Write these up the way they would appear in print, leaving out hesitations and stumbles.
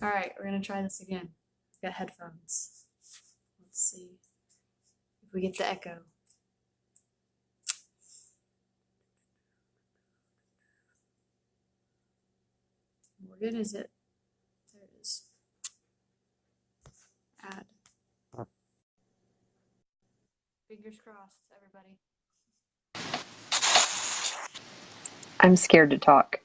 All right, we're gonna try this again. Got headphones. Let's see if we get the echo. Morgan, is it? There it is. Add. Fingers crossed, everybody. I'm scared to talk.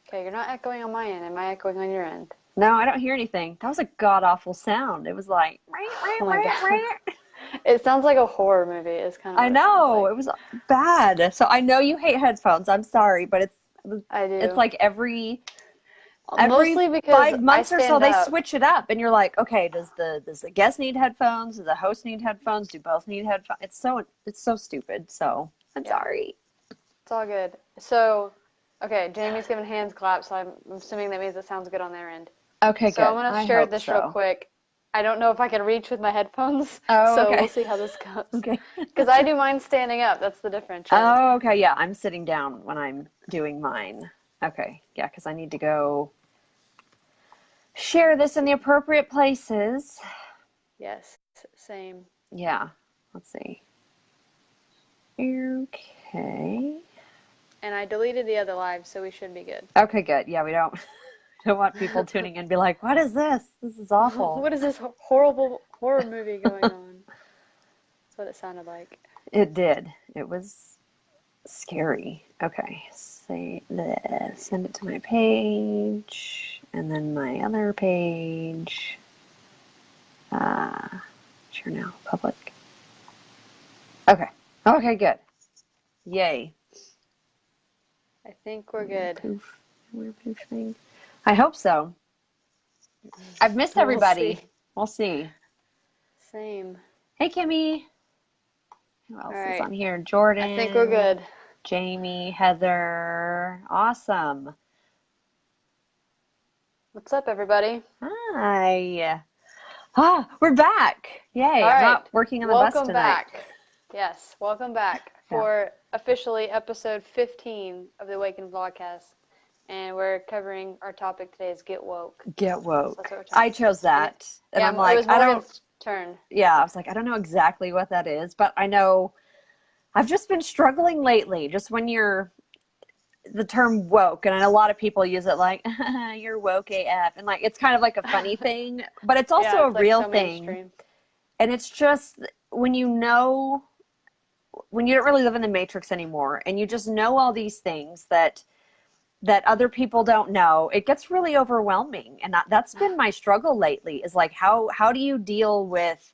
Okay, you're not echoing on my end. Am I echoing on your end? No, I don't hear anything. That was a god-awful sound. It was like... Oh my God. It sounds like a horror movie. It's kind of I know. It was bad. So I know you hate headphones. I'm sorry, but I do. it's like every Mostly because 5 months I or so stand they up. switch it up, and you're like, okay, does the guest need headphones? Does the host need headphones? Do both need headphones? It's so stupid. So I'm sorry. It's all good. So, okay, Jamie's giving hands claps, so I'm assuming that means it sounds good on their end. Okay, So good. I'm gonna share this real quick. I don't know if I can reach with my headphones, so okay. we'll see how this goes. Okay. Because I do mine standing up. That's the difference. Oh, okay. Yeah, I'm sitting down when I'm doing mine. Okay. Yeah, because I need to go share this in the appropriate places. Yes, same. Yeah. Let's see. Okay. And I deleted the other live, so we should be good. Okay, good. Yeah, we don't want people tuning in and be like, what is this? This is awful. What is this horrible horror movie going on? That's what it sounded like. It did. It was scary. Okay. Say this. Send it to my page. And then my other page. Share now. Public. Okay. Okay, good. Yay. I think we're good. Poof thing. I hope so. I've missed everybody. We'll see. Same. Hey, Kimmy. Who else is on here? Jordan. I think we're good. Jamie, Heather. Awesome. What's up, everybody? Hi. We're back. Yay. All I'm right. not working on the bus tonight. Welcome back. Yes, welcome back for officially episode 15 of the AWAKEN Vlogcast. And we're covering, our topic today is Get Woke. Get Woke. I chose that. And I'm like, it was Morgan's turn. Yeah, I was like, I don't know exactly what that is, but I know I've just been struggling lately. Just when the term woke, and I know a lot of people use it like, you're woke AF. And like, it's kind of like a funny thing, but it's also a real thing. Mainstream. And it's just when you don't really live in the matrix anymore, and you just know all these things that other people don't know, it gets really overwhelming. And that's been my struggle lately, is like, how do you deal with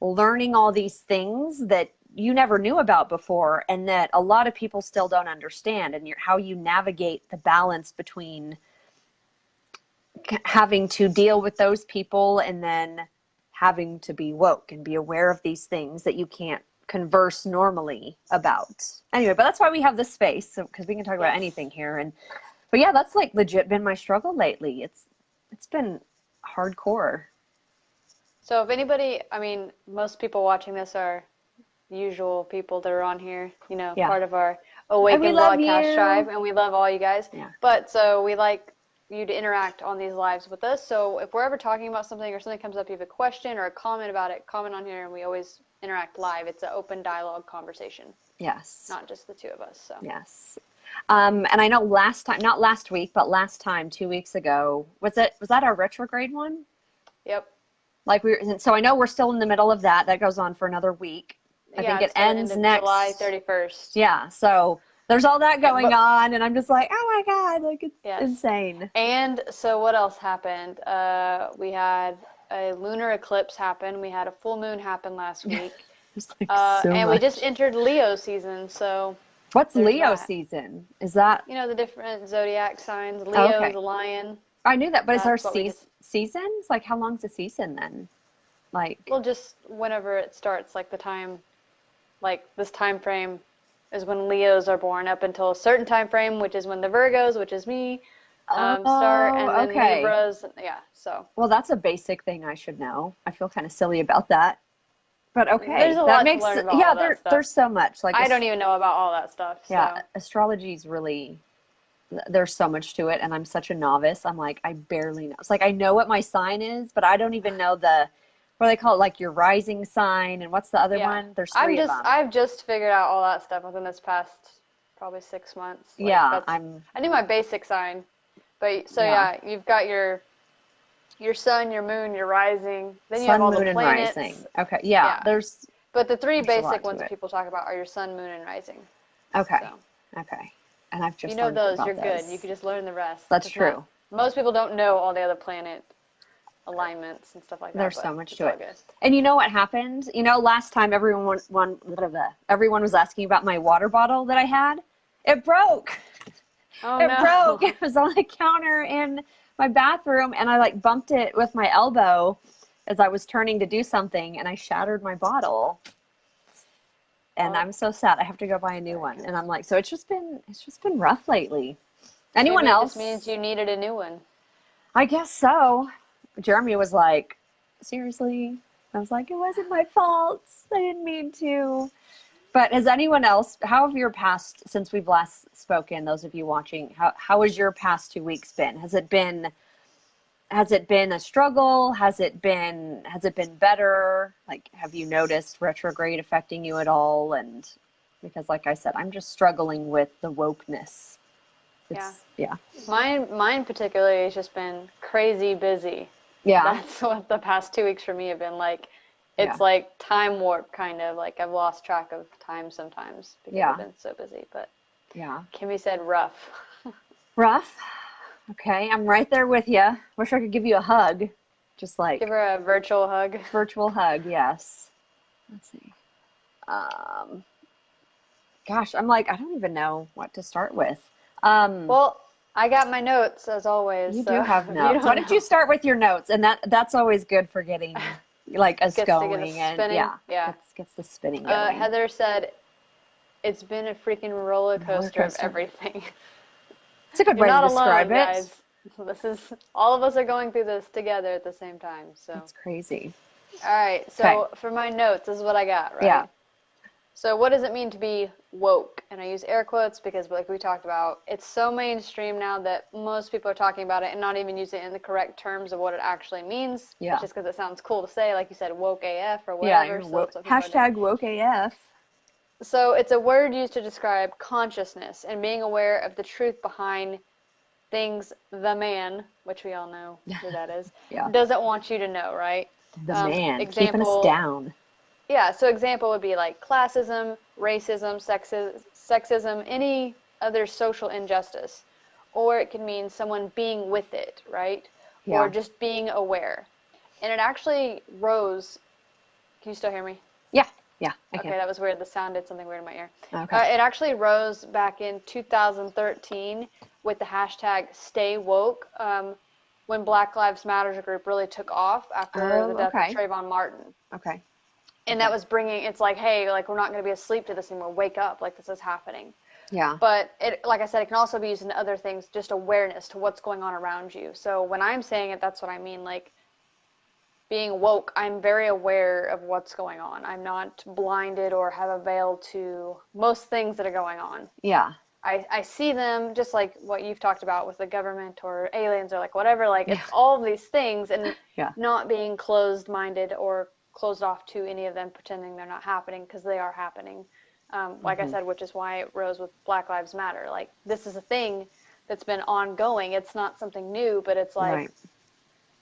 learning all these things that you never knew about before, and that a lot of people still don't understand, and how you navigate the balance between having to deal with those people and then having to be woke and be aware of these things that you can't converse normally about. Anyway, but that's why we have this space, because we can talk about anything here. But yeah, that's like legit been my struggle lately. It's been hardcore. So if anybody, I mean, most people watching this are usual people that are on here, part of our AWAKEN Vlogcast tribe, and we love all you guys. Yeah. But so we like you to interact on these lives with us. So if we're ever talking about something or something comes up, you have a question or a comment about it, comment on here, and we always interact live. It's an open dialogue conversation. Yes. Not just the two of us. So. Yes. And I know not last week, but last time, 2 weeks ago, was that our retrograde one? Yep. So I know we're still in the middle of that. That goes on for another week. I think it ends next July 31st. Yeah. So there's all that going on, and I'm just like, oh my God, like it's insane. And so what else happened? We had a lunar eclipse happen. We had a full moon happen last week. And we just entered Leo season. So what's Leo season? Is that the different zodiac signs? Leo is a lion. I knew that, but is there seasons? Like, how long's the season then? Like, well, just whenever it starts, like the time, like this time frame is when Leos are born up until a certain time frame, which is when the Virgos, which is me, start, and then Libras. Yeah, so. Well, that's a basic thing I should know. I feel kind of silly about that. But okay, there's a lot to learn about there's so much. Like, I don't even know about all that stuff. Yeah, astrology is really there's so much to it, and I'm such a novice. I'm like, I barely know. It's like I know what my sign is, but I don't even know what do they call it, like your rising sign, and what's the other one? There's three of them. I've just figured out all that stuff within this past probably 6 months. Like, Yeah, I knew my basic sign, but so yeah, you've got your sun, your moon, your rising. Then you have sun, all moon, the and planets. rising. Okay, yeah. But the three there's a lot basic to ones it. people talk about are your sun, moon, and rising. Okay, So okay. And I've just you know learned those, about you're good. those. You can just learn the rest. That's true. Most people don't know all the other planet alignments and stuff like that. There's so much to it. Good. And you know what happened? You know, last time everyone was asking about my water bottle that I had. It broke. Oh, It no. broke. It was on the counter in my bathroom, and I like bumped it with my elbow as I was turning to do something, and I shattered my bottle. And I'm so sad. I have to go buy a new one. And I'm like, so it's just been rough lately. Anyone Maybe else? It just means you needed a new one. I guess so. Jeremy was like, seriously? I was like, it wasn't my fault. I didn't mean to. But has anyone else, how have your past, since we've last spoken, those of you watching, how has your past 2 weeks been? Has it been a struggle? Has it been better? Like, have you noticed retrograde affecting you at all? And because like I said, I'm just struggling with the wokeness. Yeah. Mine particularly has just been crazy busy. Yeah. That's what the past 2 weeks for me have been like. It's like time warp, kind of. Like, I've lost track of time sometimes because I've been so busy. But Kimmy said rough. Rough? Okay, I'm right there with you. Wish I could give you a hug. Just like... Give her a virtual hug. Virtual hug, yes. Let's see. Gosh, I'm like, I don't even know what to start with. Well, I got my notes, as always. You so do have notes. Why don't you start with your notes? And that's always good for getting... like us going and gets the spinning going. Heather said, "It's been a freaking roller coaster of everything." It's a good way to describe it. Guys. This is all of us are going through this together at the same time. So it's crazy. All right. So for my notes, this is what I got. Right. Yeah. So what does it mean to be woke? And I use air quotes because, like we talked about, it's so mainstream now that most people are talking about it and not even using it in the correct terms of what it actually means. Yeah. Just because it sounds cool to say, like you said, woke AF or whatever. Yeah, hashtag woke AF. So it's a word used to describe consciousness and being aware of the truth behind things the man, which we all know who that is, doesn't want you to know, right? The man, keeping us down. Yeah, so example would be like classism, racism, sexism, any other social injustice. Or it could mean someone being with it, right? Yeah. Or just being aware. And it actually rose. Can you still hear me? Yeah, I can. Okay, that was weird. The sound did something weird in my ear. Okay. It actually rose back in 2013 with the hashtag Stay Woke, when Black Lives Matter group really took off after the death of Trayvon Martin. Okay. And that was it's like, hey, like, we're not going to be asleep to this anymore. Wake up, like, this is happening. Yeah. But like I said, it can also be used in other things, just awareness to what's going on around you. So when I'm saying it, that's what I mean. Like, being woke, I'm very aware of what's going on. I'm not blinded or have a veil to most things that are going on. Yeah. I see them just like what you've talked about with the government or aliens or like whatever. Like, it's all of these things, and not being closed-minded or closed off to any of them, pretending they're not happening, because they are happening. Like I said, which is why it rose with Black Lives Matter. Like, this is a thing that's been ongoing. It's not something new, but it's like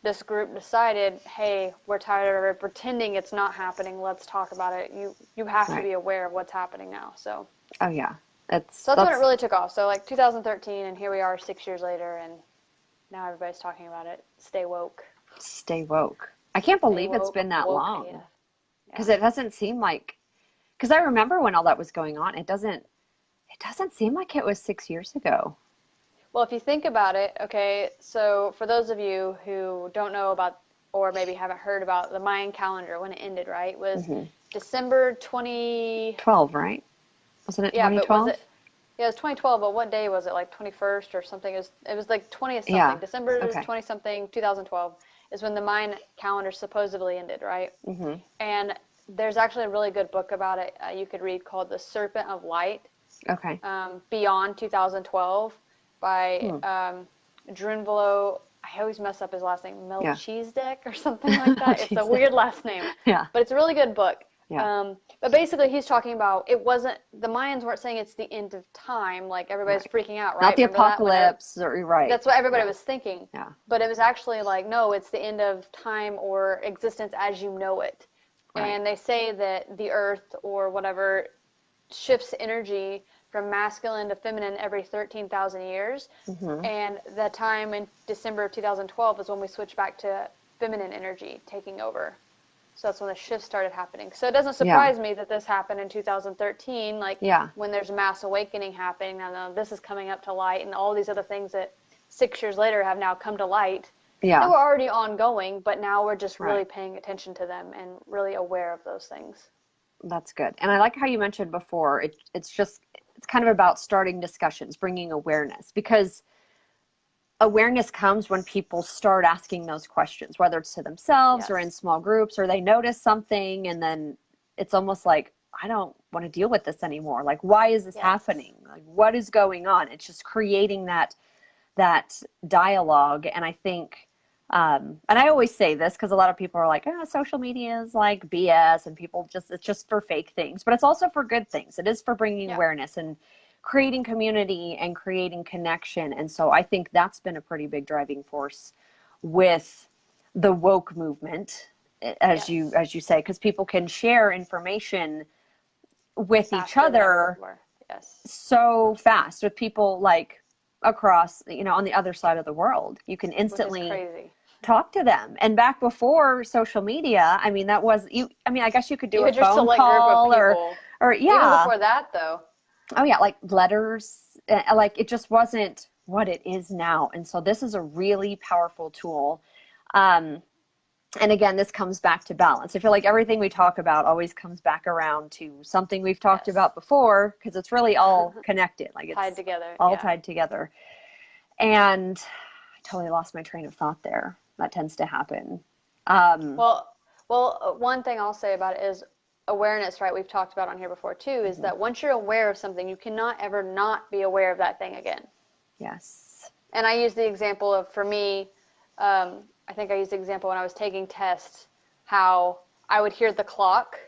this group decided, hey, we're tired of pretending it's not happening. Let's talk about it. You have to be aware of what's happening now. So. Oh yeah, that's when it really took off. So like 2013, and here we are 6 years later, and now everybody's talking about it. Stay woke. Stay woke. I can't believe it's been that long, because it doesn't seem like, because I remember when all that was going on, it doesn't seem like it was 6 years ago. Well, if you think about it, okay, so for those of you who don't know about, or maybe haven't heard about the Mayan calendar, when it ended, right, was December 2012, right? Wasn't it 2012? But was it, it was 2012, but what day was it, like 21st or something? It was like 20th something. Yeah. December 20-something, 2012. Is when the Mayan calendar supposedly ended, right? Mm-hmm. And there's actually a really good book about it you could read called The Serpent of Light. Okay. Beyond 2012. by Drunvalo. I always mess up his last name, Melchizedek or something like that. It's a weird last name. Yeah. But it's a really good book. Yeah. But basically he's talking about, it wasn't, the Mayans weren't saying it's the end of time, like everybody's freaking out, right? Not the Remember that? apocalypse, or right. That's what everybody was thinking. Yeah. But it was actually like, no, it's the end of time or existence as you know it. Right. And they say that the earth or whatever shifts energy from masculine to feminine every 13,000 years. And the time in December of 2012 is when we switched back to feminine energy taking over. So that's when the shift started happening. So it doesn't surprise me that this happened in 2013, like when there's a mass awakening happening. Now this is coming up to light, and all these other things that 6 years later have now come to light. They were already ongoing, but now we're just really paying attention to them and really aware of those things. That's good. And I like how you mentioned before, it's kind of about starting discussions, bringing awareness, because awareness comes when people start asking those questions, whether it's to themselves or in small groups, or they notice something and then it's almost like, I don't want to deal with this anymore. Like, why is this happening? Like, what is going on? It's just creating that dialogue. And I think, and I always say this because a lot of people are like, social media is like BS and it's just for fake things, but it's also for good things. It is for bringing awareness and creating community and creating connection. And so I think that's been a pretty big driving force with the woke movement, as you say, because people can share information with Faster each other so fast with people like across, on the other side of the world. You can instantly talk to them. And back before social media, I mean, I guess you could do a phone call or even before that though. Oh yeah, like letters, like it just wasn't what it is now. And so this is a really powerful tool. And again, this comes back to balance. I feel like everything we talk about always comes back around to something we've talked about before, because it's really all connected. Like it's tied together. All tied together. And I totally lost my train of thought there. That tends to happen. Well, one thing I'll say about it is awareness, right? We've talked about on here before too, is that once you're aware of something, you cannot ever not be aware of that thing again. Yes. And I use the example of, for me, I think I used the example when I was taking tests, how I would hear the clock.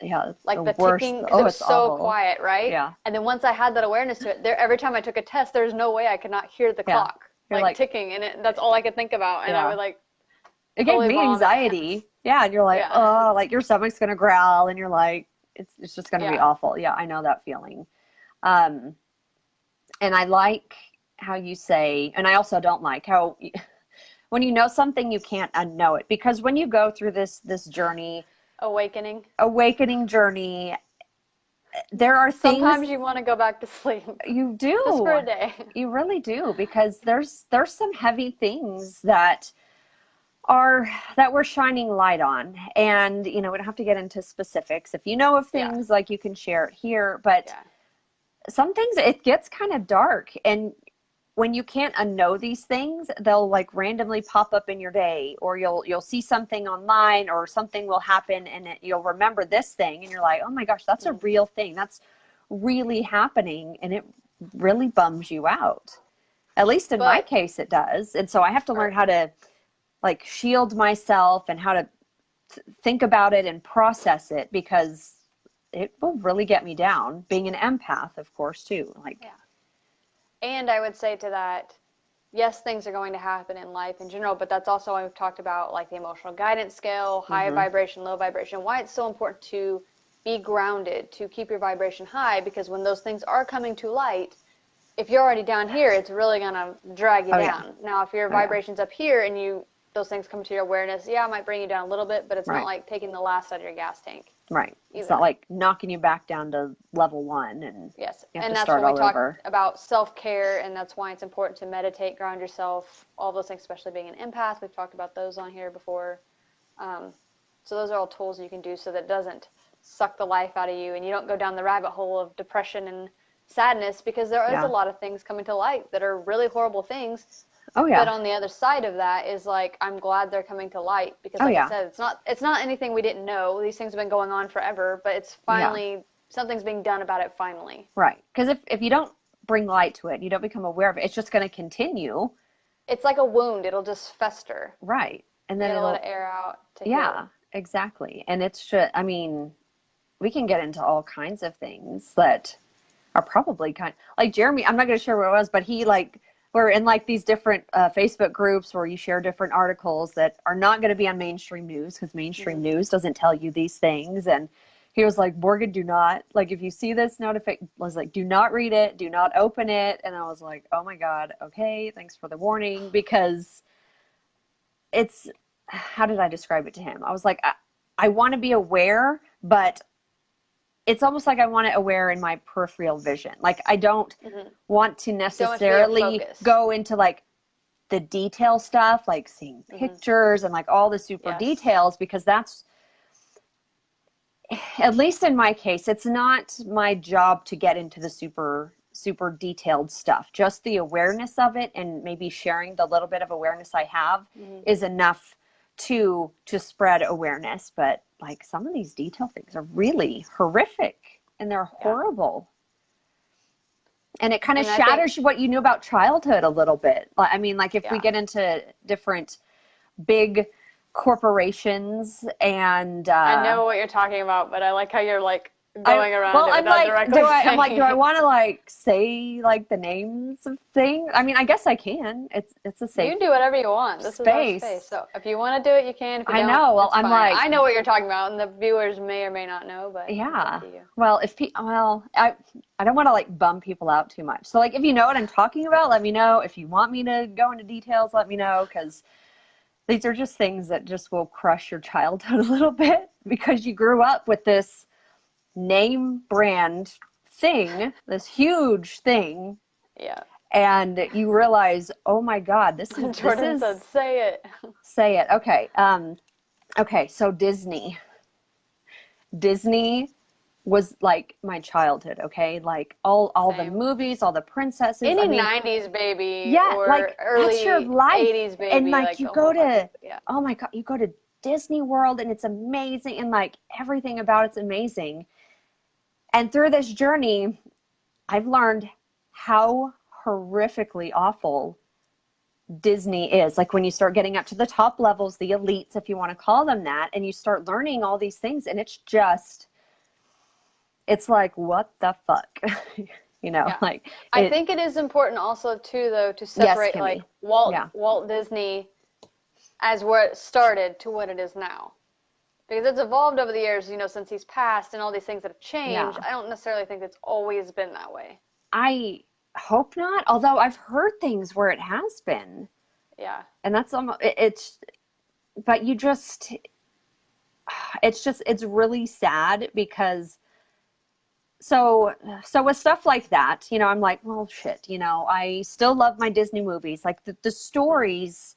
Yeah. Like the ticking, because it was so awful. Quiet, right? Yeah. And then once I had that awareness to it, every time I took a test, there's no way I could not hear the clock. Like ticking, and that's all I could think about. And I would it gave me anxiety. Yeah, and you're like, oh, like your stomach's gonna growl, and you're like, it's just gonna be awful. Yeah, I know that feeling. And I like how you say, and I also don't like how when you know something, you can't unknow it, because when you go through this journey, awakening journey, there are things. Sometimes you want to go back to sleep. You do. Just for a day. You really do, because there's some heavy things that we're shining light on. And, we don't have to get into specifics. If you know of things, like, you can share it here, but some things, it gets kind of dark. And when you can't unknow these things, they'll like randomly pop up in your day, or you'll see something online, or something will happen and you'll remember this thing and you're like, oh my gosh, that's a real thing. That's really happening. And it really bums you out. At least in my case, it does. And so I have to learn how to like shield myself and how to think about it and process it, because it will really get me down. Being an empath, of course, too. And I would say to that, yes, things are going to happen in life in general, but that's also why we've talked about like the emotional guidance scale, high vibration, low vibration, why it's so important to be grounded, to keep your vibration high, because when those things are coming to light, if you're already down here, it's really going to drag you down. Yeah. Now, if your vibration's up here and those things come to your awareness, it might bring you down a little bit, but it's not like taking the last out of your gas tank. Right. Either. It's not like knocking you back down to level 1 and yes. You have and to that's start when we talk over. About self-care, and that's why it's important to meditate, ground yourself, all those things, especially being an empath. We've talked about those on here before. So those are all tools you can do so that it doesn't suck the life out of you and you don't go down the rabbit hole of depression and sadness, because there is a lot of things coming to light that are really horrible things. Oh yeah. But on the other side of that is like, I'm glad they're coming to light, because like I said, it's not anything we didn't know. These things have been going on forever, but it's finally something's being done about it finally. Right. Because if you don't bring light to it, you don't become aware of it, it's just going to continue. It's like a wound. It'll just fester. Right. And You then gotta it'll, let it air out to heal. yeah, exactly. And it's just, I mean, we can get into all kinds of things that are probably like Jeremy, I'm not going to share what it was, but he like, we're in like these different Facebook groups where you share different articles that are not going to be on mainstream news, because mainstream news doesn't tell you these things. And he was like, Morgan, do not, like, if you see this notification, was like, do not read it, do not open it. And I was like, oh my God, okay, thanks for the warning, because it's, how did I describe it to him? I was like, I want to be aware, but it's almost like I want it aware in my peripheral vision. Like, I don't want to necessarily go into like the detail stuff, like seeing pictures and like all the super details, because that's, at least in my case, it's not my job to get into the super detailed stuff. Just the awareness of it, and maybe sharing the little bit of awareness I have is enough to spread awareness. But like, some of these detail things are really horrific, and they're horrible. And it kind of shatters what you knew about childhood a little bit. I mean, like, if we get into different big corporations, and I know what you're talking about, but I like how you're like going around it without like, directly I'm like, do I saying want to like say like the names of things? I mean, I guess I can. It's a safe. You can do whatever you want. This is our space. So if you want to do it, you can. If you don't, know. Well, it's I'm fine. like, I know what you're talking about, and the viewers may or may not know, but it's up to you. Well, I don't want to like bum people out too much. So like, if you know what I'm talking about, let me know. If you want me to go into details, let me know, because these are just things that just will crush your childhood a little bit, because you grew up with this name brand thing, this huge thing. Yeah. And you realize, oh my God, this is Jordan said, say it. Say it. Okay. Okay. So Disney was like my childhood. Okay. Like all the movies, all the princesses. Any 90s baby, yeah, or like, early that's your life. 80s baby. And like, you go to, yeah. oh my God, you go to Disney World, and it's amazing. And like, everything about it's amazing. And through this journey, I've learned how horrifically awful Disney is. Like, when you start getting up to the top levels, the elites, if you want to call them that, and you start learning all these things, and it's just, it's like, what the fuck? You know, like, I think it is important also too, though, to separate like Walt Disney as where it started to what it is now. Because it's evolved over the years, you know, since he's passed, and all these things that have changed. I don't necessarily think it's always been that way. I hope not, although I've heard things where it has been. Yeah. And that's almost, but you just, it's really sad, because so with stuff like that, you know, I'm like, well, shit, you know, I still love my Disney movies. Like, the stories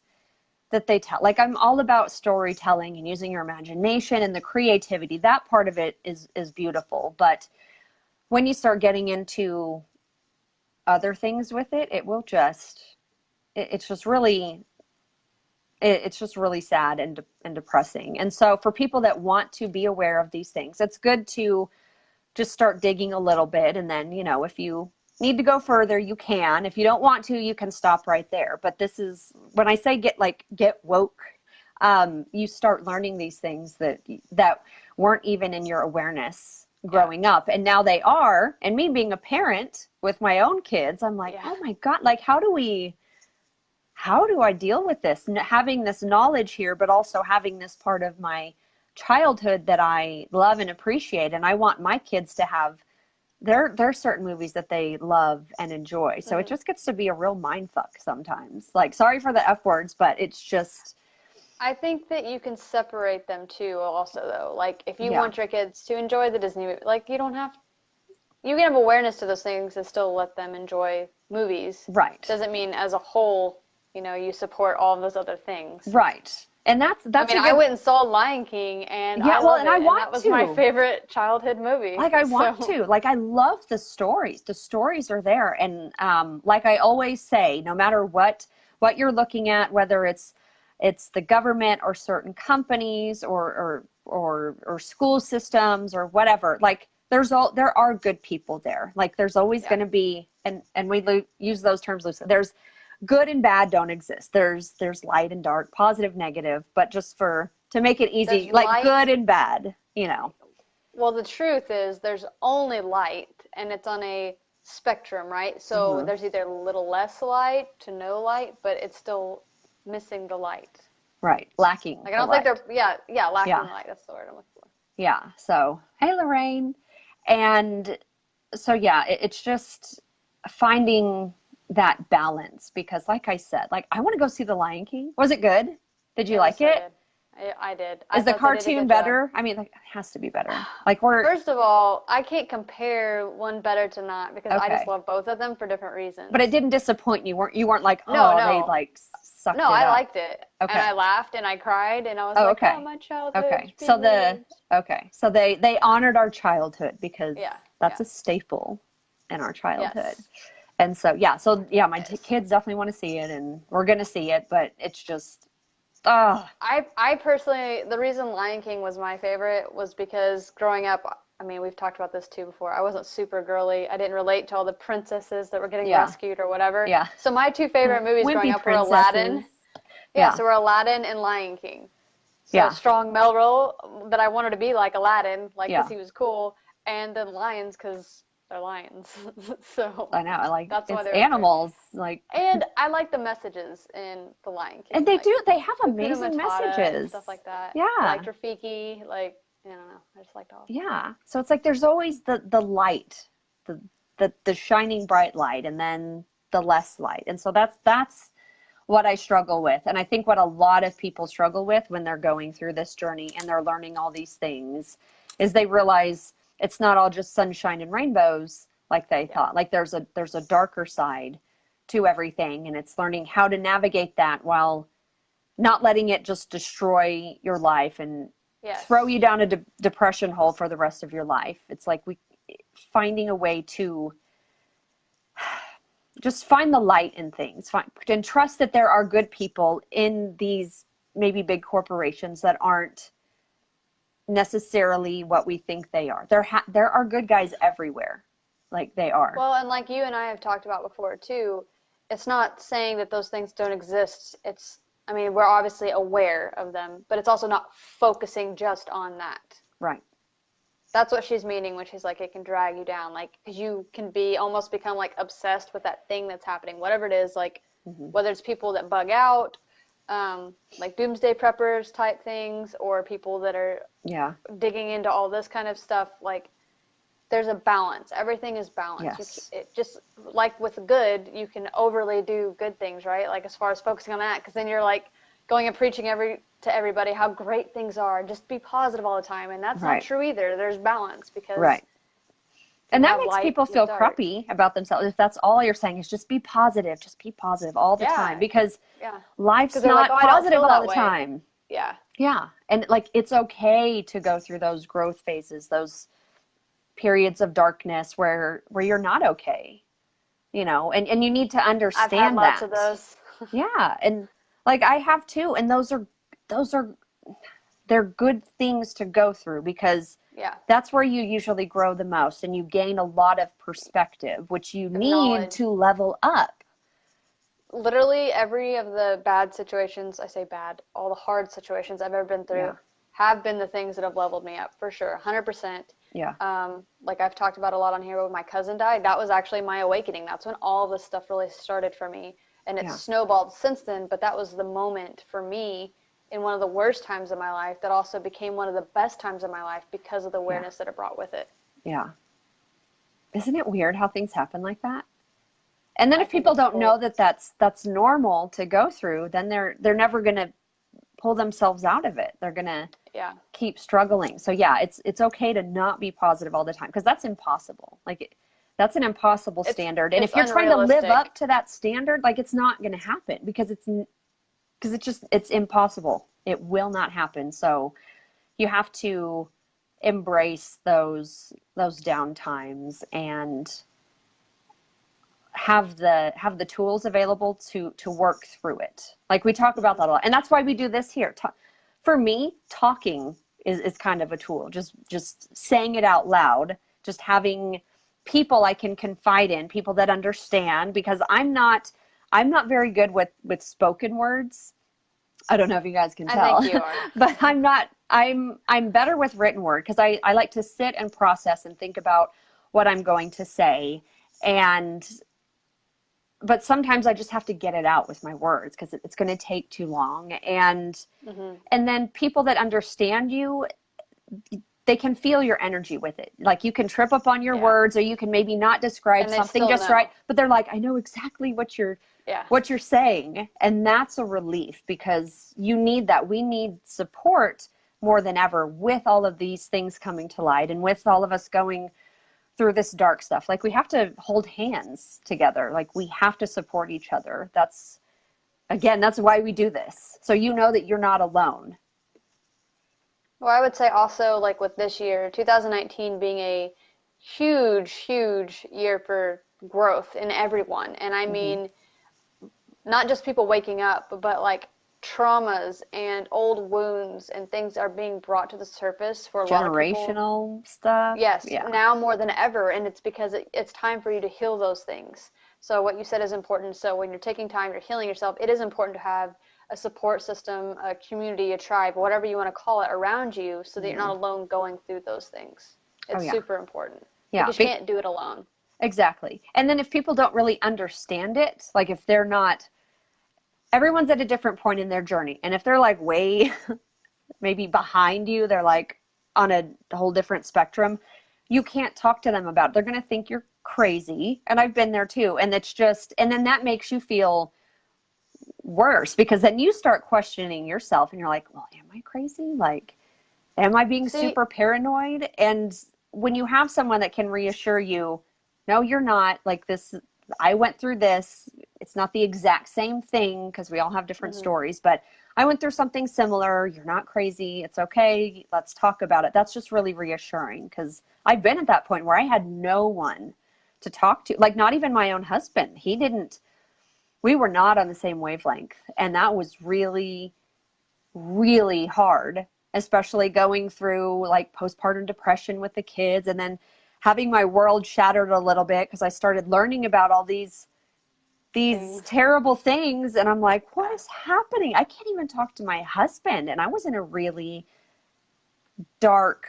that they tell, like, I'm all about storytelling and using your imagination and the creativity. That part of it is beautiful. But when you start getting into other things with it, it will just, it's just really sad and depressing. And so for people that want to be aware of these things, it's good to just start digging a little bit. And then, you know, if you need to go further, you can. If you don't want to, you can stop right there. But this is, when I say get woke, you start learning these things that weren't even in your awareness growing up. And now they are. And me being a parent with my own kids, I'm like, oh my God, like, how do I deal with this? Having this knowledge here, but also having this part of my childhood that I love and appreciate. And I want my kids to have, there are certain movies that they love and enjoy. So it just gets to be a real mind fuck sometimes. Like, sorry for the F words, but it's just. I think that you can separate them too also, though. Like, if you want your kids to enjoy the Disney movie, like, you can have awareness to those things and still let them enjoy movies. Right. Doesn't mean as a whole, you know, you support all of those other things. Right. And that's I mean, I went and saw Lion King, and I want to. That was my favorite childhood movie. Like, I want to. Like, I love the stories. The stories are there. And like I always say, no matter what you're looking at, whether it's the government or certain companies or school systems or whatever, like, there are good people there. Like there's always going to be, and we use those terms loosely. There's good and bad don't exist. There's light and dark, positive, negative, but just to make it easy, There's like light. good and bad, you know. Well, the truth is there's only light, and it's on a spectrum, right? So there's either a little less light to no light, but it's still missing the light. Right. Lacking. Like I don't think they're lacking the light. That's the word I'm looking for. Yeah. So, hey, Lorraine. And so, yeah, it's just finding that balance because like I said, like I want to go see The Lion King. Was it good? Did you like it? I did. Is the cartoon better? I mean, like, it has to be better. Like First of all, I can't compare one better to not because I just love both of them for different reasons. But it didn't disappoint you. You weren't like, oh, no. they like sucked it up. No, I liked it. Okay. And I laughed and I cried and I was like, oh, my childhood. Okay. So they honored our childhood because that's a staple in our childhood. Yes. And so, my kids definitely want to see it and we're going to see it, but it's just, I personally, the reason Lion King was my favorite was because growing up, I mean, we've talked about this too before. I wasn't super girly. I didn't relate to all the princesses that were getting rescued or whatever. Yeah. So my two favorite movies growing up were Aladdin. Yeah, so we're Aladdin and Lion King. So strong male role that I wanted to be like Aladdin, like because he was cool, and then lions because they're lions. So I know, I like that's why it's they're animals, like. And I like the messages in the Lion King. And they have amazing messages, and stuff like that. Yeah, I like Rafiki, like I don't know, I just liked all. Yeah, so it's like there's always the light, the shining bright light, and then the less light, and so that's what I struggle with. And I think what a lot of people struggle with when they're going through this journey and they're learning all these things is they realize it's not all just sunshine and rainbows like they thought. Like there's a darker side to everything, and it's learning how to navigate that while not letting it just destroy your life and throw you down a depression hole for the rest of your life. It's like finding a way to just find the light in things, and trust that there are good people in these maybe big corporations that aren't necessarily what we think they are. There are good guys everywhere, like they are. Well, and like you and I have talked about before too, it's not saying that those things don't exist. I mean, we're obviously aware of them, but it's also not focusing just on that. Right. That's what she's meaning when she's like, it can drag you down. Like, because you can almost become like obsessed with that thing that's happening, whatever it is, like whether it's people that bug out, like doomsday preppers type things, or people that are digging into all this kind of stuff. Like, there's a balance. Everything is balanced. Yes. It just, like with good, you can overly do good things, right? Like as far as focusing on that, because then you're like going and preaching to everybody how great things are. Just be positive all the time. And that's not true either. There's balance because and that makes people feel crappy about themselves. If that's all you're saying is just be positive all the time, because life's not positive all the time. Yeah. Yeah. And like, it's okay to go through those growth phases, those periods of darkness where you're not okay, you know, and you need to understand I've had lots of those. Yeah. And like I have too. And they're good things to go through because that's where you usually grow the most and you gain a lot of perspective, which you need to level up. Literally every of the bad situations, I say bad, all the hard situations I've ever been through have been the things that have leveled me up for sure. 100%. Yeah. Like I've talked about a lot on here when my cousin died, that was actually my awakening. That's when all this stuff really started for me. And it's snowballed since then, but that was the moment for me in one of the worst times of my life that also became one of the best times of my life because of the awareness that it brought with it. Yeah. Isn't it weird how things happen like that? And then if people don't know that that's normal to go through, then they're never going to pull themselves out of it. They're going to keep struggling. So it's okay to not be positive all the time because that's impossible. Like that's an impossible standard. And if you're trying to live up to that standard, like it's not going to happen because it's impossible. It will not happen. So you have to embrace those down times and have the tools available to work through it. Like we talk about that a lot. And that's why we do this here. For me, talking is kind of a tool. Just saying it out loud just having people I can confide in, people that understand, because I'm not very good with spoken words. I don't know if you guys can tell. I think you are. But I'm better with written word, because I like to sit and process and think about what I'm going to say. But sometimes I just have to get it out with my words, because it's going to take too long. And then people that understand you, they can feel your energy with it. Like, you can trip up on your words, or you can maybe not describe something just right, but they're like, I know exactly what you're saying. And that's a relief, because you need that. We need support more than ever with all of these things coming to light, and with all of us going through this dark stuff. Like, we have to hold hands together. Like, we have to support each other. That's why we do this. So you know that you're not alone. Well, I would say also, like, with this year, 2019 being a huge, huge year for growth in everyone. And I mean, not just people waking up, but like traumas and old wounds and things are being brought to the surface for a lot of people. Generational stuff. Yes, now more than ever. And it's because it's time for you to heal those things. So what you said is important. So when you're taking time, you're healing yourself, it is important to have a support system, a community, a tribe, whatever you want to call it, around you, so that you're not alone going through those things. It's super important. Yeah. Because you can't do it alone. Exactly. And then if people don't really understand it, like, if they're not, everyone's at a different point in their journey. And if they're like way maybe behind you, they're like on a whole different spectrum, you can't talk to them about it. They're going to think you're crazy. And I've been there too. And and then that makes you feel worse, because then you start questioning yourself, and you're like, well, am I crazy? Like, am I being super paranoid? And when you have someone that can reassure you, no, you're not. Like, this, I went through this. It's not the exact same thing, because we all have different stories, but I went through something similar. You're not crazy. It's okay. Let's talk about it. That's just really reassuring, because I've been at that point where I had no one to talk to, like, not even my own husband. We were not on the same wavelength. And that was really, really hard, especially going through like postpartum depression with the kids, and then having my world shattered a little bit, because I started learning about all these terrible things. And I'm like, what is happening? I can't even talk to my husband. And I was in a really dark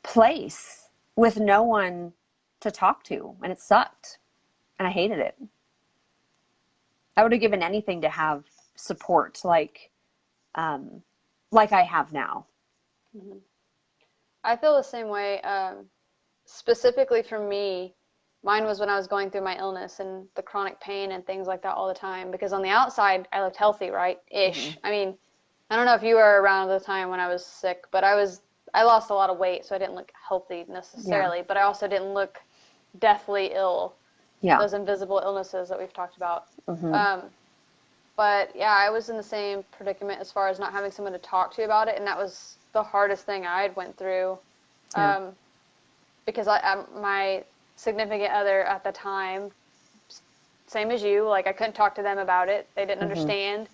place with no one to talk to. And it sucked. And I hated it. I would have given anything to have support like I have now. I feel the same way. Specifically for me, mine was when I was going through my illness and the chronic pain and things like that all the time. Because on the outside, I looked healthy, right? Ish. I mean, I don't know if you were around at the time when I was sick, but I lost a lot of weight, so I didn't look healthy necessarily. But I also didn't look deathly ill. Those invisible illnesses that we've talked about. But yeah, I was in the same predicament as far as not having someone to talk to about it, and that was the hardest thing I had went through. Because my significant other at the time, same as you, like, I couldn't talk to them about it. They didn't understand.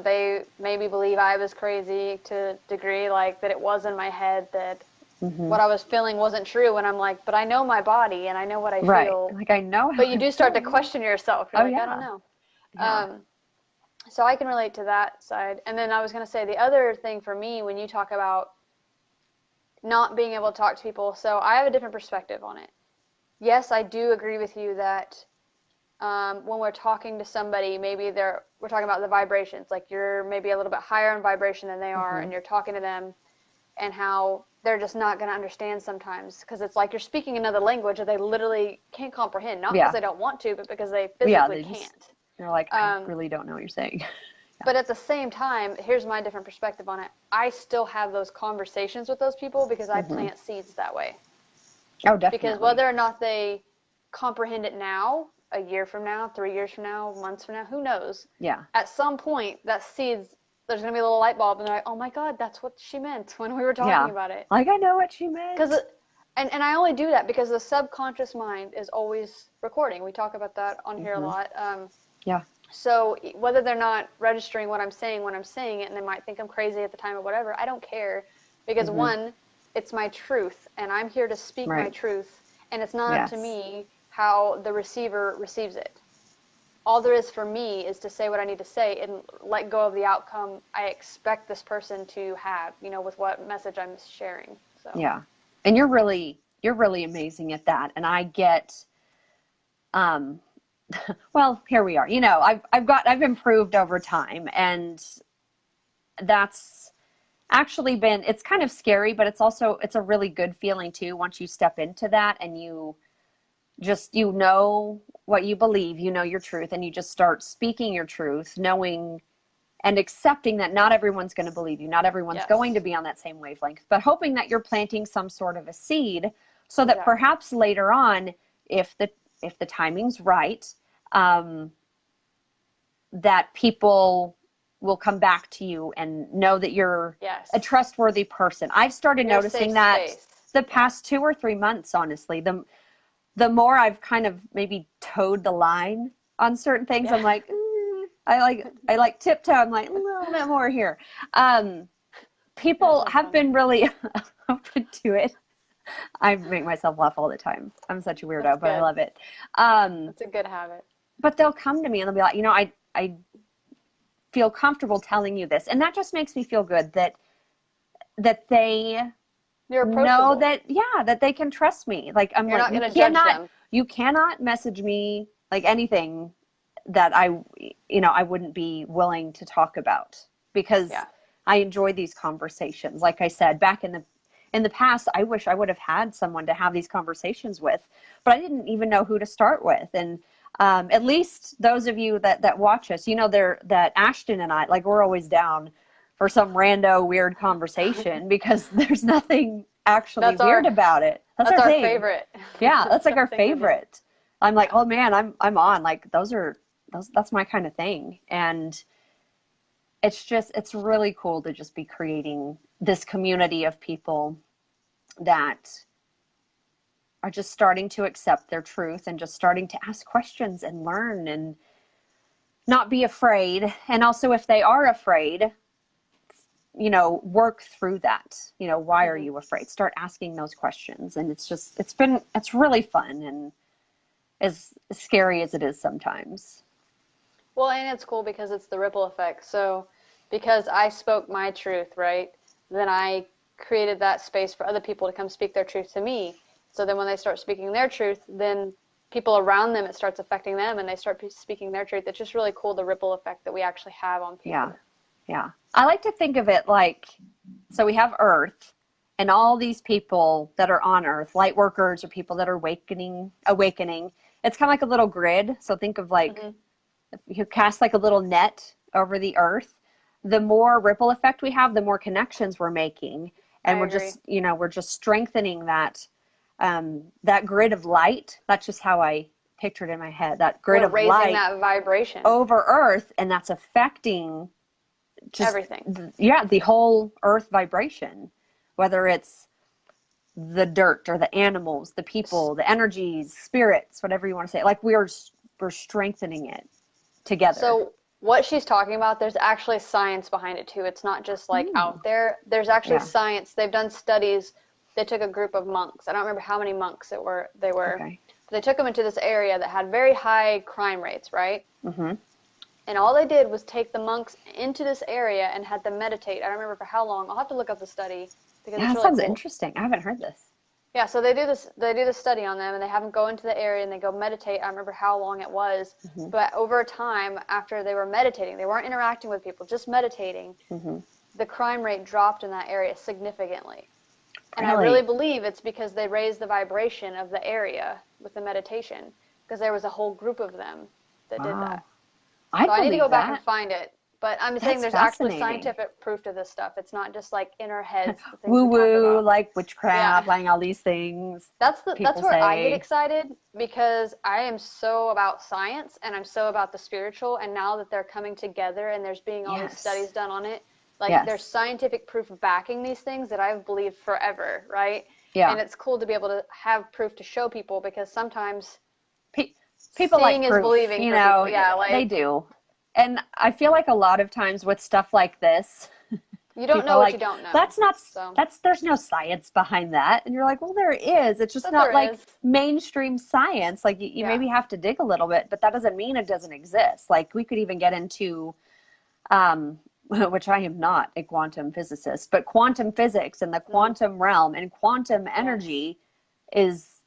They made me believe I was crazy to a degree, like, that it was in my head, that what I was feeling wasn't true. And I'm like, but I know my body and I know what I feel. Like, I know. But you do start to question yourself. You're like, I don't know. So I can relate to that side. And then I was going to say the other thing for me, when you talk about not being able to talk to people, so I have a different perspective on it. Yes, I do agree with you that when we're talking to somebody, maybe we're talking about the vibrations, like you're maybe a little bit higher in vibration than they are, and you're talking to them, and how they're just not going to understand sometimes, because it's like you're speaking another language that they literally can't comprehend, not because they don't want to, but because they physically can't. They're like, I really don't know what you're saying. But at the same time, here's my different perspective on it. I still have those conversations with those people because I plant seeds that way. Oh, definitely. Because whether or not they comprehend it now, a year from now, 3 years from now, months from now, who knows? Yeah. At some point, that seeds, there's going to be a little light bulb, and they're like, oh my God, that's what she meant when we were talking about it. Like, I know what she meant. And I only do that because the subconscious mind is always recording. We talk about that on here a lot. So whether they're not registering what I'm saying when I'm saying it, and they might think I'm crazy at the time or whatever, I don't care. Because one, it's my truth, and I'm here to speak my Right. truth, and it's not up to Yes. me how the receiver receives it. All there is for me is to say what I need to say and let go of the outcome I expect this person to have, with what message I'm sharing. So Yeah. And you're really amazing at that. And I get, well, here we are. I've improved over time, and that's actually been, it's kind of scary, but it's a really good feeling too, once you step into that and you know what you believe, your truth, and you just start speaking your truth, knowing and accepting that not everyone's going to believe you. Not everyone's Yes. going to be on that same wavelength, but hoping that you're planting some sort of a seed so that Exactly. perhaps later on, if the timing's right, that people will come back to you and know that you're Yes. a trustworthy person. I've started You're a noticing safe that space. the past 2 or 3 months, honestly, the more I've kind of maybe towed the line on certain things, Yeah. I'm like, I like tiptoe. I'm like a little bit more here. People so have funny. been really open to it. I make myself laugh all the time. I'm such a weirdo, That's but I good. love it. That's a good habit. But they'll come to me and they'll be like, I feel comfortable telling you this, and that just makes me feel good that they You're know approachable. that they can trust me. Like, I'm You're like, not going to judge them. you cannot message me like anything that I wouldn't be willing to talk about, because Yeah. I enjoy these conversations. Like I said, back in the past, I wish I would have had someone to have these conversations with, but I didn't even know who to start with. And at least those of you that watch us, that Ashton and I, like, we're always down for some rando weird conversation, because there's nothing actually weird about it. That's our thing. Favorite. Yeah, that's like our Something we do. favorite. I'm like, oh man, I'm on. Like, that's my kind of thing. And it's really cool to just be creating this community of people that are just starting to accept their truth and just starting to ask questions and learn and not be afraid. And also, if they are afraid, work through that. Why are you afraid? Start asking those questions. And it's really fun, and as scary as it is sometimes. Well, and it's cool because it's the ripple effect. So, because I spoke my truth, right? Then I created that space for other people to come speak their truth to me. So then when they start speaking their truth, then people around them, it starts affecting them, and they start speaking their truth. It's just really cool, the ripple effect that we actually have on people. Yeah. I like to think of it like, so we have Earth and all these people that are on Earth, light workers or people that are awakening. It's kind of like a little grid. So think of like, if you cast like a little net over the Earth, the more ripple effect we have, the more connections we're making. And we're just strengthening that, that grid of light. That's just how I pictured in my head, that grid of raising light that vibration over Earth, and that's affecting just everything. The whole Earth vibration, whether it's the dirt or the animals, the people, the energies, spirits, whatever you want to say. Like, we're strengthening it together. So what she's talking about, there's actually science behind it too. It's not just like out there. There's actually science. They've done studies. They took a group of monks. I don't remember how many monks they were. Okay. They took them into this area that had very high crime rates, right? Mm-hmm. And all they did was take the monks into this area and had them meditate. I don't remember for how long. I'll have to look up the study because it's That really sounds cool. interesting. I haven't heard this. Yeah, so they do this study on them, and they have them go into the area and they go meditate. I don't remember how long it was, but over time, after they were meditating, they weren't interacting with people, just meditating, the crime rate dropped in that area significantly. And I really believe it's because they raised the vibration of the area with the meditation, because there was a whole group of them that did that. So I need to go back and find it. But I'm saying there's actually scientific proof to this stuff. It's not just like in our heads. The things Woo we talk woo, about. like witchcraft, like all these things. That's where I get excited, because I am so about science and I'm so about the spiritual. And now that they're coming together and there's being all these studies done on it, like there's scientific proof backing these things that I've believed forever, right? Yeah. And it's cool to be able to have proof to show people, because sometimes people seeing like is proof, believing. you for know, people. Yeah, like they do. And I feel like a lot of times with stuff like this, You don't people know are what like, you don't know. that's not, So there's no science behind that. And you're like, well, there is. It's just but not there like is. mainstream science. Like you maybe have to dig a little bit, but that doesn't mean it doesn't exist. Like we could even get into, which I am not a quantum physicist, but quantum physics and the quantum realm and quantum energy is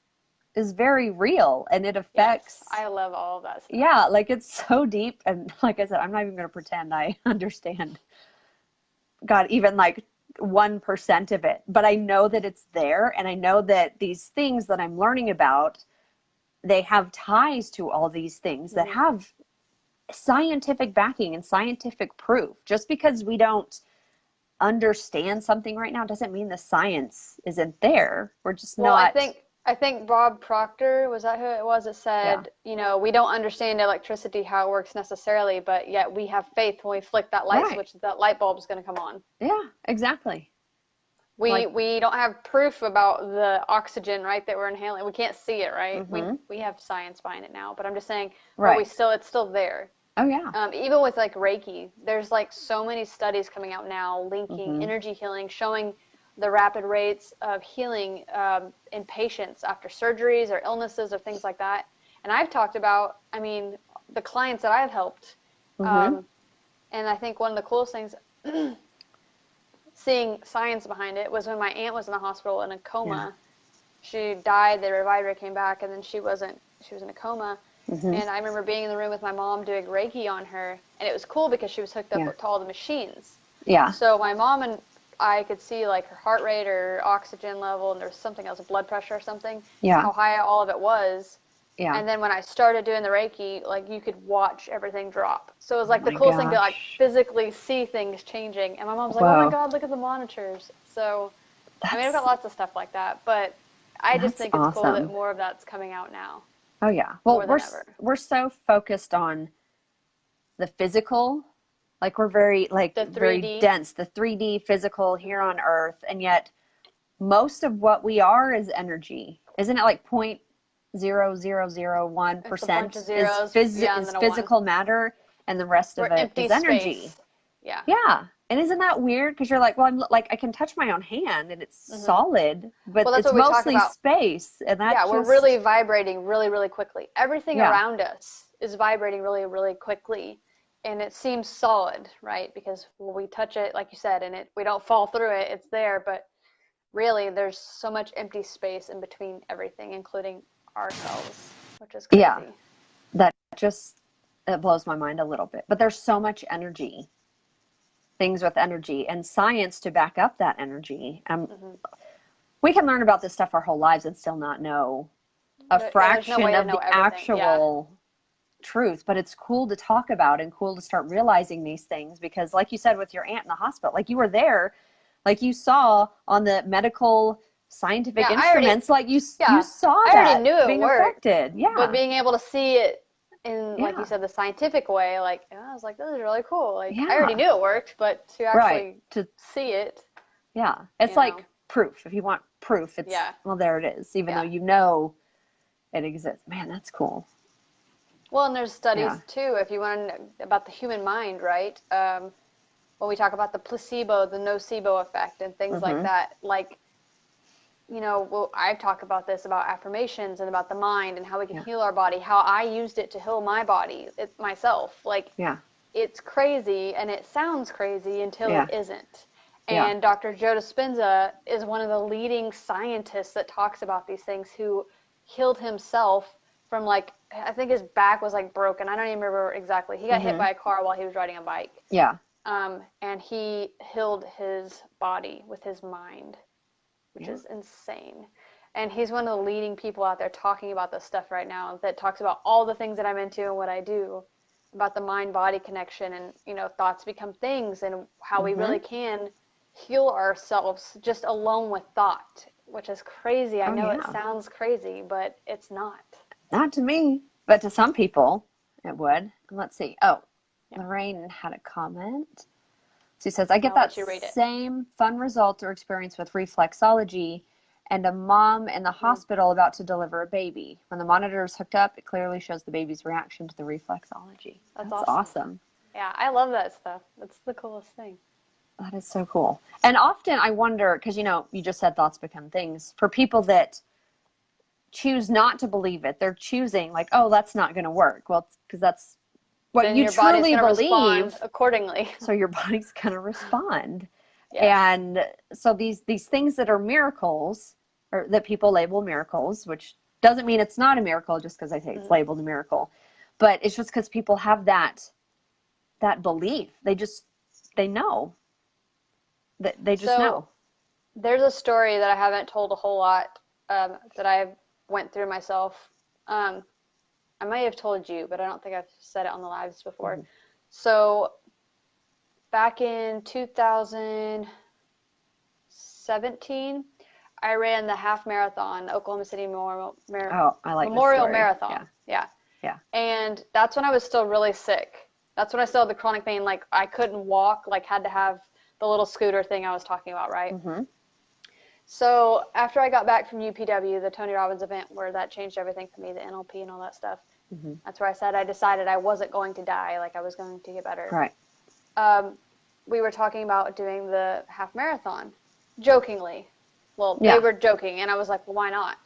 very real, and it affects. Yes, I love all of that stuff. Yeah, like it's so deep, and like I said, I'm not even going to pretend I understand God, even like 1% of it, but I know that it's there, and I know that these things that I'm learning about, they have ties to all these things that have scientific backing and scientific proof. Just because we don't understand something right now doesn't mean the science isn't there. We're just Well, not. I think Bob Proctor, was that who it was, that said, you know, we don't understand electricity, how it works necessarily, but yet we have faith when we flick that light switch, that light bulb is going to come on. Yeah, exactly. We don't have proof about the oxygen, right, that we're inhaling. We can't see it, right? We have science behind it now, but I'm just saying, but it's still there. Oh yeah. Even with like Reiki, there's like so many studies coming out now linking energy healing, showing the rapid rates of healing in patients after surgeries or illnesses or things like that. And I've talked about, I mean, the clients that I've helped, and I think one of the coolest things, seeing science behind it, was when my aunt was in the hospital in a coma. She died, they revived her, came back, and then she was in a coma. And I remember being in the room with my mom doing Reiki on her, and it was cool because she was hooked up to all the machines. Yeah. So my mom and I could see like her heart rate or oxygen level, and there was something else, blood pressure or something, how high all of it was. Yeah. And then when I started doing the Reiki, like you could watch everything drop. So it was like the coolest thing to like physically see things changing. And my mom's like, oh my God, look at the monitors. So, I mean, I've got lots of stuff like that, but I just think it's cool that more of that's coming out now. Oh yeah. Well, we're so focused on the physical, like we're very very dense, the 3D physical here on Earth, and yet most of what we are is energy. Isn't it like 0.0001% is physical matter, and the rest of it is energy. Space. Yeah. Yeah. And isn't that weird? Because you're like, well, I'm like, I can touch my own hand and it's solid, but it's mostly space. And that we're really vibrating really, really quickly. Everything around us is vibrating really, really quickly. And it seems solid, right? Because when we touch it, like you said, and we don't fall through it, it's there. But really, there's so much empty space in between everything, including ourselves, which is crazy. Yeah. That just, it blows my mind a little bit. But there's so much energy. Things with energy and science to back up that energy. We can learn about this stuff our whole lives and still not know a fraction of the actual truth, but it's cool to talk about and cool to start realizing these things, because like you said with your aunt in the hospital, like you were there, like you saw on the medical scientific instruments, you saw that I already knew it being worked, affected. but being able to see it in, like you said, the scientific way, like, I was like, this is really cool. Like, I already knew it worked, but to actually to see it. Yeah. It's like proof. If you want proof, it's, well, there it is, even though you know it exists. Man, that's cool. Well, and there's studies too, if you want to know about the human mind, right? When we talk about the placebo, the nocebo effect and things like that, like, you know, well, I've talked about this, about affirmations and about the mind and how we can heal our body, how I used it to heal my body, myself. Like, it's crazy, and it sounds crazy until it isn't. And Dr. Joe Dispenza is one of the leading scientists that talks about these things, who healed himself from, like, I think his back was like broken. I don't even remember exactly. He got hit by a car while he was riding a bike. Yeah. And he healed his body with his mind, which is insane. And he's one of the leading people out there talking about this stuff right now, that talks about all the things that I'm into and what I do, about the mind-body connection, and, you know, thoughts become things, and how we really can heal ourselves just alone with thought, which is crazy. I know it sounds crazy, but it's not. Not to me, but to some people it would. Let's see. Oh, Lorraine had a comment. She says, I get that same fun result or experience with reflexology and a mom in the hospital about to deliver a baby. When the monitor is hooked up, it clearly shows the baby's reaction to the reflexology. That's awesome. Yeah, I love that stuff. That's the coolest thing. That is so cool. And often I wonder, because, you know, you just said thoughts become things. For people that choose not to believe it, they're choosing like, oh, that's not going to work. Well, because that's what Then you your body's truly gonna believe. respond accordingly. So your body's going to respond. Yes. And so these things that are miracles, or that people label miracles, which doesn't mean it's not a miracle just because I say it's labeled a miracle, but it's just because people have that belief. They know. They just know. There's a story that I haven't told a whole lot that I went through myself. I might have told you, but I don't think I've said it on the lives before. Mm-hmm. So back in 2017, I ran the half marathon, Oklahoma City Memorial Marathon. Yeah. And that's when I was still really sick. That's when I still had the chronic pain. Like I couldn't walk, like had to have the little scooter thing I was talking about, right? Mm-hmm. So after I got back from UPW, the Tony Robbins event where that changed everything for me, the NLP and all that stuff, that's where I decided I wasn't going to die, like I was going to get better. Right. We were talking about doing the half marathon, jokingly. Well, they were joking, and I was like, well, why not?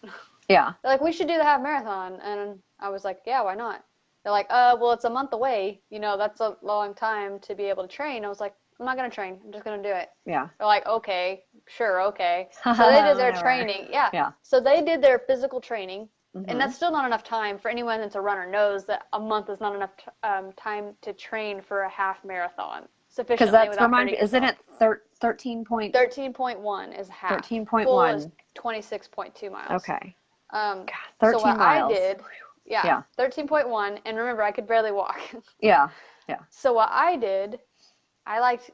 Yeah. They're like, we should do the half marathon. And I was like, yeah, why not? They're like, well, it's a month away. You know, that's a long time to be able to train. I was like, I'm not going to train. I'm just going to do it. Yeah. They're like, okay, sure, okay. So they did their training. Yeah. So they did their physical training. And that's still not enough time. For anyone that's a runner knows that a month is not enough time to train for a half marathon sufficiently. Because that's, isn't it 13 point? 13.1 is half. 13.1. Full is 26.2 miles. Okay. God, 13 so what miles. I did, 13.1, and remember, I could barely walk. Yeah. So what I did, I liked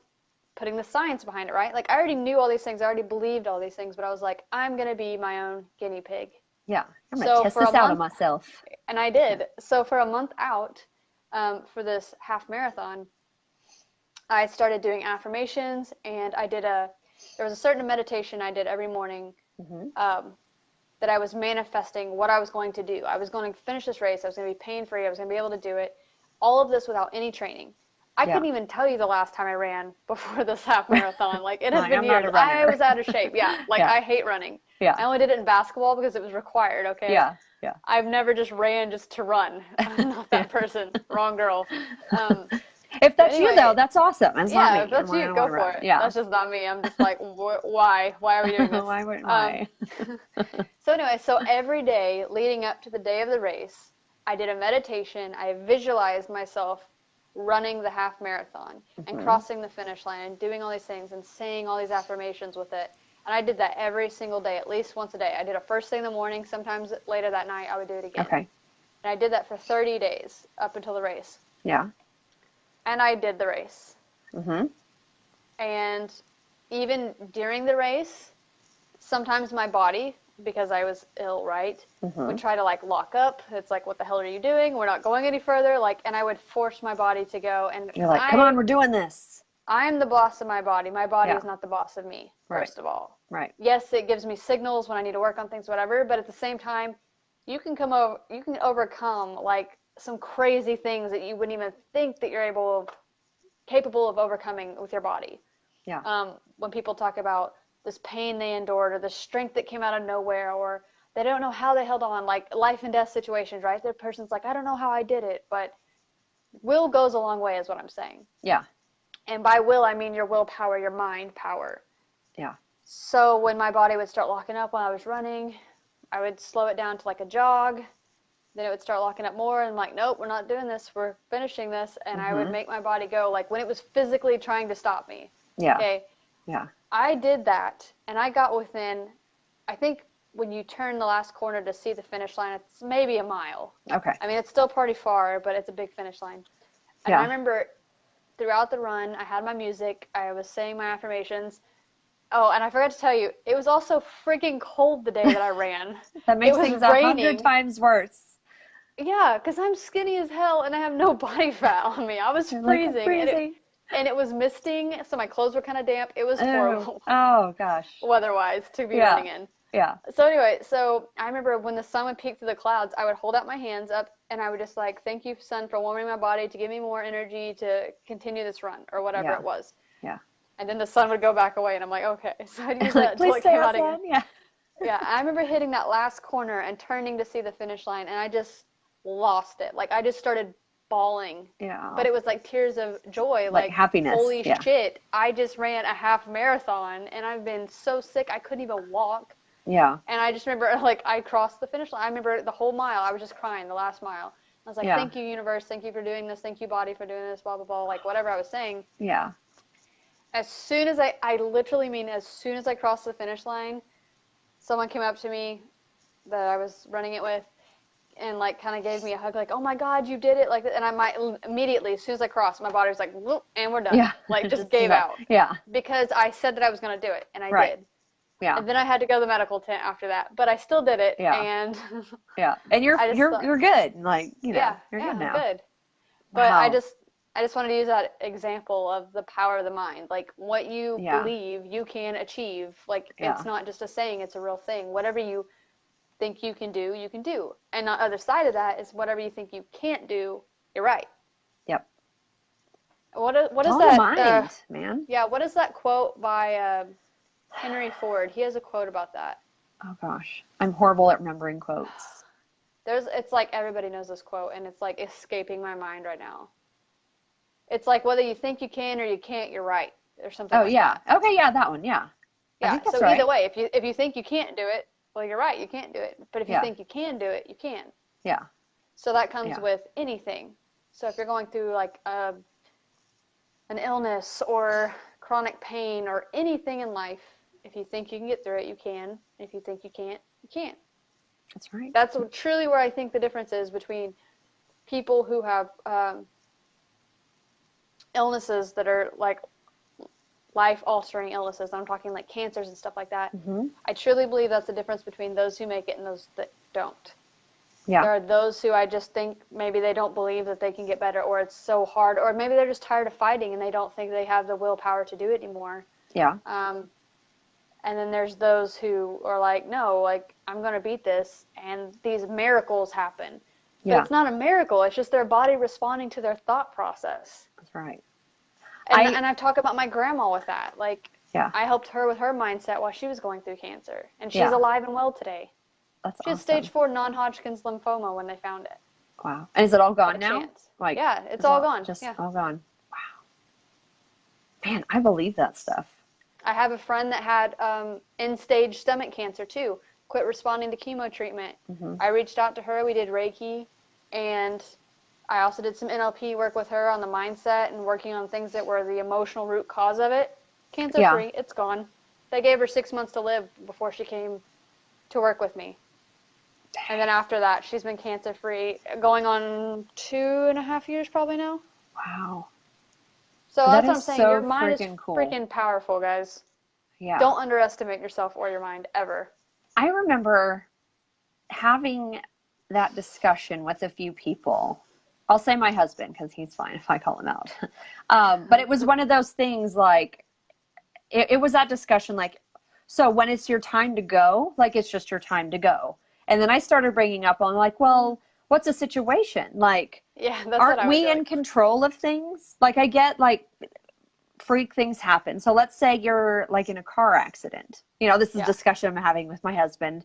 putting the science behind it, right? Like, I already knew all these things. I already believed all these things, but I was like, I'm going to be my own guinea pig. Yeah. I'm going to test this out on myself. And I did. So for a month out, for this half marathon, I started doing affirmations, and there was a certain meditation I did every morning that I was manifesting what I was going to do. I was going to finish this race. I was going to be pain-free. I was going to be able to do it. All of this without any training. I couldn't even tell you the last time I ran before this half marathon. Like, it has been years. I was out of shape. Yeah. Like, I hate running. Yeah. I only did it in basketball because it was required, okay? Yeah. I've never just ran just to run. I'm not that person. Wrong girl. If that's you, though, that's awesome. It's not me. If that's you, go for it. Yeah. That's just not me. I'm just like, why? Why are we doing this? Why? So anyway, every day leading up to the day of the race, I did a meditation. I visualized myself running the half marathon and crossing the finish line and doing all these things and saying all these affirmations with it. And I did that every single day, at least once a day. I did it first thing in the morning. Sometimes later that night, I would do it again. Okay. And I did that for 30 days up until the race. Yeah. And I did the race. And even during the race, sometimes my body, because I was ill, right, would try to like lock up. It's like, what the hell are you doing? We're not going any further. Like, and I would force my body to go. And you're like, come on, we're doing this. I'm the boss of my body. My body is not the boss of me, first of all. Right. Yes, it gives me signals when I need to work on things, whatever. But at the same time, you can overcome like some crazy things that you wouldn't even think that you're capable of overcoming with your body. Yeah. When people talk about this pain they endured or the strength that came out of nowhere, or they don't know how they held on, like life and death situations, right? The person's like, I don't know how I did it, but will goes a long way is what I'm saying. Yeah. And by will, I mean your willpower, your mind power. Yeah. So when my body would start locking up when I was running, I would slow it down to like a jog. Then it would start locking up more, and I'm like, nope, we're not doing this. We're finishing this. And I would make my body go, like when it was physically trying to stop me. Yeah. Okay. Yeah. I did that, and I got within, I think when you turn the last corner to see the finish line, it's maybe a mile. Okay. I mean, it's still pretty far, but it's a big finish line. And I remember throughout the run, I had my music. I was saying my affirmations. Oh, and I forgot to tell you, it was also freaking cold the day that I ran. That makes things 100 times worse. Yeah, because I'm skinny as hell, and I have no body fat on me. I was freezing. And it was misting, so my clothes were kind of damp. It was horrible. Oh, gosh. Weather-wise, to be running in. Yeah. So anyway, I remember when the sun would peek through the clouds, I would hold out my hands up, and I would just like, thank you, sun, for warming my body, to give me more energy to continue this run, or whatever it was. Yeah. and then the sun would go back away, and I'm like, okay. So I'd use Like, that until please it stay came out outside. again. Yeah. Yeah, I remember hitting that last corner and turning to see the finish line, and I just lost it. Like, I just started bawling. Yeah. But it was like tears of joy, Like happiness. holy Yeah. shit, I just ran a half marathon, and I've been so sick I couldn't even walk. Yeah. And I just remember, like, I crossed the finish line. I remember the whole mile, I was just crying the last mile. I was like, Yeah. thank you, universe, thank you for doing this, thank you, body, for doing this, blah, blah, blah, like, whatever I was saying. Yeah. As soon as I literally mean, as soon as I crossed the finish line, someone came up to me that I was running it with, and like kind of gave me a hug, like, oh my God, you did it, like, and I might immediately, as soon as I crossed, my body was like, whoop, and we're done. Yeah. Like, just gave out. Yeah. Because I said that I was going to do it, and I Right. did. Yeah. And then I had to go to the medical tent after that, but I still did it. Yeah. And Yeah. And you're good. Like, you know, yeah, you're yeah, good now. I'm good. But Wow. I just wanted to use that example of the power of the mind. Like, what you Yeah. believe you can achieve. Like, Yeah. it's not just a saying, it's a real thing. Whatever you think you can do, you can do. And the other side of that is whatever you think you can't do, you're right. Yep. What It's is all that? the mind, man. Yeah, what is that quote by Henry Ford? He has a quote about that. Oh gosh, I'm horrible at remembering quotes. It's like everybody knows this quote, and it's like escaping my mind right now. It's like whether you think you can or you can't, you're right, or something. Oh like yeah. that. Okay, yeah, that one. Yeah. I Yeah. think that's So right. either way, if you think you can't do it, well, you're right, you can't do it. But if you Yeah. think you can do it, you can. Yeah. So that comes Yeah. with anything. So if you're going through like an illness or chronic pain or anything in life, if you think you can get through it, you can. If you think you can't, you can't. That's right. That's truly where I think the difference is between people who have illnesses that are like life-altering illnesses. I'm talking like cancers and stuff like that. Mm-hmm. I truly believe that's the difference between those who make it and those that don't. Yeah. There are those who I just think maybe they don't believe that they can get better, or it's so hard, or maybe they're just tired of fighting and they don't think they have the willpower to do it anymore. Yeah. And then there's those who are like, no, like, I'm going to beat this, and these miracles happen. But Yeah. it's not a miracle. It's just their body responding to their thought process. That's right. And I talk about my grandma with that. Like, Yeah. I helped her with her mindset while she was going through cancer, and she's Yeah. alive and well today. That's She had awesome. stage 4 non-Hodgkin's lymphoma when they found it. Wow. And is it all gone Not a now? chance. Like, Yeah, it's all gone. Just Yeah. all gone. Wow. Man, I believe that stuff. I have a friend that had end-stage stomach cancer too. Quit responding to chemo treatment. Mm-hmm. I reached out to her. We did Reiki, and I also did some NLP work with her on the mindset and working on things that were the emotional root cause of it. Cancer-free. It's gone. They gave her 6 months to live before she came to work with me. And then after that, she's been cancer-free, going on 2.5 years probably now. Wow. So That that's what I'm is saying. so Your mind is freaking cool. freaking powerful, guys. Yeah. Don't underestimate yourself or your mind, ever. I remember having that discussion with a few people. I'll say my husband, because he's fine if I call him out. But it was one of those things like, it was that discussion like, so when it's your time to go, like it's just your time to go. And then I started bringing up on like, well, what's the situation? Like, Yeah, that's what aren't I would we do. in control of things? Like I get like freak things happen. So let's say you're like in a car accident. You know, this is a discussion I'm having with my husband.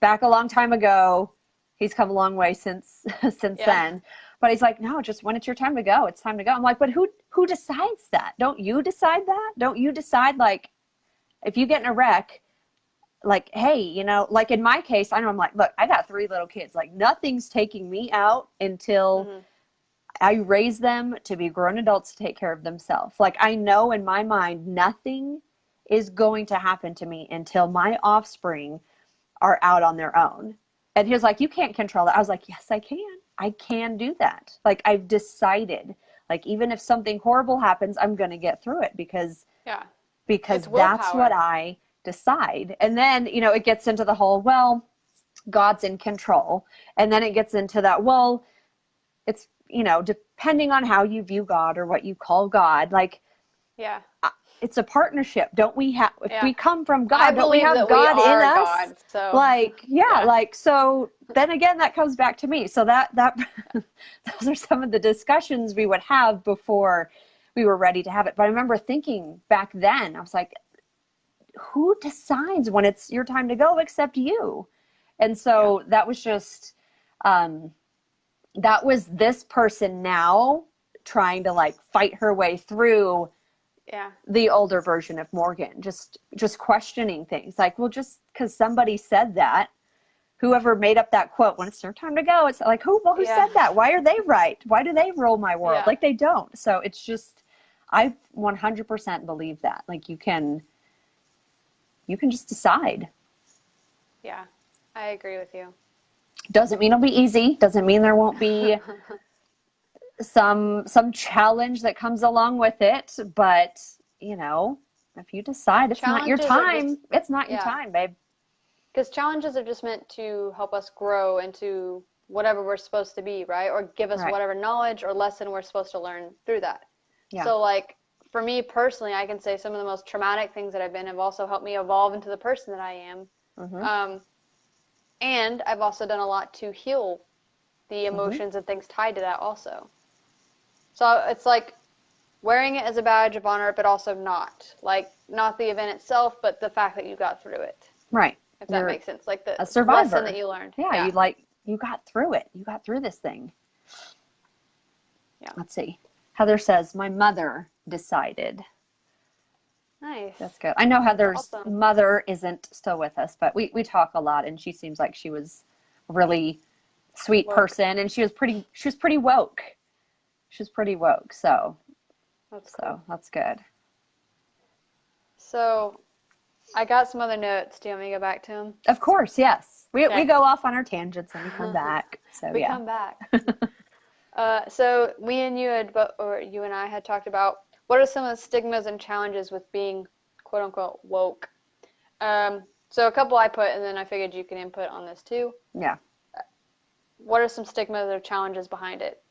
Back a long time ago, he's come a long way since then. But he's like, no, just when it's your time to go, it's time to go. I'm like, but who decides that? Don't you decide that? Don't you decide like if you get in a wreck, like, hey, you know, like in my case, I know I'm like, look, I got 3 little kids. Like nothing's taking me out until I raise them to be grown adults to take care of themselves. Like I know in my mind, nothing is going to happen to me until my offspring are out on their own. And he was like, you can't control that. I was like, yes, I can. I can do that. Like I've decided, like even if something horrible happens, I'm going to get through it because that's what I decide. And then, you know, it gets into the whole, well, God's in control. And then it gets into that, well, it's, you know, depending on how you view God or what you call God, like, it's a partnership. Don't we have, if we come from God, don't we have God in us? God, so. Like, like, so then again, that comes back to me. So that those are some of the discussions we would have before we were ready to have it. But I remember thinking back then, I was like, who decides when it's your time to go except you? And so that was just, that was this person now trying to like fight her way through the older version of Morgan, just questioning things like, well, just because somebody said that, whoever made up that quote, when it's their time to go, it's like, who said that? Why are they right? Why do they rule my world? Like they don't. So it's just, I 100% believe that. Like you can just decide. Yeah, I agree with you. Doesn't mean it'll be easy. Doesn't mean there won't be some challenge that comes along with it. But, you know, if you decide it's not your time, it's not your time, babe. Because challenges are just meant to help us grow into whatever we're supposed to be, right? Or give us whatever knowledge or lesson we're supposed to learn through that. Yeah. So, like, for me personally, I can say some of the most traumatic things that I've been have also helped me evolve into the person that I am. Mm-hmm. And I've also done a lot to heal the emotions and things tied to that also. So it's like wearing it as a badge of honor, but also not. Like, not the event itself, but the fact that you got through it. Right. If that makes sense. Like the a survivor. Lesson that you learned. Yeah, you got through it. You got through this thing. Yeah. Let's see. Heather says, my mother decided. Nice. That's good. I know Heather's mother isn't still with us, but we talk a lot, and she seems like she was a really sweet person, and she was pretty woke. She was pretty woke, so that's good. So I got some other notes. Do you want me to go back to them? Of course, yes. We go off on our tangents and we come back. So we come back. So you and I had talked about what are some of the stigmas and challenges with being quote unquote woke. So a couple I put, and then I figured you can input on this too. Yeah. What are some stigmas or challenges behind it?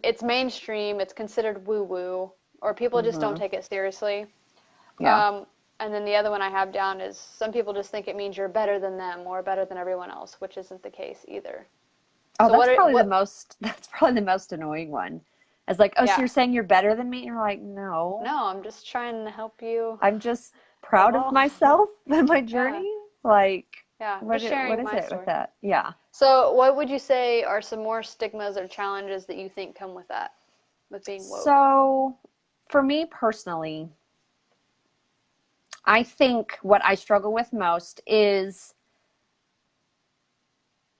It's mainstream. It's considered woo-woo, or people just don't take it seriously. Yeah. And then the other one I have down is some people just think it means you're better than them or better than everyone else, which isn't the case either. Oh, so that's probably the most annoying one. It's like, so you're saying you're better than me? And you're like, no. No, I'm just trying to help you. I'm just proud of myself and my journey. Yeah. Like, what is it with that? Yeah. So what would you say are some more stigmas or challenges that you think come with that, with being woke? So for me personally, I think what I struggle with most is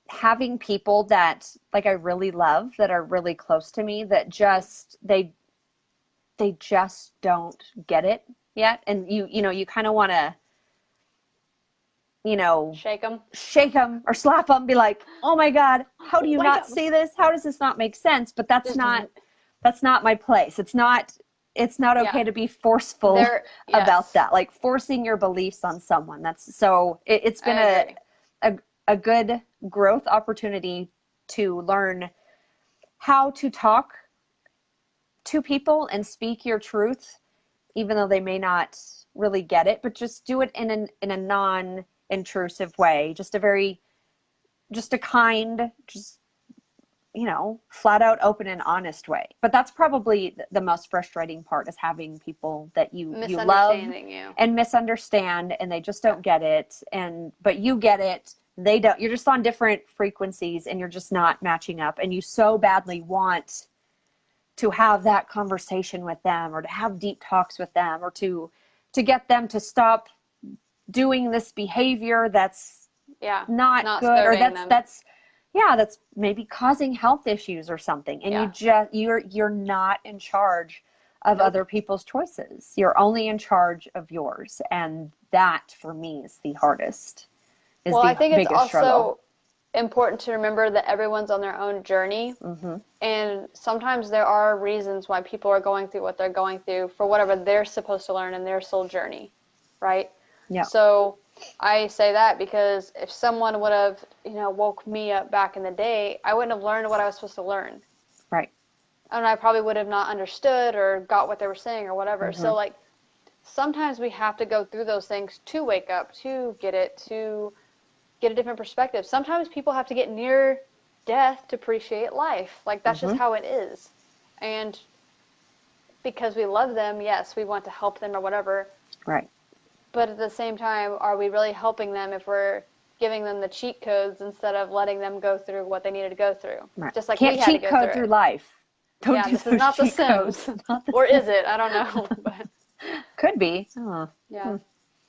having people that like I really love, that are really close to me, that just they just don't get it yet, and you kind of want to shake them or slap them, be like, oh my God, how do you not see this? How does this not make sense? But that's not my place. It's not okay to be forceful about that, like forcing your beliefs on someone. It's been a good growth opportunity to learn how to talk to people and speak your truth, even though they may not really get it, but just do it in a non-intrusive way, just a kind, flat out open and honest way. But that's probably the most frustrating part, is having people that you love and misunderstand, and they just don't get it, but you get it, they don't. You're just on different frequencies, and you're just not matching up, and you so badly want to have that conversation with them, or to have deep talks with them, or to get them to stop doing this behavior that's not good, or that's maybe causing health issues or something. And you're not in charge of other people's choices. You're only in charge of yours. And that for me is the hardest. I think it's also important to remember that everyone's on their own journey. Mm-hmm. And sometimes there are reasons why people are going through what they're going through for whatever they're supposed to learn in their soul journey. Right? Yeah. So I say that because if someone would have, woke me up back in the day, I wouldn't have learned what I was supposed to learn. Right. And I probably would have not understood or got what they were saying or whatever. Mm-hmm. So like sometimes we have to go through those things to wake up, to get a different perspective. Sometimes people have to get near death to appreciate life. Like that's just how it is. And because we love them, yes, we want to help them or whatever. Right. But at the same time, are we really helping them if we're giving them the cheat codes instead of letting them go through what they needed to go through? Right. Just like Can't we had to cheat go code through through it. life. Don't Yeah, do this is those not The cheat codes. Sims. Not the Or Sims. is it? I don't know. But Could be. Oh. yeah,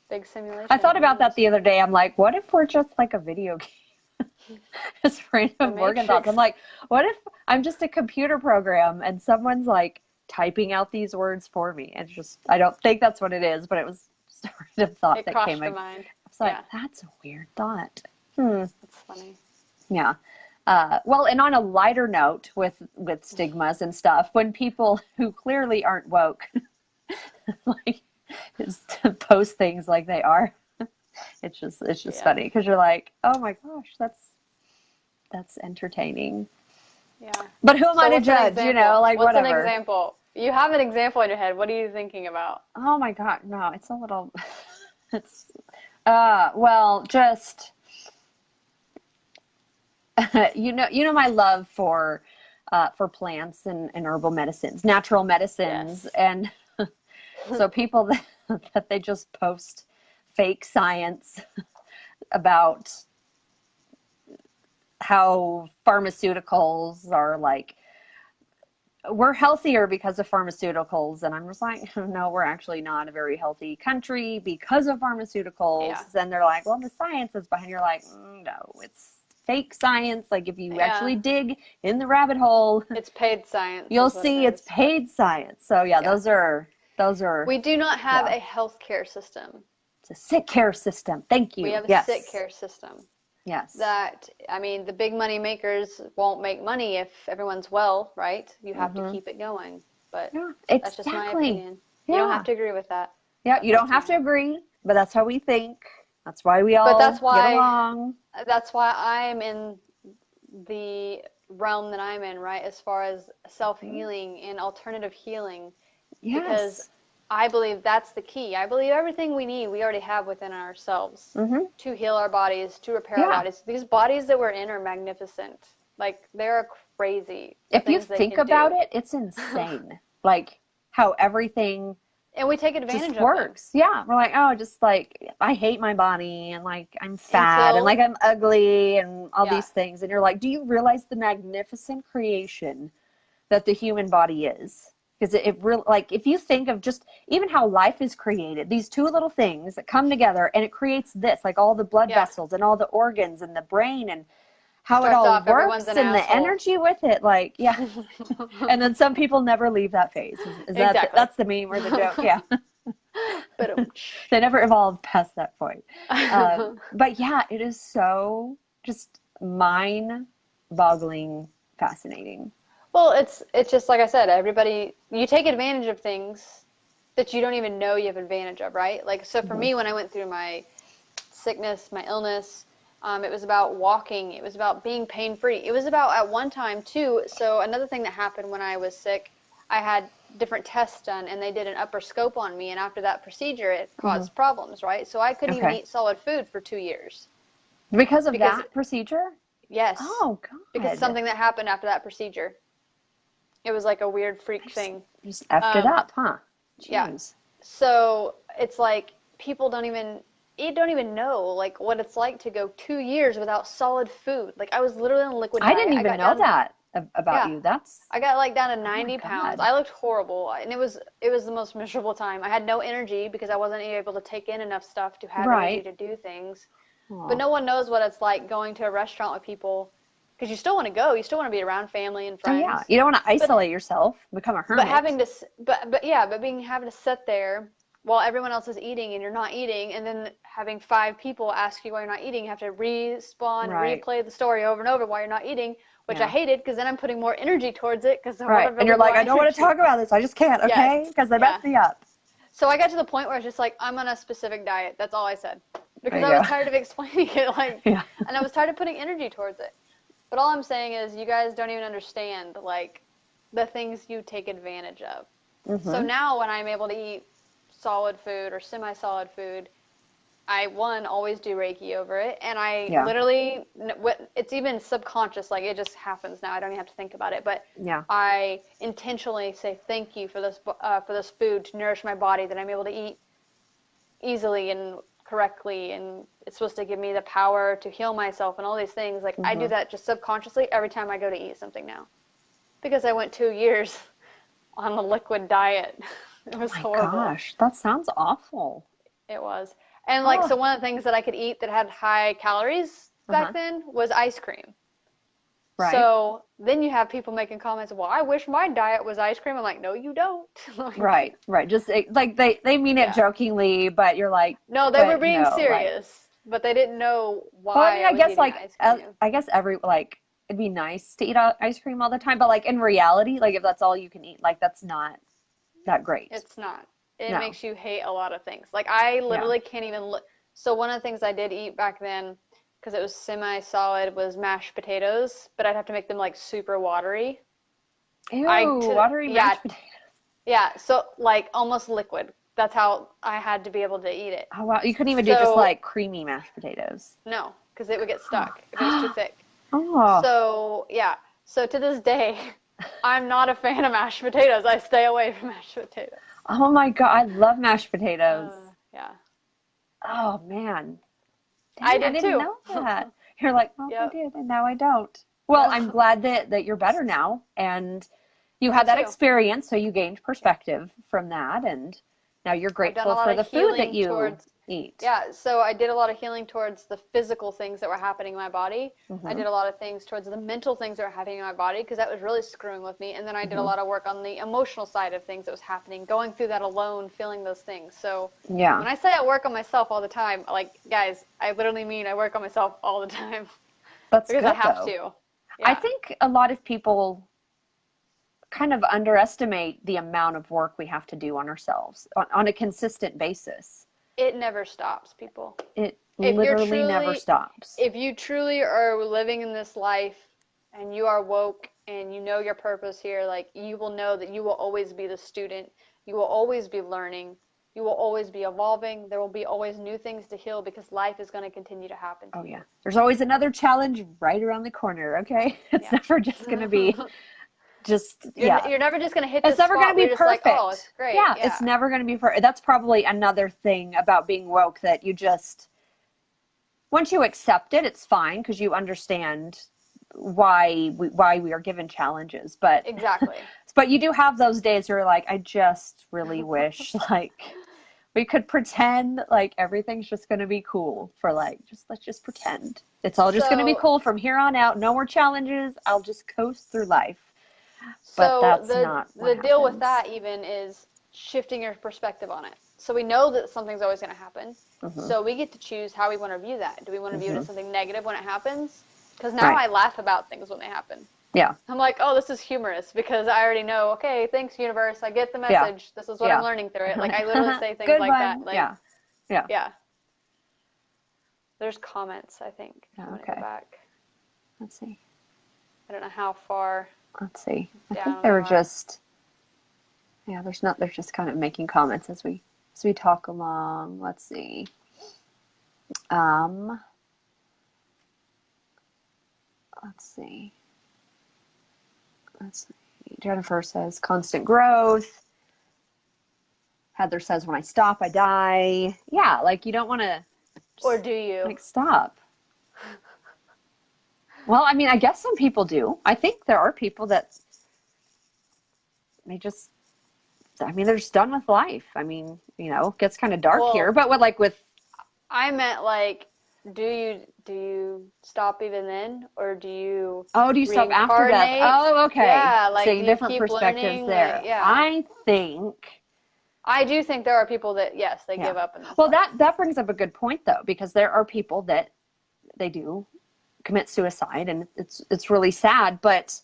big simulation. I thought who about that knows? the other day. I'm like, what if we're just like a video game? Just random Morgan thoughts. Matrix. I'm like, what if I'm just a computer program and someone's like typing out these words for me? And just, I don't think that's what it is, but it was just a random thought It that crossed came. the I mind. was like, Yeah. that's a weird thought. That's funny. Yeah. Well, and on a lighter note with stigmas and stuff, when people who clearly aren't woke like just post things like they are, it's just Yeah. funny because you're like, oh my gosh, that's entertaining. Yeah. But who am I to what's an judge? You know, example? like What's whatever. an example? You have an example in your head. What are you thinking about? Oh my God, no, it's a little. It's well, just you know my love for plants and herbal medicines, natural medicines, Yes. and so people that they just post fake science about how pharmaceuticals are like we're healthier because of pharmaceuticals, and I'm just like, no, we're actually not a very healthy country because of pharmaceuticals. Yeah. And they're like, well, the science is behind. You're like, no, it's fake science. Like if you actually dig in the rabbit hole, It's paid science. you'll is what see it it's is. paid science. So yeah, Yeah. those are. We do not have Yeah. a healthcare system. It's a sick care system. Thank you. We have a Yes. sick care system. Yes. That, I mean, the big money makers won't make money if everyone's well, right? You have to keep it going. But Yeah, that's just my exactly. opinion. You don't have to agree with that. Yeah, But you don't that's have to mine. agree, but that's how we think. That's why we all that's why- get along. That's why I'm in the realm that I'm in, right? As far as self-healing and alternative healing. Yes. Because I believe that's the key. I believe everything we need, we already have within ourselves to heal our bodies, to repair our bodies. These bodies that we're in are magnificent. Like, they're crazy. If you things they think can about do. it, it's insane. Like how everything And we take advantage just of works. Yeah. We're like, oh, just like I hate my body and like I'm fat and Until- like I'm ugly and all Yeah. these things. And you're like, do you realize the magnificent creation that the human body is? Because it really, like, if you think of just even how life is created, these two little things that come together and it creates this, like all the blood Yeah. vessels and all the organs and the brain and how it Starts all off, everyone's works an and the asshole. energy with it. Like, yeah. And then some people never leave that phase. Is that Exactly. that's the meme or the joke? Yeah. But They never evolved past that point. But yeah, it is so just mind-boggling, fascinating. well, it's just like I said, everybody, you take advantage of things that you don't even know you have advantage of, right? Like, so for me, when I went through my sickness, my illness, it was about walking. It was about being pain-free. It was about, at one time too, so another thing that happened when I was sick, I had different tests done and they did an upper scope on me, and after that procedure it caused problems, right? So I couldn't even eat solid food for 2 years. Because of that procedure? Yes. Oh God. Because something that happened after that procedure. It was like a weird freak thing. Just effed it up, huh? Jeez. Yeah. So it's like people don't even know like what it's like to go 2 years without solid food. Like I was literally on a liquid diet. I didn't even know that about you. I got like down to 90 God. pounds. I looked horrible, and it was the most miserable time. I had no energy because I wasn't able to take in enough stuff to have energy to do things. But no one knows what it's like going to a restaurant with people, because you still want to go. You still want to be around family and friends. Oh yeah, you don't want to isolate yourself, become a hermit. But having to, having to sit there while everyone else is eating and you're not eating, and then having 5 people ask you why you're not eating, you have to respawn, replay the story over and over while you're not eating, which I hated because then I'm putting more energy towards it because and you're like, I don't want to talk about this. I just can't, okay? Because they messed me up. So I got to the point where I was just like, I'm on a specific diet. That's all I said, because I was tired of explaining it, and I was tired of putting energy towards it. But all I'm saying is, you guys don't even understand like the things you take advantage of. So now when I'm able to eat solid food or semi-solid food, I always do Reiki over it, and I Yeah. literally, it's even subconscious, like it just happens now. I don't even have to think about it, but Yeah. I intentionally say thank you for this food to nourish my body that I'm able to eat easily and correctly, and it's supposed to give me the power to heal myself and all these things. Like I do that just subconsciously every time I go to eat something now, because I went 2 years on a liquid diet. It was horrible. Gosh, that sounds awful. It was. And like, so one of the things that I could eat that had high calories back then was ice cream. Right. So then you have people making comments, well, I wish my diet was ice cream. I'm like, no, you don't. Like, Right. Just like they mean it jokingly, but you're like, no, they were being serious, but they didn't know why. Well, I mean, I guess like, ice cream. I guess it'd be nice to eat ice cream all the time, but like in reality, like if that's all you can eat, like that's not that great. It's not. It makes you hate a lot of things. Like I literally can't even look. So one of the things I did eat back then, because it was semi-solid, was mashed potatoes, but I'd have to make them like super watery. Ew, watery mashed potatoes. Yeah, so like almost liquid. That's how I had to be able to eat it. Oh wow, you couldn't even do just like creamy mashed potatoes. No, because it would get stuck if it was too thick. Oh. So yeah, so to this day, I'm not a fan of mashed potatoes. I stay away from mashed potatoes. Oh my God, I love mashed potatoes. Yeah. Oh man. Dang, I didn't too. Know that. You're like, oh, I did, and now I don't. Well, I'm glad that you're better now, and you had that experience, so you gained perspective from that, and now you're grateful for the food that you eat. Yeah, so I did a lot of healing towards the physical things that were happening in my body. I did a lot of things towards the mental things that were happening in my body, because that was really screwing with me. And then I did a lot of work on the emotional side of things that was happening, going through that alone, feeling those things. So when I say I work on myself all the time, like, guys, I literally mean I work on myself all the time. That's because good, I have though. to. Yeah. I think a lot of people kind of underestimate the amount of work we have to do on ourselves on a consistent basis. It never stops, people. It literally never stops. If you truly are living in this life and you are woke and you know your purpose here, like, you will know that you will always be the student. You will always be learning. You will always be evolving. There will be always new things to heal, because life is going to continue to happen to you. Yeah. There's always another challenge right around the corner, okay? It's never just going to be you're never just going to hit this It's never going to be perfect. Like, oh, it's great. Yeah, it's never going to be perfect. That's probably another thing about being woke, that you just, once you accept it, it's fine, because you understand why we are given challenges. But exactly. But you do have those days where you're like, I just really wish like we could pretend like everything's just going to be cool for like, let's just pretend it's all just going to be cool from here on out. No more challenges. I'll just coast through life. But that's not what the deal with that even is shifting your perspective on it. So we know that something's always going to happen. So we get to choose how we want to view that. Do we want to view it as something negative when it happens? Because now I laugh about things when they happen. Yeah. I'm like, oh, this is humorous, because I already know, okay, thanks, universe. I get the message. This is what I'm learning through it. Like, I literally say things like that. Like, yeah. There's comments, I think. I'm going to go back. Let's see. I don't know how far. Let's see. I think they were just, they're just kind of making comments as we talk along. Let's see. Let's see. Jennifer says constant growth. Heather says when I stop, I die. Yeah, like you don't want to. Or do you? Like, stop. Well, I mean, I guess some people do. I think there are people that they're just done with life. I mean, it gets kind of dark here, but I meant like, do you stop even then, or do you? Oh, do you stop after death? Oh, okay. Yeah, like, so different perspectives learning, there. Like, I do think there are people that they give up. Well, that brings up a good point though, because there are people that they do commit suicide, and it's really sad, but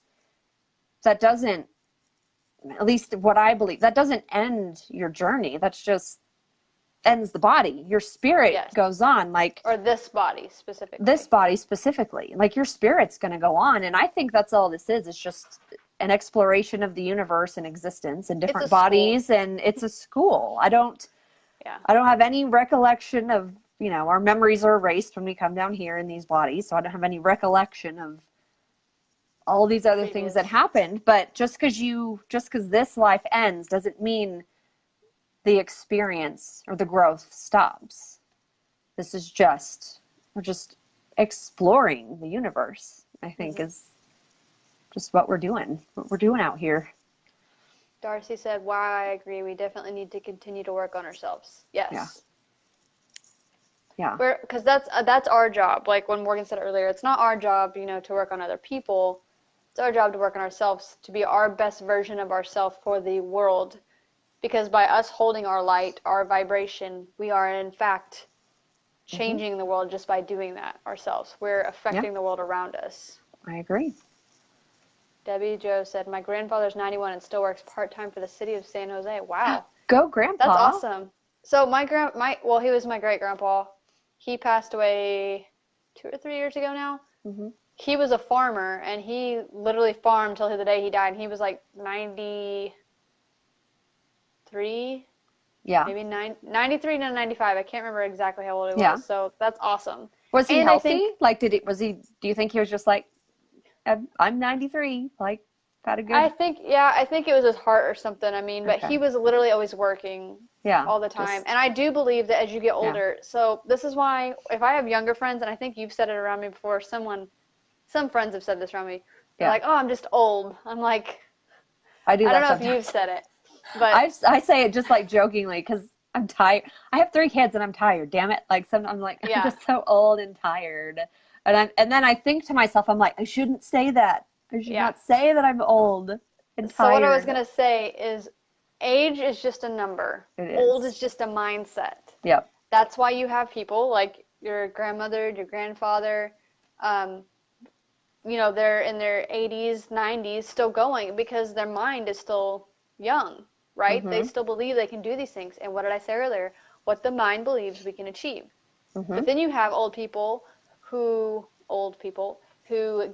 that doesn't, at least what I believe, that doesn't end your journey. That's just ends the body. Your spirit goes on, like, or this body specifically. Like, your spirit's going to go on, and I think that's all this is. It's just an exploration of the universe and existence and different bodies, and it's a school. I don't have any recollection of you know, our memories are erased when we come down here in these bodies. So I don't have any recollection of all these other things that happened. But just because this life ends doesn't mean the experience or the growth stops. This is we're just exploring the universe, I think, is just what we're doing out here. Darcy said, wow, I agree. We definitely need to continue to work on ourselves. Yes. Yeah. Because that's our job. Like when Morgan said earlier, it's not our job, you know, to work on other people. It's our job to work on ourselves, to be our best version of ourselves for the world. Because by us holding our light, our vibration, we are in fact changing the world just by doing that ourselves. We're affecting the world around us. I agree. Debbie Jo said, my grandfather's 91 and still works part-time for the city of San Jose. Wow. Go Grandpa. That's awesome. So he was my great-grandpa. He passed away 2 or 3 years ago now. He was a farmer, and he literally farmed till the day he died. And he was like 93, maybe 93 to 95. I can't remember exactly how old he was. So that's awesome. Was he healthy? Do you think he was just like, I'm 93, like, had a good... I think it was his heart or something. I mean, but he was literally always working all the time. And I do believe that as you get older, so this is why if I have younger friends, and I think you've said it around me before, some friends have said this around me, they're like, oh, I'm just old. I'm like, I don't know if you've said it, but I say it just like jokingly because I'm tired. I have 3 kids and I'm tired, damn it. Like I'm like, I'm just so old and tired. And then I think to myself, I'm like, I shouldn't say that. I should not say that I'm old and tired. So what I was going to say is age is just a number. Old is just a mindset. Yep. That's why you have people like your grandmother, your grandfather, you know, they're in their 80s, 90s still going because their mind is still young, right? They still believe they can do these things. And what did I say earlier? What the mind believes we can achieve. But then you have old people who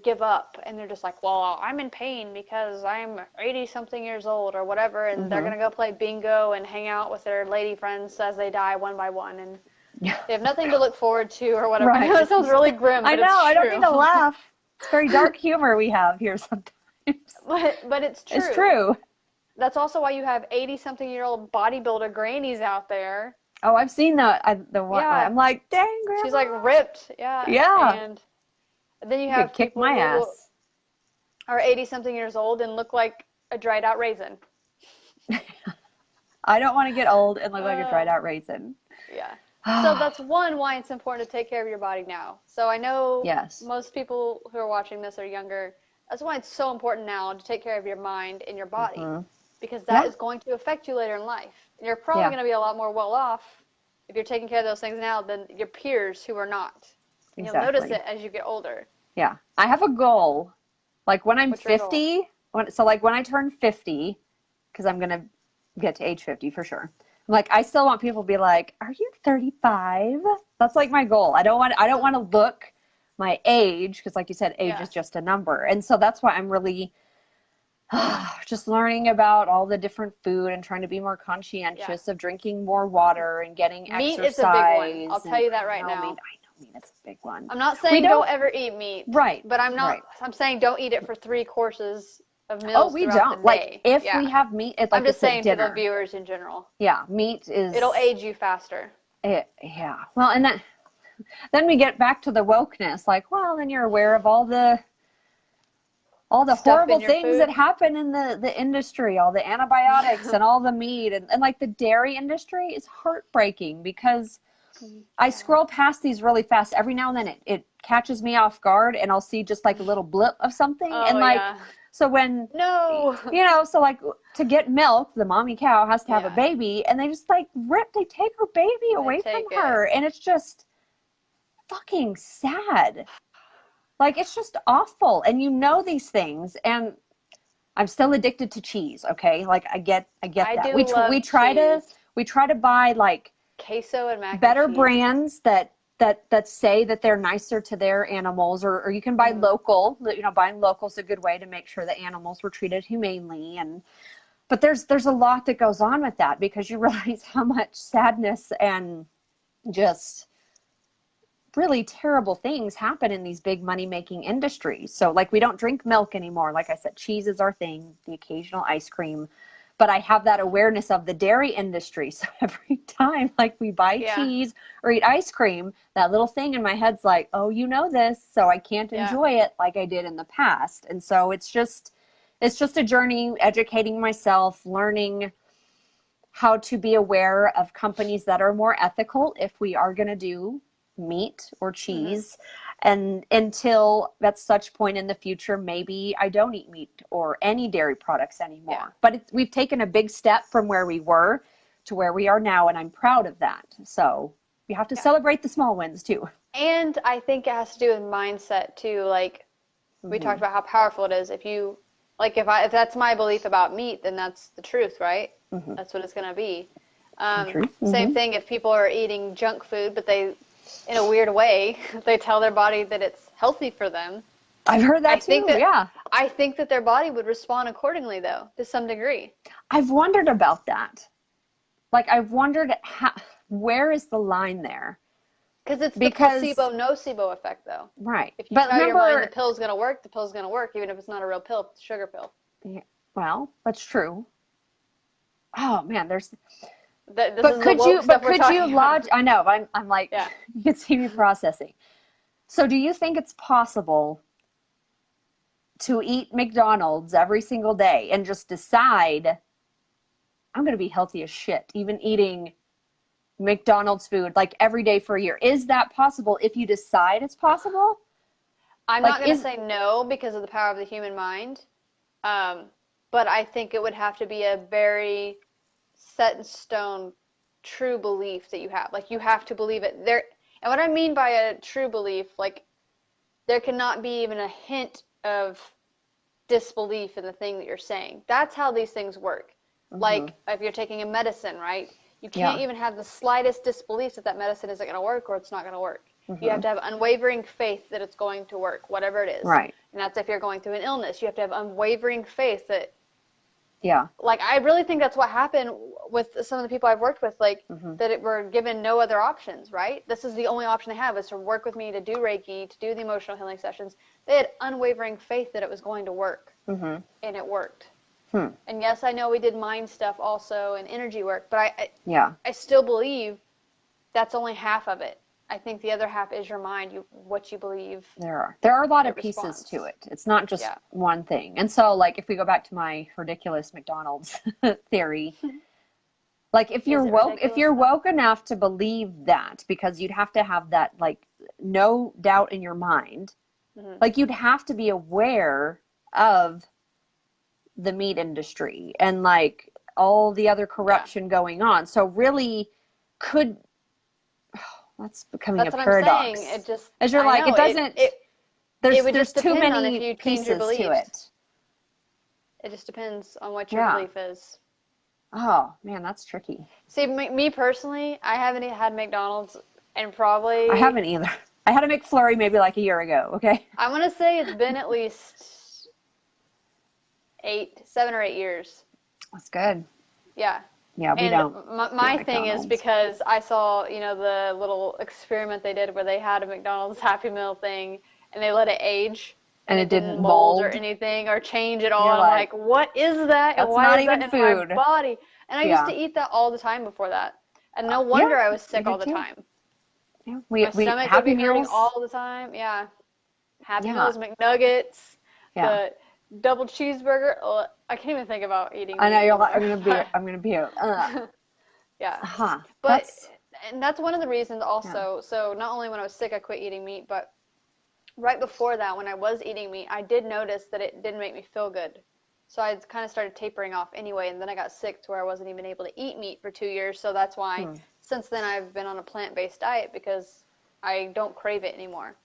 give up and they're just like, well, I'm in pain because I'm 80 something years old or whatever, and they're gonna go play bingo and hang out with their lady friends as they die one by one, and they have nothing to look forward to or whatever. I know it sounds really grim, but I know, it's I don't true. mean to laugh. It's very dark humor we have here sometimes. But it's true. It's true. That's also why you have 80 something year old bodybuilder grannies out there. Oh, I've seen the one. I'm like, dang, Grandma. She's like ripped, Yeah. And then you have kick my ass. Are 80 something years old and look like a dried out raisin. I don't want to get old and look like a dried out raisin. Yeah. So that's why it's important to take care of your body now. So I know most people who are watching this are younger. That's why it's so important now to take care of your mind and your body, because that is going to affect you later in life. And you're probably going to be a lot more well off if you're taking care of those things now than your peers who are not. And you'll notice it as you get older. Yeah. I have a goal. Like when I'm 50, when I turn 50, because I'm going to get to age 50 for sure. I'm like, I still want people to be like, are you 35? That's like my goal. I don't want to look my age, because like you said, age is just a number. And so that's why I'm really just learning about all the different food and trying to be more conscientious of drinking more water and getting exercise. Meat is a big one. I'll tell you that right now. I know meat is a big one. I'm not saying don't ever eat meat. Right. But I'm not. Right. I'm saying don't eat it for 3 courses of meals. Oh, we don't. Like if we have meat, it's like I'm just saying to the viewers in general. Yeah, meat is. It'll age you faster. Yeah. Well, and then we get back to the wokeness. Like, well, then you're aware of all the horrible things that happen in the industry, all the antibiotics and all the meat and like the dairy industry is heartbreaking because I scroll past these really fast. Every now and then it catches me off guard and I'll see just like a little blip of something. And like, so when, so like to get milk, the mommy cow has to have a baby and they just like they take her baby away from her. And it's just fucking sad. Like, it's just awful. And you know these things. And I'm still addicted to cheese, okay? Like, I get that. We try to buy, like, queso and mac better and cheese. Brands that say that they're nicer to their animals. Or you can buy local. You know, buying local is a good way to make sure the animals were treated humanely. But there's a lot that goes on with that because you realize how much sadness and just really terrible things happen in these big money making industries. So like we don't drink milk anymore. Like I said, cheese is our thing, the occasional ice cream. But I have that awareness of the dairy industry. So every time like we buy cheese or eat ice cream, that little thing in my head's like, oh, you know this, so I can't enjoy it like I did in the past. And so it's just a journey, educating myself, learning how to be aware of companies that are more ethical if we are going to do meat or cheese. And until at such point in the future, maybe I don't eat meat or any dairy products anymore. But we've taken a big step from where we were to where we are now, and I'm proud of that. So you have to celebrate the small wins too. And I think it has to do with mindset too. Like we talked about how powerful it is. If you like, if that's my belief about meat, then that's the truth, right? That's what it's going to be. Same thing if people are eating junk food, but they, in a weird way, they tell their body that it's healthy for them. I've heard that too, I think that their body would respond accordingly, though, to some degree. I've wondered about that. Like, I've wondered where is the line there? Because it's the placebo-nocebo effect, though. Right. If you tell your mind the pill's going to work, the pill's going to work, even if it's not a real pill, it's a sugar pill. Yeah, well, that's true. Oh, man, there's... But could you lodge? I know. I'm like, you can see me processing. So, do you think it's possible to eat McDonald's every single day and just decide I'm going to be healthy as shit, even eating McDonald's food like every day for a year? Is that possible if you decide it's possible? I'm not going to say no because of the power of the human mind, but I think it would have to be a very set in stone true belief that you have. Like, you have to believe it there. And what I mean by a true belief, like, there cannot be even a hint of disbelief in the thing that you're saying. That's how these things work. Like, if you're taking a medicine, right, you can't even have the slightest disbelief that medicine isn't going to work or it's not going to work. You have to have unwavering faith that it's going to work, whatever it is. Right. And that's if you're going through an illness. You have to have unwavering faith that Yeah. Like, I really think that's what happened with some of the people I've worked with, like, that were given no other options, right? This is the only option they have, is to work with me, to do Reiki, to do the emotional healing sessions. They had unwavering faith that it was going to work, and it worked. And yes, I know we did mind stuff also and energy work, but I still believe that's only half of it. I think the other half is your mind, what you believe. There are a lot of pieces to it. It's not just one thing. And so, like, if we go back to my ridiculous McDonald's theory, like, if you're woke enough to believe that, because you'd have to have that, like, no doubt in your mind, like, you'd have to be aware of the meat industry and, like, all the other corruption going on. So really that's becoming a paradox. I'm saying. It just, as you're like, it doesn't. There's too many pieces to it. It just depends on what your belief is. Oh man, that's tricky. See, me personally, I haven't had McDonald's, and probably I haven't either. I had a McFlurry maybe like a year ago. Okay. I want to say it's been at least 7 or 8 years. That's good. Yeah. Yeah, we don't. My thing is because I saw, the little experiment they did where they had a McDonald's Happy Meal thing and they let it age. And it didn't mold or anything or change at all. And I'm like, what is that? And why is that in my body? And I used to eat that all the time before that. And no wonder I was sick all the time. Yeah, my stomach would be hurting all the time. Yeah. Happy Meals, McNuggets, the double cheeseburger. Oh, I can't even think about eating. I know, you're like, I'm gonna be yeah. But and that's one of the reasons also. So not only when I was sick I quit eating meat, but right before that, when I was eating meat, I did notice that it didn't make me feel good. So I kind of started tapering off anyway, and then I got sick to where I wasn't even able to eat meat for 2 years. So that's why since then I've been on a plant-based diet, because I don't crave it anymore.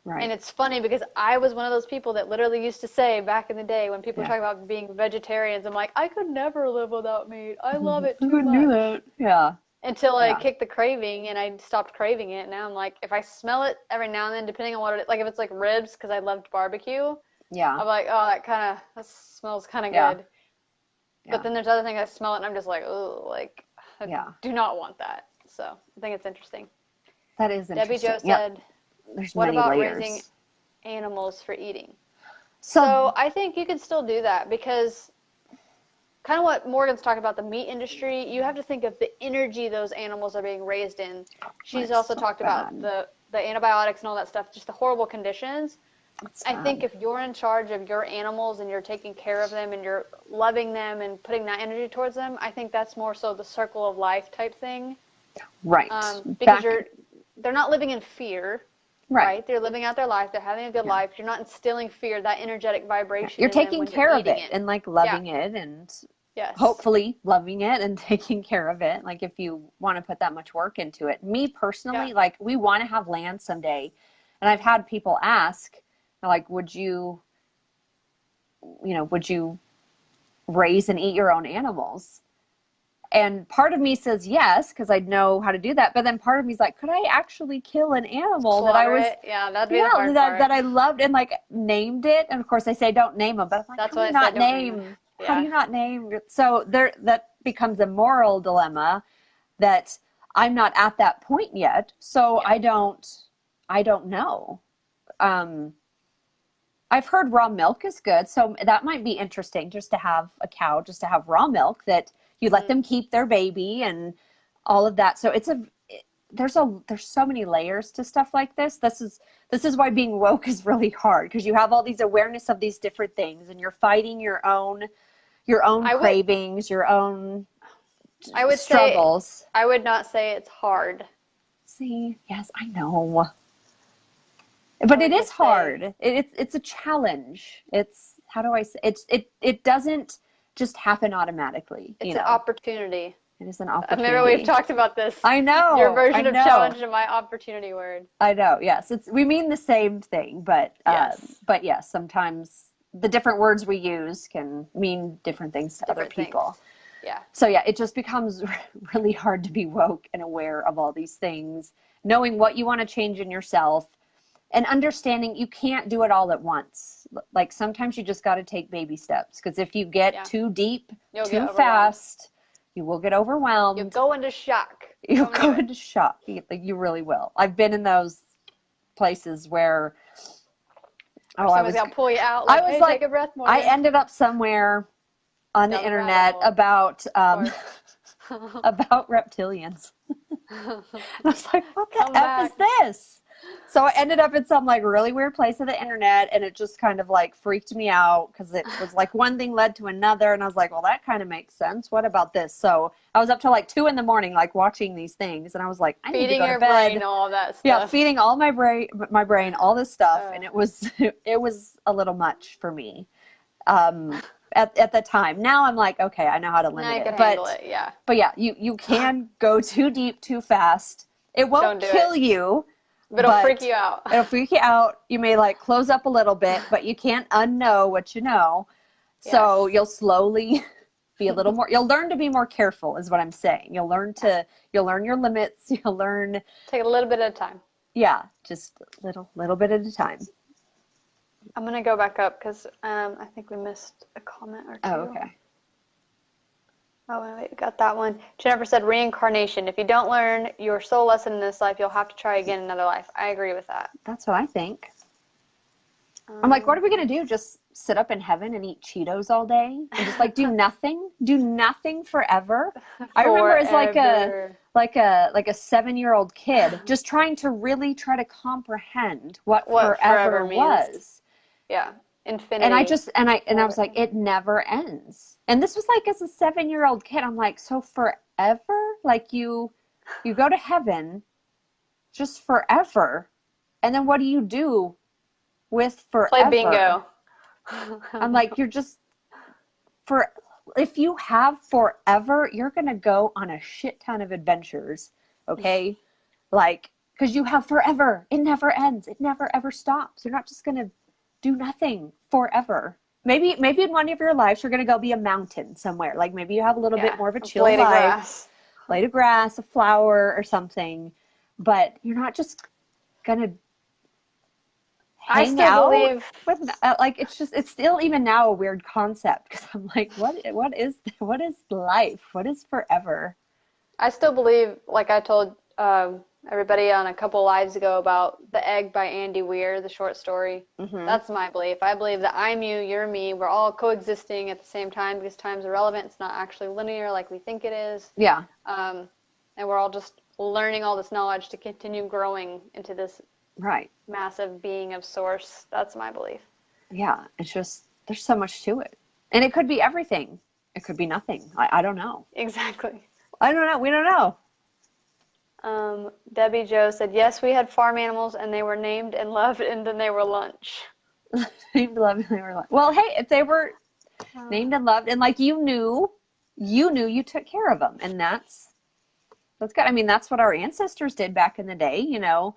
Right. And it's funny because I was one of those people that literally used to say back in the day when people talk about being vegetarians, I'm like, I could never live without meat. I love it too much. Do that. Yeah. Until I kicked the craving and I stopped craving it. Now I'm like, if I smell it every now and then, depending on what it is, like if it's like ribs, because I loved barbecue, I'm like, oh, that smells kind of good. But then there's other things I smell it and I'm just like, oh, like, I do not want that. So I think it's interesting. That is interesting. Debbie Jo said, there's what many about layers. raising animals for eating? So So I think you can still do that, because kind of what Morgan's talking about, the meat industry, you have to think of the energy those animals are being raised in. She's it's also so talked about bad. the antibiotics and all that stuff, just the horrible conditions. It's I think sad. if you're in charge of your animals and you're taking care of them and you're loving them and putting that energy towards them, I think that's more so the circle of life type thing. Right. Because Back, they're not living in fear, right. right? They're living out their life. They're having a good Yeah. life. You're not instilling fear, that energetic vibration You're in them taking when care you're of eating it and like loving it and Yes. hopefully loving it and taking care of it. Like if you want to put that much work into it. Me personally, Yeah. like we want to have land someday. And I've had people ask, like, would you raise and eat your own animals? And part of me says yes, because I know how to do that. But then part of me is like, could I actually kill an animal that I Slaughter was, it. Yeah, that'd be the hard that, part. that I loved and like named it? And of course, I say don't name them, but I'm like, That's how why do I you said not don't name it. name? How do Yeah. you not name? So that becomes a moral dilemma that I'm not at that point yet. So Yeah. I don't know. I've heard raw milk is good, so that might be interesting just to have a cow, just to have raw milk that you let them keep their baby and all of that. So there's so many layers to stuff like this. This is why being woke is really hard, because you have all these awareness of these different things and you're fighting your own cravings, your own I would struggles. say, I would not say it's hard. See, yes, I know. But it is hard. It's a challenge. It's, how do I say, it doesn't just happen automatically. It's an opportunity. It is an opportunity. Remember, we've talked about this. I know. Your version I of know. challenge and my opportunity word. I know. Yes, we mean the same thing, but Yes. but yes, sometimes the different words we use can mean different things to other people. Things. Yeah. So yeah, it just becomes really hard to be woke and aware of all these things, knowing what you want to change in yourself. And understanding you can't do it all at once. Like sometimes you just got to take baby steps, because if you get too deep, too fast, you will get overwhelmed. You'll go into shock. You'll go into shock. You really will. I've been in those places where somebody's gonna pull you out. Like, hey, take a breath, Morgan. I ended up somewhere on the internet about about reptilians. And I was like, what the F is this? So I ended up in some like really weird place of the internet, and it just kind of like freaked me out, because it was like one thing led to another, and I was like, well, that kind of makes sense. What about this? So I was up till like 2 a.m. like watching these things, and I was like, I need to go to bed. Feeding your brain all that stuff. Yeah, feeding all my brain all this stuff, and it was a little much for me. At the time. Now I'm like, okay, I know how to limit it. Handle it, yeah. But yeah, you can go too deep too fast. It won't kill you. But it'll freak you out. It'll freak you out. You may like close up a little bit, but you can't unknow what you know. So you'll slowly be a little more, you'll learn to be more careful is what I'm saying. You'll learn your limits. You'll learn. Take a little bit at a time. Yeah, just a little bit at a time. I'm going to go back up because I think we missed a comment or two. Oh, okay. Oh, wait, we got that one. Jennifer said reincarnation. If you don't learn your soul lesson in this life, you'll have to try again in another life. I agree with that. That's what I think. I'm like, what are we going to do? Just sit up in heaven and eat Cheetos all day? And just like do nothing? Do nothing forever? I remember as like a 7-year-old kid just trying to really try to comprehend what forever was. Yeah. Infinity. And I was like, it never ends. And this was like as a 7-year-old kid, I'm like, so forever? Like you go to heaven just forever. And then what do you do with forever? Play bingo. I'm like, if you have forever, you're going to go on a shit ton of adventures. Okay. Like, cause you have forever. It never ends. It never ever stops. You're not just going to do nothing forever. Maybe in one of your lives, you're going to go be a mountain somewhere. Like maybe you have a little bit more of a chill life. Blade of grass, a flower or something. But you're not just going to hang out with, like, it's still even now a weird concept, because I'm like, what is life? What is forever? I still believe, like I told everybody on a couple lives ago about The Egg by Andy Weir, the short story. Mm-hmm. That's my belief. I believe that I'm you, you're me. We're all coexisting at the same time because time's irrelevant. It's not actually linear like we think it is. Yeah. And we're all just learning all this knowledge to continue growing into this Right. massive being of source. That's my belief. Yeah. It's just, there's so much to it. And it could be everything. It could be nothing. I don't know. Exactly. I don't know. We don't know. Debbie Jo said, yes, we had farm animals and they were named and loved and then they were lunch. Named, loved, and they were like, well, hey, if they were named and loved and like you knew you took care of them, and that's good. I mean, that's what our ancestors did back in the day, you know,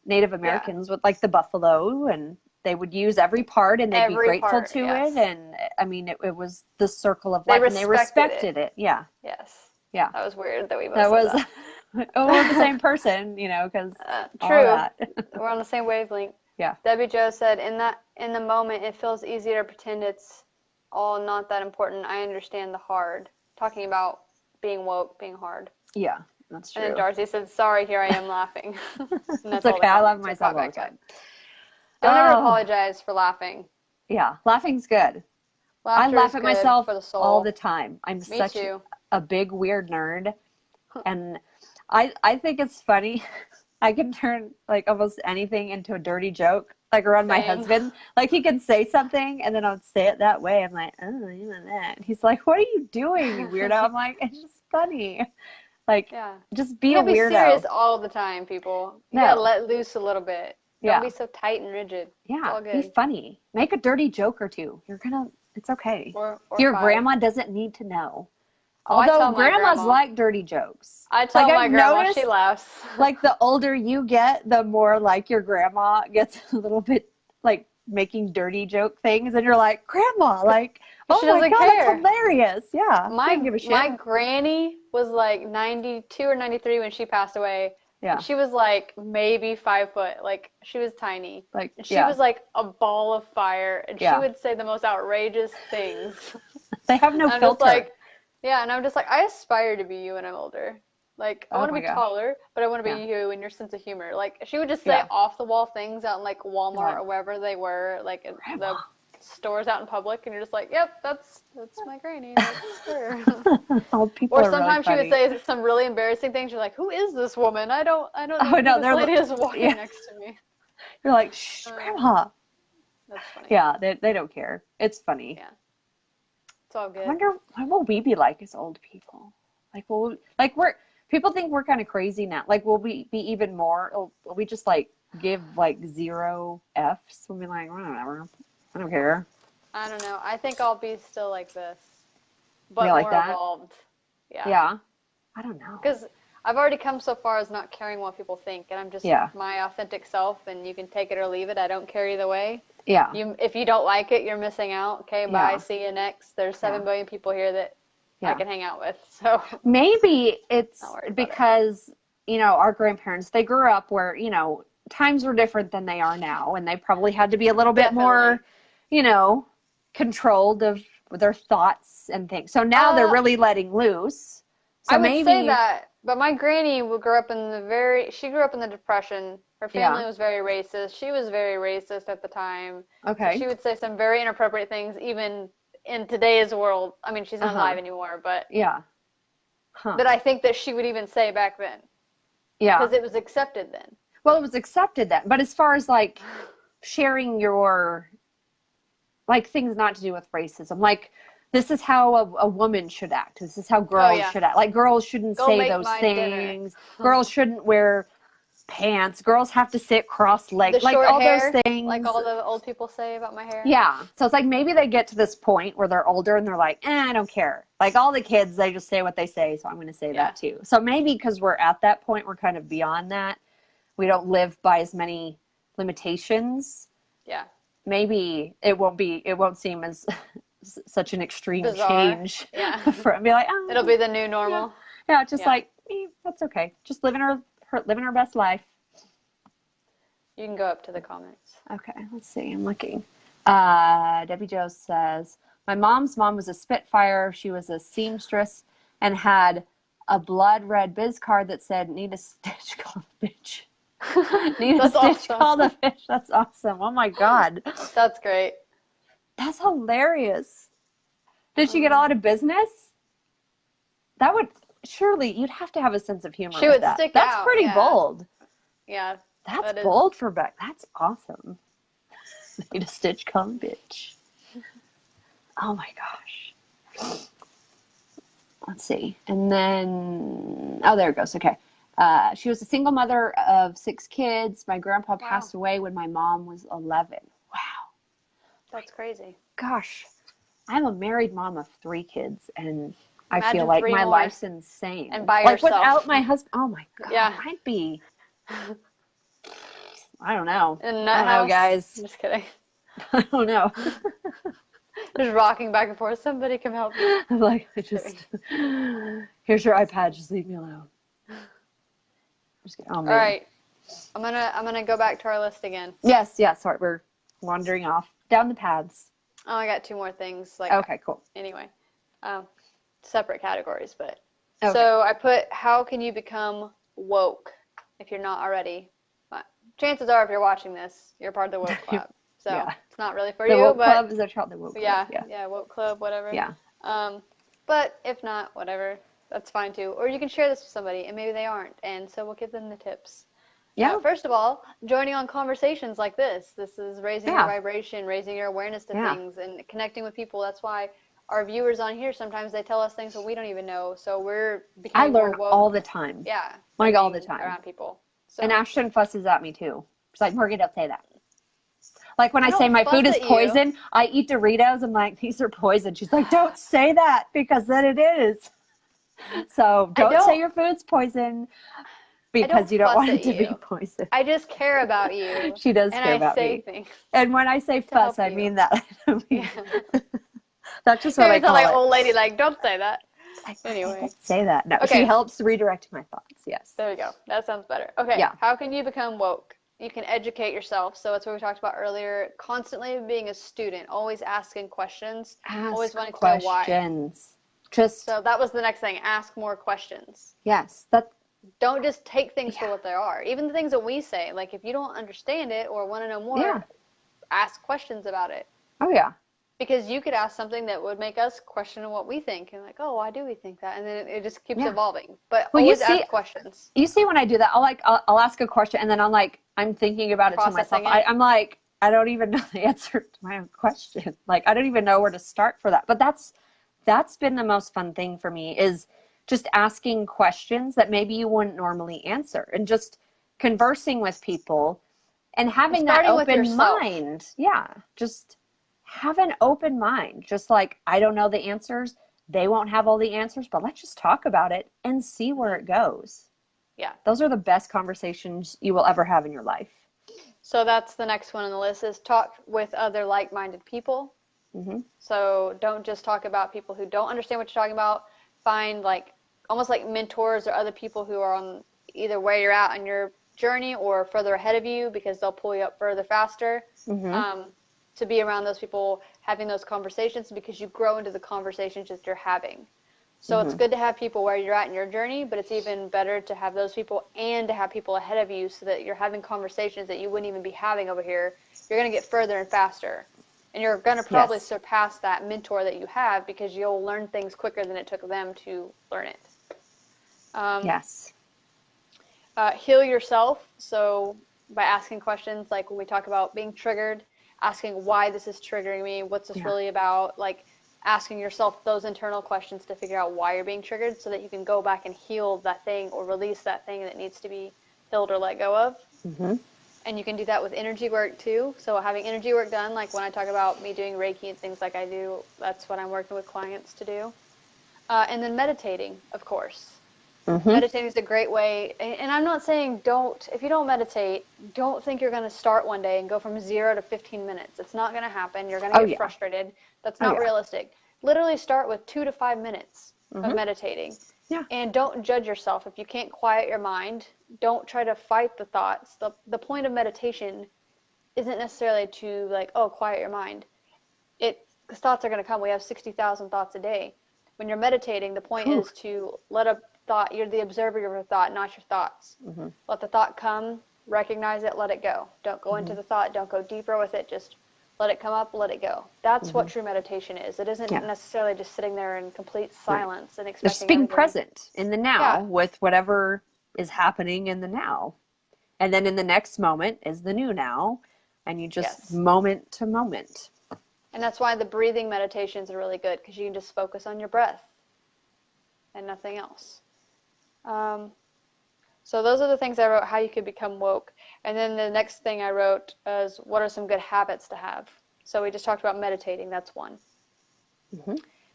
Native Americans with like the buffalo, and they would use every part and they'd be grateful to it. And I mean, it was the circle of life, and they respected it. Yeah. Yes. Yeah. That was weird that we both That said was, that. oh, we're the same person, you know, because true. We're on the same wavelength. Yeah. Debbie Jo said, in the moment, it feels easier to pretend it's all not that important. I understand the hard. Talking about being woke, being hard. Yeah, that's true. And then Darcy said, sorry, here I am laughing. That's okay. I love myself all the time. Don't ever apologize for laughing. Yeah, laughing's good. Laughter I laugh at myself for the soul. all the time. I'm Me such too. a big weird nerd, and I think it's funny. I can turn like almost anything into a dirty joke. Like around my husband, like he can say something and then I would say it that way. I'm like, oh, you know that. And he's like, what are you doing, you weirdo? I'm like, it's just funny. Like, just be a weirdo. You can't be serious all the time, people. You gotta let loose a little bit. Don't be so tight and rigid. Yeah, be funny. Make a dirty joke or two. It's okay. Or your 5. grandma doesn't need to know. Oh, although grandmas like dirty jokes. I tell my grandma, she laughs. Like the older you get, the more like your grandma gets a little bit like making dirty joke things, and you're like, grandma, like, oh my God, that's hilarious. Yeah, I don't give a shit. My granny was like 92 or 93 when she passed away. Yeah. And she was like maybe 5 foot. Like she was tiny. Like and she was like a ball of fire, and she would say the most outrageous things. They have no filter. And I'm just like, I aspire to be you when I'm older. Like, I want to be taller, but I want to be you and your sense of humor. Like, she would just say off the wall things out in like Walmart or wherever they were, like in the stores out in public, and you're just like, yep, that's my granny. That's her. Or sometimes she would say some really embarrassing things. You're like, who is this woman? I don't know who this lady is walking next to me. You're like, shh, grandma. That's funny. Yeah, they don't care. It's funny. Yeah. It's all good. I wonder what will we be like as old people? Like, people think we're kind of crazy now. Like, will we be even more? Will we just like give like 0 Fs? We'll be like, whatever. I don't care. I don't know. I think I'll be still like this, but like more that? evolved. Yeah. Yeah. I don't know. Because I've already come so far as not caring what people think, and I'm just my authentic self, and you can take it or leave it. I don't care either way. Yeah. If you don't like it, you're missing out. Okay, bye. See you next. There's 7 billion people here that I can hang out with. So maybe it's because our grandparents, they grew up where times were different than they are now, and they probably had to be a little bit more controlled of their thoughts and things. So now they're really letting loose. So I would say that, but my granny grew up in the Depression. Her family was very racist. She was very racist at the time. Okay. So she would say some very inappropriate things, even in today's world. I mean, she's not alive anymore, but that I think that she would even say back then. Yeah. Because it was accepted then. Well, it was accepted then. But as far as like sharing your things not to do with racism, like this is how a woman should act. This is how girls should act. Like girls shouldn't say those things. Girls shouldn't wear pants. Girls have to sit cross-legged. Like all those things. Like all the old people say about my hair. Yeah. So it's like maybe they get to this point where they're older and they're like, I don't care. Like all the kids, they just say what they say. So I'm going to say that too. So maybe because we're at that point, we're kind of beyond that. We don't live by as many limitations. Yeah. Maybe it won't seem as such an extreme change. Yeah. For be like, it'll be the new normal. Yeah. Just like, that's okay. Just living our best life. You can go up to the comments. Okay, let's see. I'm looking. Debbie Jo says, my mom's mom was a Spitfire. She was a seamstress and had a blood red biz card that said, need a stitch, call the bitch. Need a That's stitch, awesome. call the fish. That's awesome. Oh my God. That's great. That's hilarious. Did she get all out of business? That would, surely, you'd have to have a sense of humor She with would that. stick That's out, pretty yeah. bold. Yeah. That's that is. bold for Beck. That's awesome. Need a stitch, call the bitch. Oh my gosh. Let's see. And then, oh, there it goes. Okay. She was a single mother of 6 kids. My grandpa passed away when my mom was 11. Wow. That's crazy. Gosh. I'm a married mom of 3 kids, and I Imagine feel like 3 my more. life's insane. And by like yourself. without my husband. Oh my God. Yeah. I'd be, I don't know. In a I nut don't know, house? guys. I'm just kidding. I don't know. Just rocking back and forth. Somebody come help me. I'm like, here's your iPad. Just leave me alone. Oh, man. All right. I'm gonna go back to our list again. Yes. Sorry, we're wandering off down the paths. Oh, I got 2 more things. Like, Okay, cool. anyway, separate categories, but Okay. so I put, how can you become woke if you're not already? But chances are, if you're watching this, you're part of the woke club. So Yeah. it's not really for The you, woke but club is that called the woke club? yeah, woke club, whatever. Yeah. But if not, whatever, that's fine too. Or you can share this with somebody, and maybe they aren't, and so we'll give them the tips. Yeah. First of all, joining on conversations like this. This is raising your vibration, raising your awareness to things, and connecting with people. That's why our viewers on here, sometimes they tell us things that we don't even know. So we're becoming I learn more woke. all the time. Yeah. Like all the time. Around people. So, And Ashton fusses at me too. She's like, Morgan, don't say that. Like when I say don't my fuss food is at you. poison, I eat Doritos. I'm like, these are poison. She's like, don't say that because then it is. So don't say your food's poison because you don't want it to be poison. I just care about you. She does care about me. And I say things. And when I say fuss, I mean that. That's just what I call like it. old lady, like, don't say that. Anyway. Don't say that. No, Okay. She helps redirect my thoughts. Yes. There we go. That sounds better. Okay. Yeah. How can you become woke? You can educate yourself. So that's what we talked about earlier. Constantly being a student, always asking questions, always wanting to know why. So that was the next thing. Ask more questions. Yes. Don't just take things for what they are. Even the things that we say, like if you don't understand it or want to know more, ask questions about it. Oh yeah. Because you could ask something that would make us question what we think, and like, oh, why do we think that? And then it just keeps evolving. But always ask questions. You see, when I do that, I'll ask a question, and then I'm thinking about it to myself. I'm like, I don't even know the answer to my own question. Like, I don't even know where to start for that. But that's been the most fun thing for me, is just asking questions that maybe you wouldn't normally answer, and just conversing with people and having that open mind. Yeah, just have an open mind. Just like, I don't know the answers. They won't have all the answers, but let's just talk about it and see where it goes. Yeah. Those are the best conversations you will ever have in your life. So that's the next one on the list, is talk with other like-minded people. Mm-hmm. So don't just talk about people who don't understand what you're talking about. Find almost like mentors or other people who are on either where you're at on your journey or further ahead of you, because they'll pull you up further faster. Mm-hmm. To be around those people, having those conversations, because you grow into the conversations that you're having. So it's good to have people where you're at in your journey, but it's even better to have those people and to have people ahead of you, so that you're having conversations that you wouldn't even be having over here. You're going to get further and faster. And you're going to probably surpass that mentor that you have, because you'll learn things quicker than it took them to learn it. Heal yourself. So by asking questions, like when we talk about being triggered, asking why this is triggering me, what's this really about, like asking yourself those internal questions to figure out why you're being triggered, so that you can go back and heal that thing or release that thing that needs to be healed or let go of. Mm-hmm. And you can do that with energy work too. So having energy work done, like when I talk about me doing Reiki and things like I do, that's what I'm working with clients to do. And then meditating, of course. Mm-hmm. Meditating is a great way. And I'm not saying if you don't meditate, don't think you're going to start one day and go from 0 to 15 minutes. It's not going to happen. You're going to get frustrated. That's not realistic. Literally start with 2 to 5 minutes of meditating. Yeah. And don't judge yourself. If you can't quiet your mind, don't try to fight the thoughts. The point of meditation isn't necessarily to quiet your mind. Because thoughts are going to come. We have 60,000 thoughts a day. When you're meditating, the point is to let a thought. You're the observer of your thought, not your thoughts. Let the thought come, recognize it, let it go. Don't go into the thought. Don't go deeper with it. Just let it come up, let it go. That's what true meditation is. It isn't necessarily just sitting there in complete silence and expecting Just being everything. present in the now with whatever is happening in the now. And then in the next moment is the new now. And you just moment to moment. And that's why the breathing meditations are really good, because you can just focus on your breath and nothing else. So those are the things I wrote, how you could become woke. And then the next thing I wrote is, what are some good habits to have? So we just talked about meditating. That's one.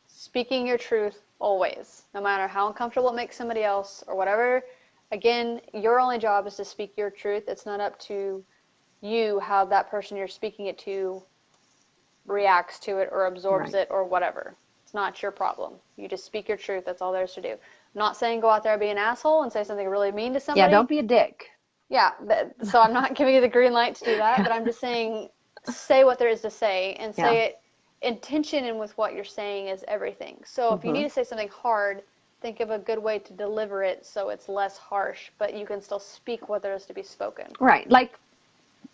Speaking your truth always, no matter how uncomfortable it makes somebody else or whatever. Again, your only job is to speak your truth. It's not up to you how that person you're speaking it to reacts to it or absorbs it or whatever. It's not your problem. You just speak your truth. That's all there is to do. I'm not saying go out there and be an asshole and say something really mean to somebody. Yeah, don't be a dick. Yeah, so I'm not giving you the green light to do that, but I'm just saying say what there is to say, and say it. Intention in with what you're saying is everything. So if you need to say something hard, think of a good way to deliver it so it's less harsh, but you can still speak what there is to be spoken. Right, like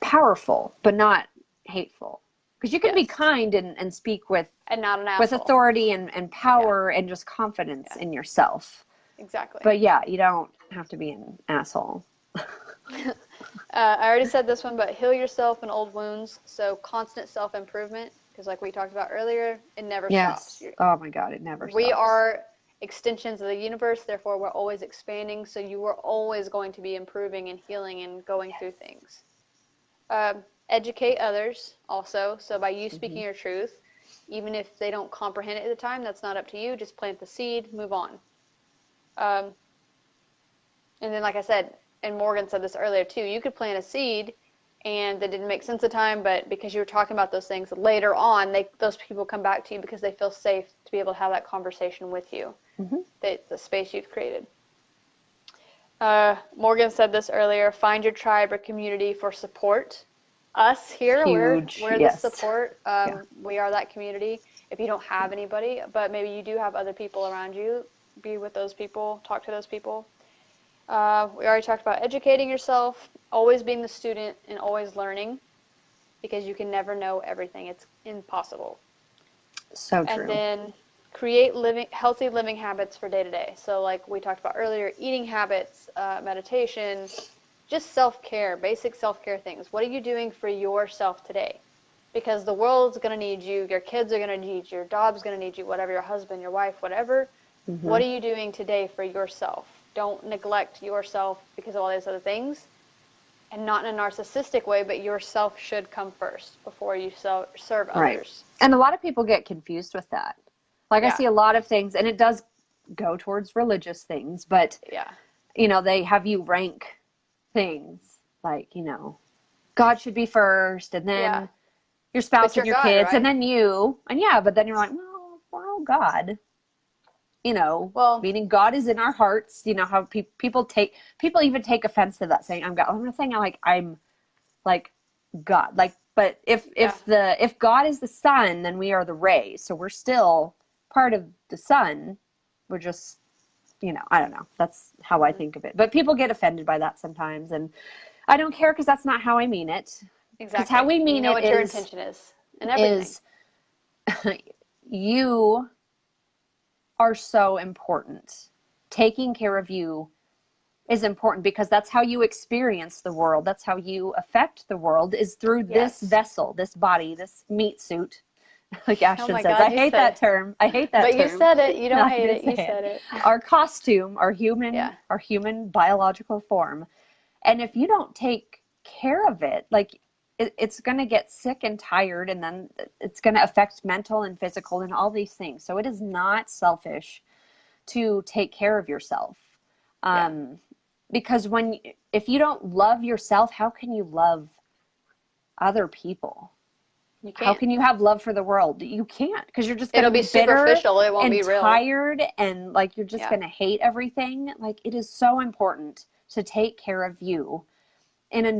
powerful, but not hateful. Because you can be kind and speak with and not an asshole. With authority and power and just confidence in yourself. Exactly. But yeah, you don't have to be an asshole. I already said this one, but heal yourself in old wounds. So constant self-improvement, because like we talked about earlier, it never stops. Oh my God, it never stops. We are extensions of the universe, therefore we're always expanding, so you are always going to be improving and healing and going through things. Educate others also, so by you speaking your truth, even if they don't comprehend it at the time, that's not up to you. Just plant the seed, move on. And then like I said, and Morgan said this earlier too, you could plant a seed and that didn't make sense at the time, but because you were talking about those things later on, those people come back to you because they feel safe to be able to have that conversation with you, the space you've created. Morgan said this earlier, find your tribe or community for support. Us here, we're the support. We are that community. If you don't have anybody, but maybe you do have other people around you, be with those people, talk to those people. We already talked about educating yourself, always being the student and always learning, because you can never know everything. It's impossible. So true. And then create healthy living habits for day to day. So like we talked about earlier, eating habits, meditation, just self-care, basic self-care things. What are you doing for yourself today? Because the world's going to need you, your kids are going to need you, your dog's going to need you, whatever, your husband, your wife, whatever. What are you doing today for yourself? Don't neglect yourself because of all these other things. And not in a narcissistic way, but yourself should come first before you serve others. Right. And a lot of people get confused with that. Like I see a lot of things, and it does go towards religious things, but you know, they have you rank things like, you know, God should be first, and then your spouse and your God, kids, right? and then you, and but then you're like, well, God, you know, meaning God is in our hearts. You know how people even take offense to that, saying I'm God. I'm not saying I'm like God, like, but if God is the sun, then we are the ray, so we're still part of the sun. We're just, you know, I don't know. That's how I think of it. But people get offended by that sometimes, and I don't care, because that's not how I mean it. Exactly. Because how we mean what your intention is and everything. You are so important. Taking care of you is important, because that's how you experience the world. That's how you affect the world, is through this vessel, this body, this meat suit. Like Ashton says, God, I hate that term. I hate that term. But you said it. You don't hate it. You said it. Our costume, our human biological form. And if you don't take care of it, like it's going to get sick and tired, and then it's going to affect mental and physical and all these things. So it is not selfish to take care of yourself. Because if you don't love yourself, how can you love other people? You can't. How can you have love for the world? You can't, because you're just going to be bitter, superficial. It won't be real. Tired, and like you're just going to hate everything. Like, it is so important to take care of you in a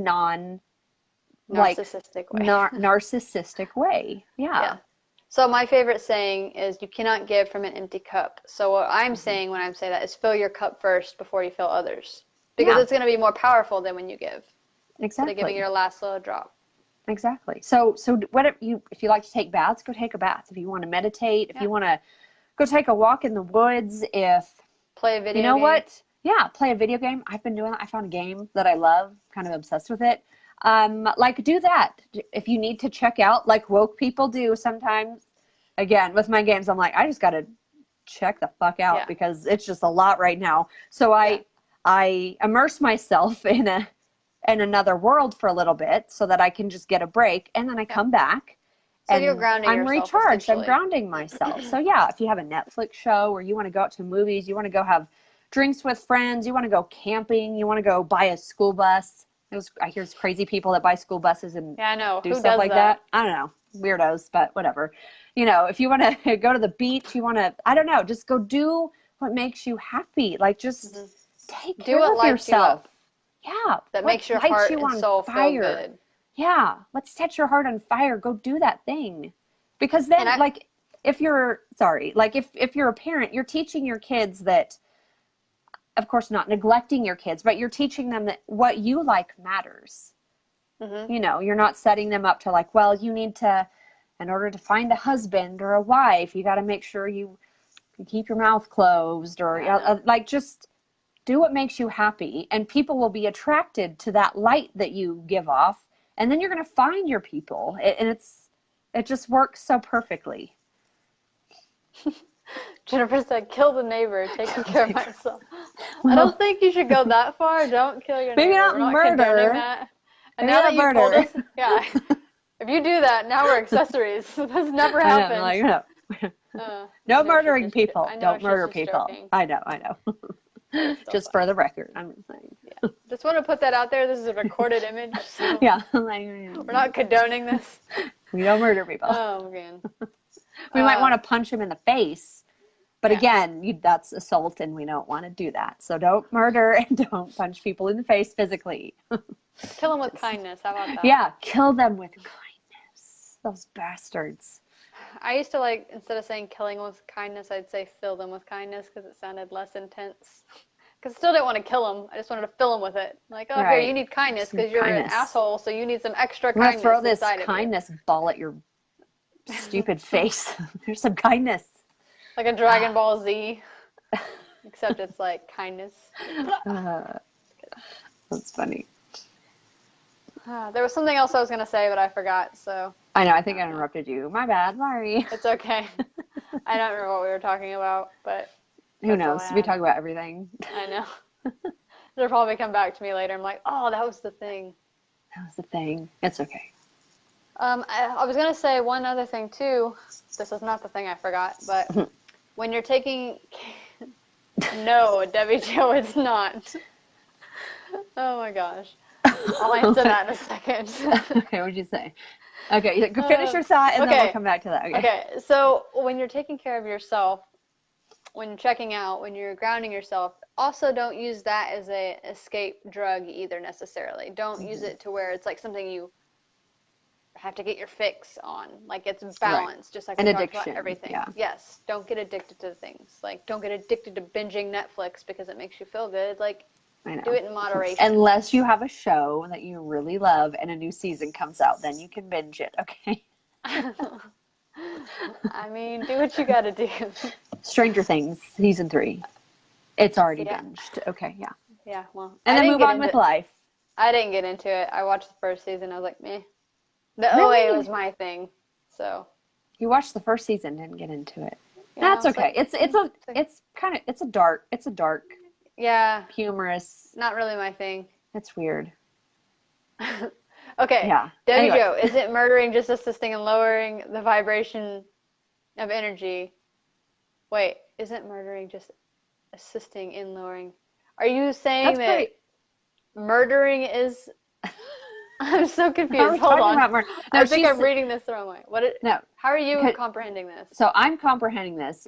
narcissistic way. Yeah. So my favorite saying is, you cannot give from an empty cup. So what I'm saying when I say that is, fill your cup first before you fill others. Because it's going to be more powerful than when you give. Exactly. Instead of giving your last little drop. Exactly. So what if you like to take baths, go take a bath. If you want to meditate, if you want to go take a walk in the woods, play a video game. You know what? Yeah, play a video game. I've been doing that. I found a game that I love, kind of obsessed with it. Like, do that. If you need to check out, like woke people do sometimes. Again, with my games, I'm like, I just got to check the fuck out because it's just a lot right now. So I immerse myself in another world for a little bit so that I can just get a break, and then I come back. So and you're grounding I'm yourself, recharged. I'm grounding myself. So yeah, if you have a Netflix show, or you want to go out to movies, you want to go have drinks with friends, you want to go camping, you want to go buy a school bus. I hear crazy people that buy school buses and I know. do stuff like that. I don't know, weirdos, but whatever. You know, if you want to go to the beach, you want to, I don't know, just go do what makes you happy. Like, just take care of yourself. Yeah. That makes your heart and soul feel good. Yeah. Let's set your heart on fire. Go do that thing. Because then, like, if you're a parent, you're teaching your kids that, of course, not neglecting your kids, but you're teaching them that what you like matters. You know, you're not setting them up to like, well, you need to, in order to find a husband or a wife, you got to make sure you keep your mouth closed, or like, just do what makes you happy, and people will be attracted to that light that you give off, and then you're going to find your people, and it just works so perfectly. Jennifer said, kill the neighbor, taking care of myself. I don't think you should go that far. Don't kill your neighbor. Maybe not murder. That. And now that you told us, if you do that, now we're accessories. That's never happened. I know, like, no murdering people. Don't murder people. Joking. I know. Just for the record, I'm saying. Yeah. Just want to put that out there. This is a recorded image. So yeah. We're not condoning this. We don't murder people. Oh, man. We might want to punch him in the face. But again, that's assault, and we don't want to do that. So don't murder and don't punch people in the face physically. Kill them with kindness. How about that? Yeah, kill them with kindness. Those bastards. I used to, like, instead of saying killing with kindness, I'd say fill them with kindness, because it sounded less intense. Because I still didn't want to kill them. I just wanted to fill them with it. Like, oh, here, you need kindness because you're an asshole, so you need some extra kindness. I'm going to throw this kindness ball at your stupid face. There's some kindness. Like a Dragon Ball Z, except it's like kindness. That's funny. There was something else I was going to say, but I forgot, so. I know, I think I interrupted you. My bad, sorry. It's okay. I don't remember what we were talking about, but. Who knows? We talk about everything. I know. It'll probably come back to me later. I'm like, oh, that was the thing. That was the thing. It's okay. I was going to say one other thing, too. This is not the thing I forgot, but when you're taking... No, Debbie Jo, it's not. Oh, my gosh. I'll answer that in a second. Okay, what'd you say? Okay, finish your thought, and then we'll come back to that. Okay, so when you're taking care of yourself, when you're checking out, when you're grounding yourself, also don't use that as a escape drug either necessarily. Don't use it to where it's like something you have to get your fix on. Like, it's balanced, just like we talked about everything. Yeah. Yes, don't get addicted to things. Like, don't get addicted to binging Netflix because it makes you feel good. Like, do it in moderation. Unless you have a show that you really love and a new season comes out, then you can binge it, okay? I mean, do what you gotta do. Stranger Things, season 3. It's already binged. Okay, yeah. Yeah, well. And then move on with life. I didn't get into it. I watched the first season. I was like, meh. The OA was my thing, so. You watched the first season, didn't get into it. Yeah, that's okay. Like, it's a dark. Yeah. Humorous. Not really my thing. That's weird. Okay. Yeah. Debbie Jo, isn't murdering just assisting in lowering the vibration of energy? Wait, isn't murdering just assisting in lowering? Are you saying that murdering is... I'm so confused. Hold on. No, I think I'm reading this the wrong way. How are you comprehending this? So I'm comprehending this.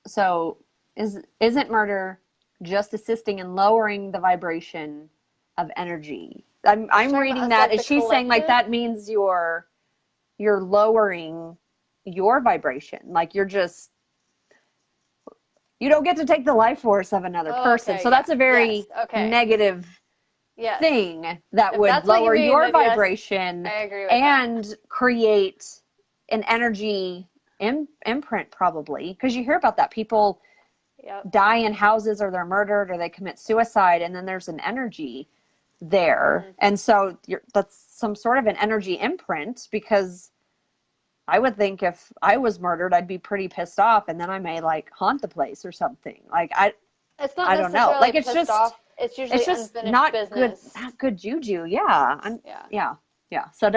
So isn't murder just assisting in lowering the vibration of energy? I'm reading that as she's saying, like, that means you're lowering your vibration. Like you don't get to take the life force of another person. Okay, So that's a very yes, okay. negative Yes. thing that If would that's what you lower mean, your then yes, vibration I agree with and create an energy imprint probably. Because you hear about that. People Yep. die in houses or they're murdered or they commit suicide, and then there's an energy there. And so that's some sort of an energy imprint, because I would think if I was murdered, I'd be pretty pissed off, and then I may like haunt the place or something. Like It's not I don't know. necessarily Like it's pissed just off. It's usually unfinished not business. good juju. Yeah. Yeah. Yeah. So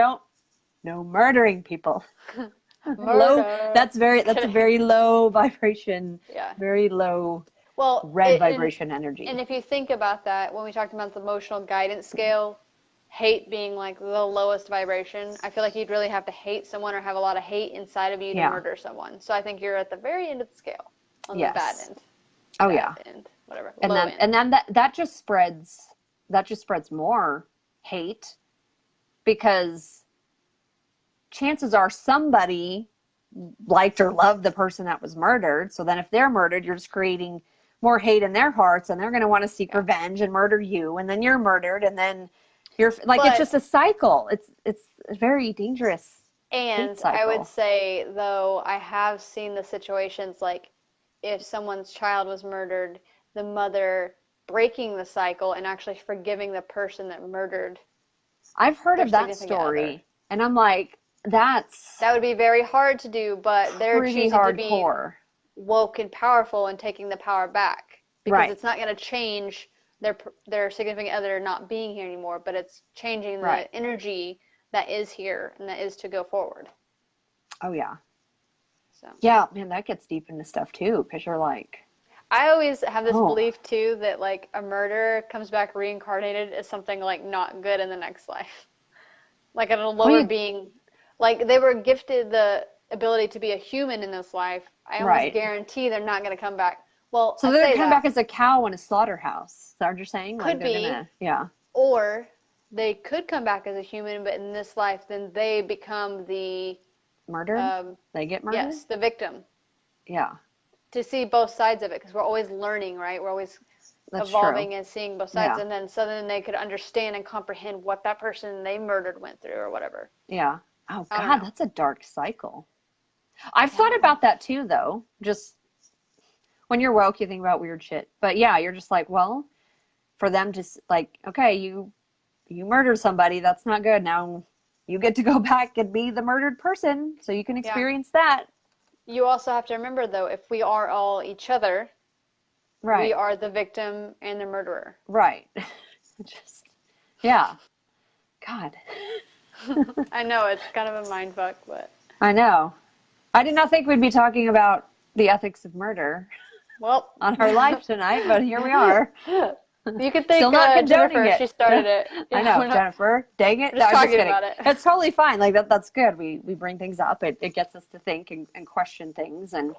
no murdering people. Low. Murder. That's a very low vibration. Yeah. Very low Well, red vibration energy. And if you think about that, when we talked about the emotional guidance scale, hate being like the lowest vibration, I feel like you'd really have to hate someone or have a lot of hate inside of you to murder someone. So I think you're at the very end of the scale, on the bad end. Oh bad end, whatever. And low then end. and then that just spreads more hate, because chances are somebody liked or loved the person that was murdered. So then if they're murdered, you're just creating more hate in their hearts, and they're going to want to seek revenge and murder you, and then you're murdered, and then you're like, it's just a cycle. It's a very dangerous And I would say, though, I have seen the situations like if someone's child was murdered, the mother breaking the cycle and actually forgiving the person that murdered. I've heard of that story, and I'm like, that would be very hard to do, but they're choosing to be woke and powerful and taking the power back, because it's not going to change their significant other not being here anymore, but it's changing the energy that is here and that is to go forward. Oh yeah. So yeah, man, that gets deep into stuff too, because you're like, I always have this belief too that like a murderer comes back reincarnated as something like not good in the next life, like a lower being. Like they were gifted the ability to be a human in this life. I almost guarantee they're not going to come back. Well, so they're going to come back as a cow in a slaughterhouse. Is that what you're saying? Could like be. Or they could come back as a human, but in this life, then they become the murdered. They get murdered. Yes, the victim. Yeah. To see both sides of it, because we're always learning, right? We're always evolving and seeing both sides, and then so then they could understand and comprehend what that person they murdered went through or whatever. Yeah. Oh God, that's a dark cycle. I've thought about that too, though. Just when you're woke, you think about weird shit. But yeah, you're just like, well, for them to like, okay, you murdered somebody, that's not good. Now you get to go back and be the murdered person, so you can experience that. You also have to remember, though, if we are all each other, we are the victim and the murderer. Right. Just, yeah. God. I know, it's kind of a mind fuck, but... I know. I did not think we'd be talking about the ethics of murder on our live tonight, but here we are. You could think Jennifer, she started it. Yeah, I know, Jennifer. Dang it. We're just talking about it. It's totally fine. Like that's good. We bring things up. It gets us to think and question things, and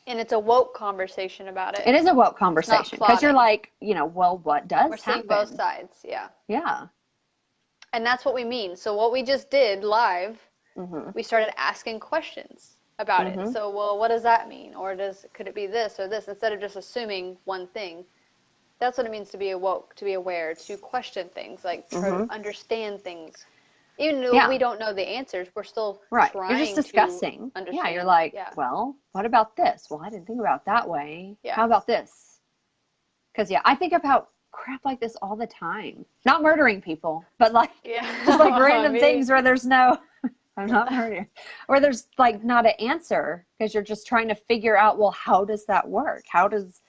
it's a woke conversation about it. It is a woke conversation, because you're like, well, what does happen? We're seeing both sides. Yeah. And that's what we mean. So what we just did live, we started asking questions about it. So, well, what does that mean? Or could it be this or this, instead of just assuming one thing? That's what it means to be awoke, to be aware, to question things, like try to understand things. Even though we don't know the answers, we're still trying You're just discussing. To understand. Yeah, you're like, well, what about this? Well, I didn't think about that way. Yeah. How about this? Because, I think about crap like this all the time. Not murdering people, but like just like random things where there's no... I'm not murdering. Or there's like not an answer, because you're just trying to figure out, well, how does that work? How does...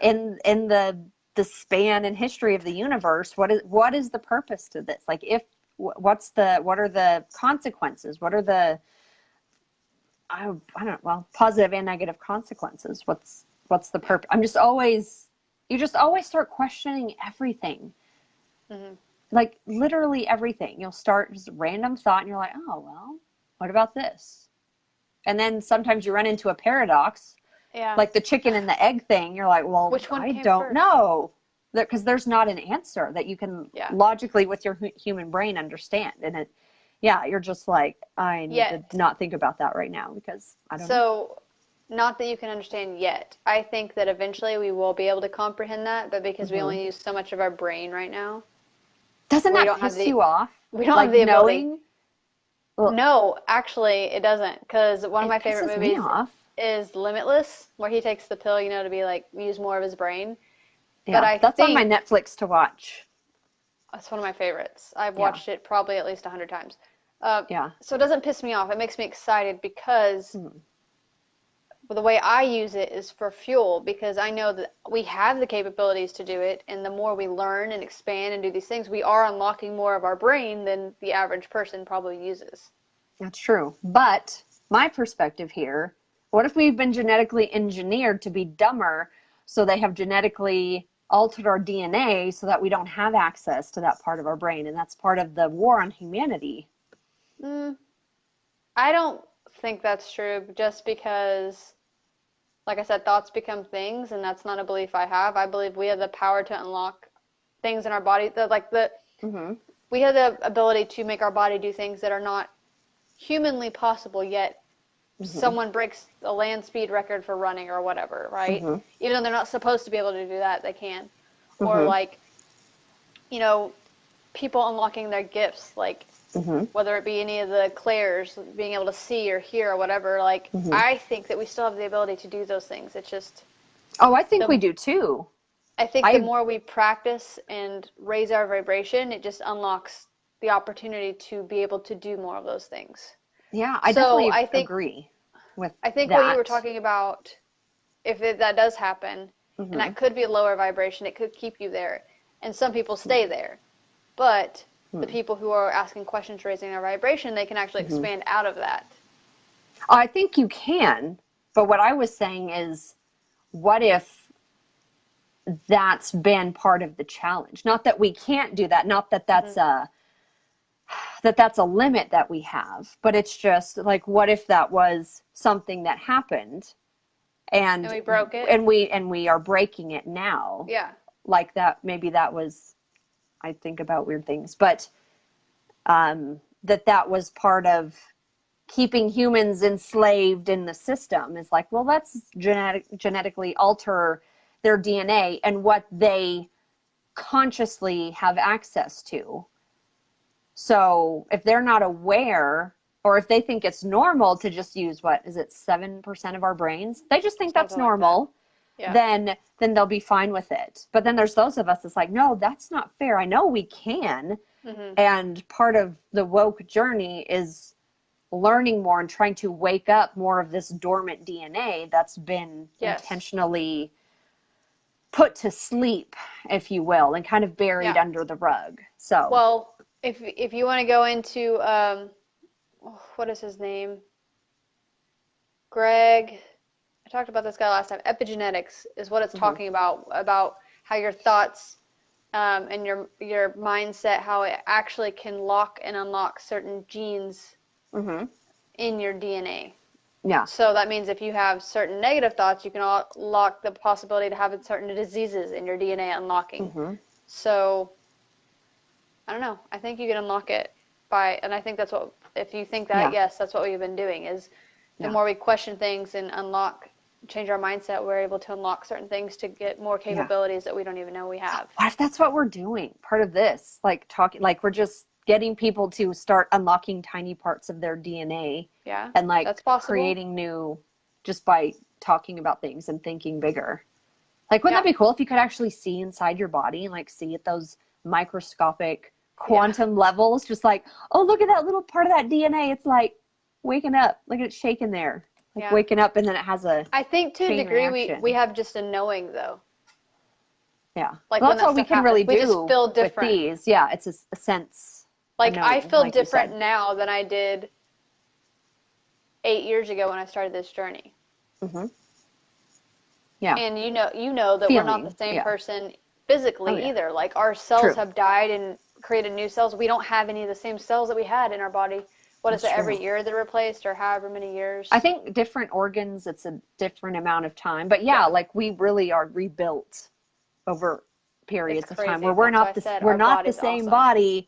In the span and history of the universe, what is the purpose to this? Like, what are the consequences? What are the I don't know, positive and negative consequences? What's the purpose? You just always start questioning everything. Like literally everything. You'll start just random thought and you're like, oh, well, what about this? And then sometimes you run into a paradox. Yeah. Like the chicken and the egg thing. You're like, well, which one I came don't first? know. Because there's not an answer that you can logically with your human brain understand. And yeah, you're just like, I need Yet. to not think about that right now because I don't know. So, not that you can understand yet. I think that eventually we will be able to comprehend that, but because we only use so much of our brain right now, Doesn't we that don't have piss the you off? we don't Like have the ability. knowing? Well, No, actually, it doesn't. Because one of my it favorite pisses me movies off. is Limitless, where he takes the pill, to be like use more of his brain. Yeah, But I that's on my think Netflix to watch. that's one of my favorites. I've Yeah. watched it probably at least 100 times. Yeah. So it doesn't piss me off. It makes me excited because the way I use it is for fuel, because I know that we have the capabilities to do it, and the more we learn and expand and do these things, we are unlocking more of our brain than the average person probably uses. That's true. But my perspective here, what if we've been genetically engineered to be dumber, so they have genetically altered our DNA so that we don't have access to that part of our brain, and that's part of the war on humanity? I don't think that's true, just because, like I said, thoughts become things, and that's not a belief I have. I believe we have the power to unlock things in our body. We have the ability to make our body do things that are not humanly possible, yet someone breaks a land speed record for running or whatever, right? Even though they're not supposed to be able to do that, they can. Or like, people unlocking their gifts, like whether it be any of the clairs, being able to see or hear or whatever, like I think that we still have the ability to do those things. It's just I think we do too. I think the more we practice and raise our vibration, it just unlocks the opportunity to be able to do more of those things. Yeah, I definitely agree with I think that. what you were talking about, if that does happen, and that could be a lower vibration, it could keep you there. And some people stay there. But the people who are asking questions, raising their vibration, they can actually expand out of that. I think you can, but what I was saying is, what if that's been part of the challenge? Not that we can't do that, not that that's that's a limit that we have, but it's just like, what if that was something that happened and we broke it, and we are breaking it now? Yeah. Like that, maybe that was, I think about weird things, but that was part of keeping humans enslaved in the system. Is like, well, let's genetically alter their DNA and what they consciously have access to. So if they're not aware, or if they think it's normal to just use, 7% of our brains, they just think that's normal. Yeah. Then they'll be fine with it. But then there's those of us that's like, no, that's not fair. I know we can. And part of the woke journey is learning more and trying to wake up more of this dormant DNA that's been intentionally put to sleep, if you will, and kind of buried under the rug. So, well, if you want to go into what is his name? Greg. I talked about this guy last time. Epigenetics is what it's talking about how your thoughts and your mindset, how it actually can lock and unlock certain genes in your DNA. Yeah. So that means if you have certain negative thoughts, you can unlock the possibility to have certain diseases in your DNA unlocking. So I don't know. I think you can unlock it and I think that's what, if you think that, yes, that's what we've been doing, is the more we question things and change our mindset, we're able to unlock certain things to get more capabilities that we don't even know we have. What if that's what we're doing? Part of this, like we're just getting people to start unlocking tiny parts of their DNA. Yeah. And that's possible. Creating new, just by talking about things and thinking bigger. Like, wouldn't that be cool if you could actually see inside your body and see at those microscopic quantum levels? Just like, oh, look at that little part of that DNA. It's like waking up. Look at it shaking there. Waking up, and then it has a I think to a degree reaction. we have just a knowing, though. Yeah. Like, well, that's what we can really do. We just feel different. With these. Yeah, it's a sense. Like, I feel different now than I did 8 years ago when I started this journey. Yeah. And you know that we're not the same person physically either. Like, our cells have died and created new cells. We don't have any of the same cells that we had in our body. What is it, every year they're replaced, or however many years? I think different organs, it's a different amount of time. But we really are rebuilt over periods of time where we're not the same body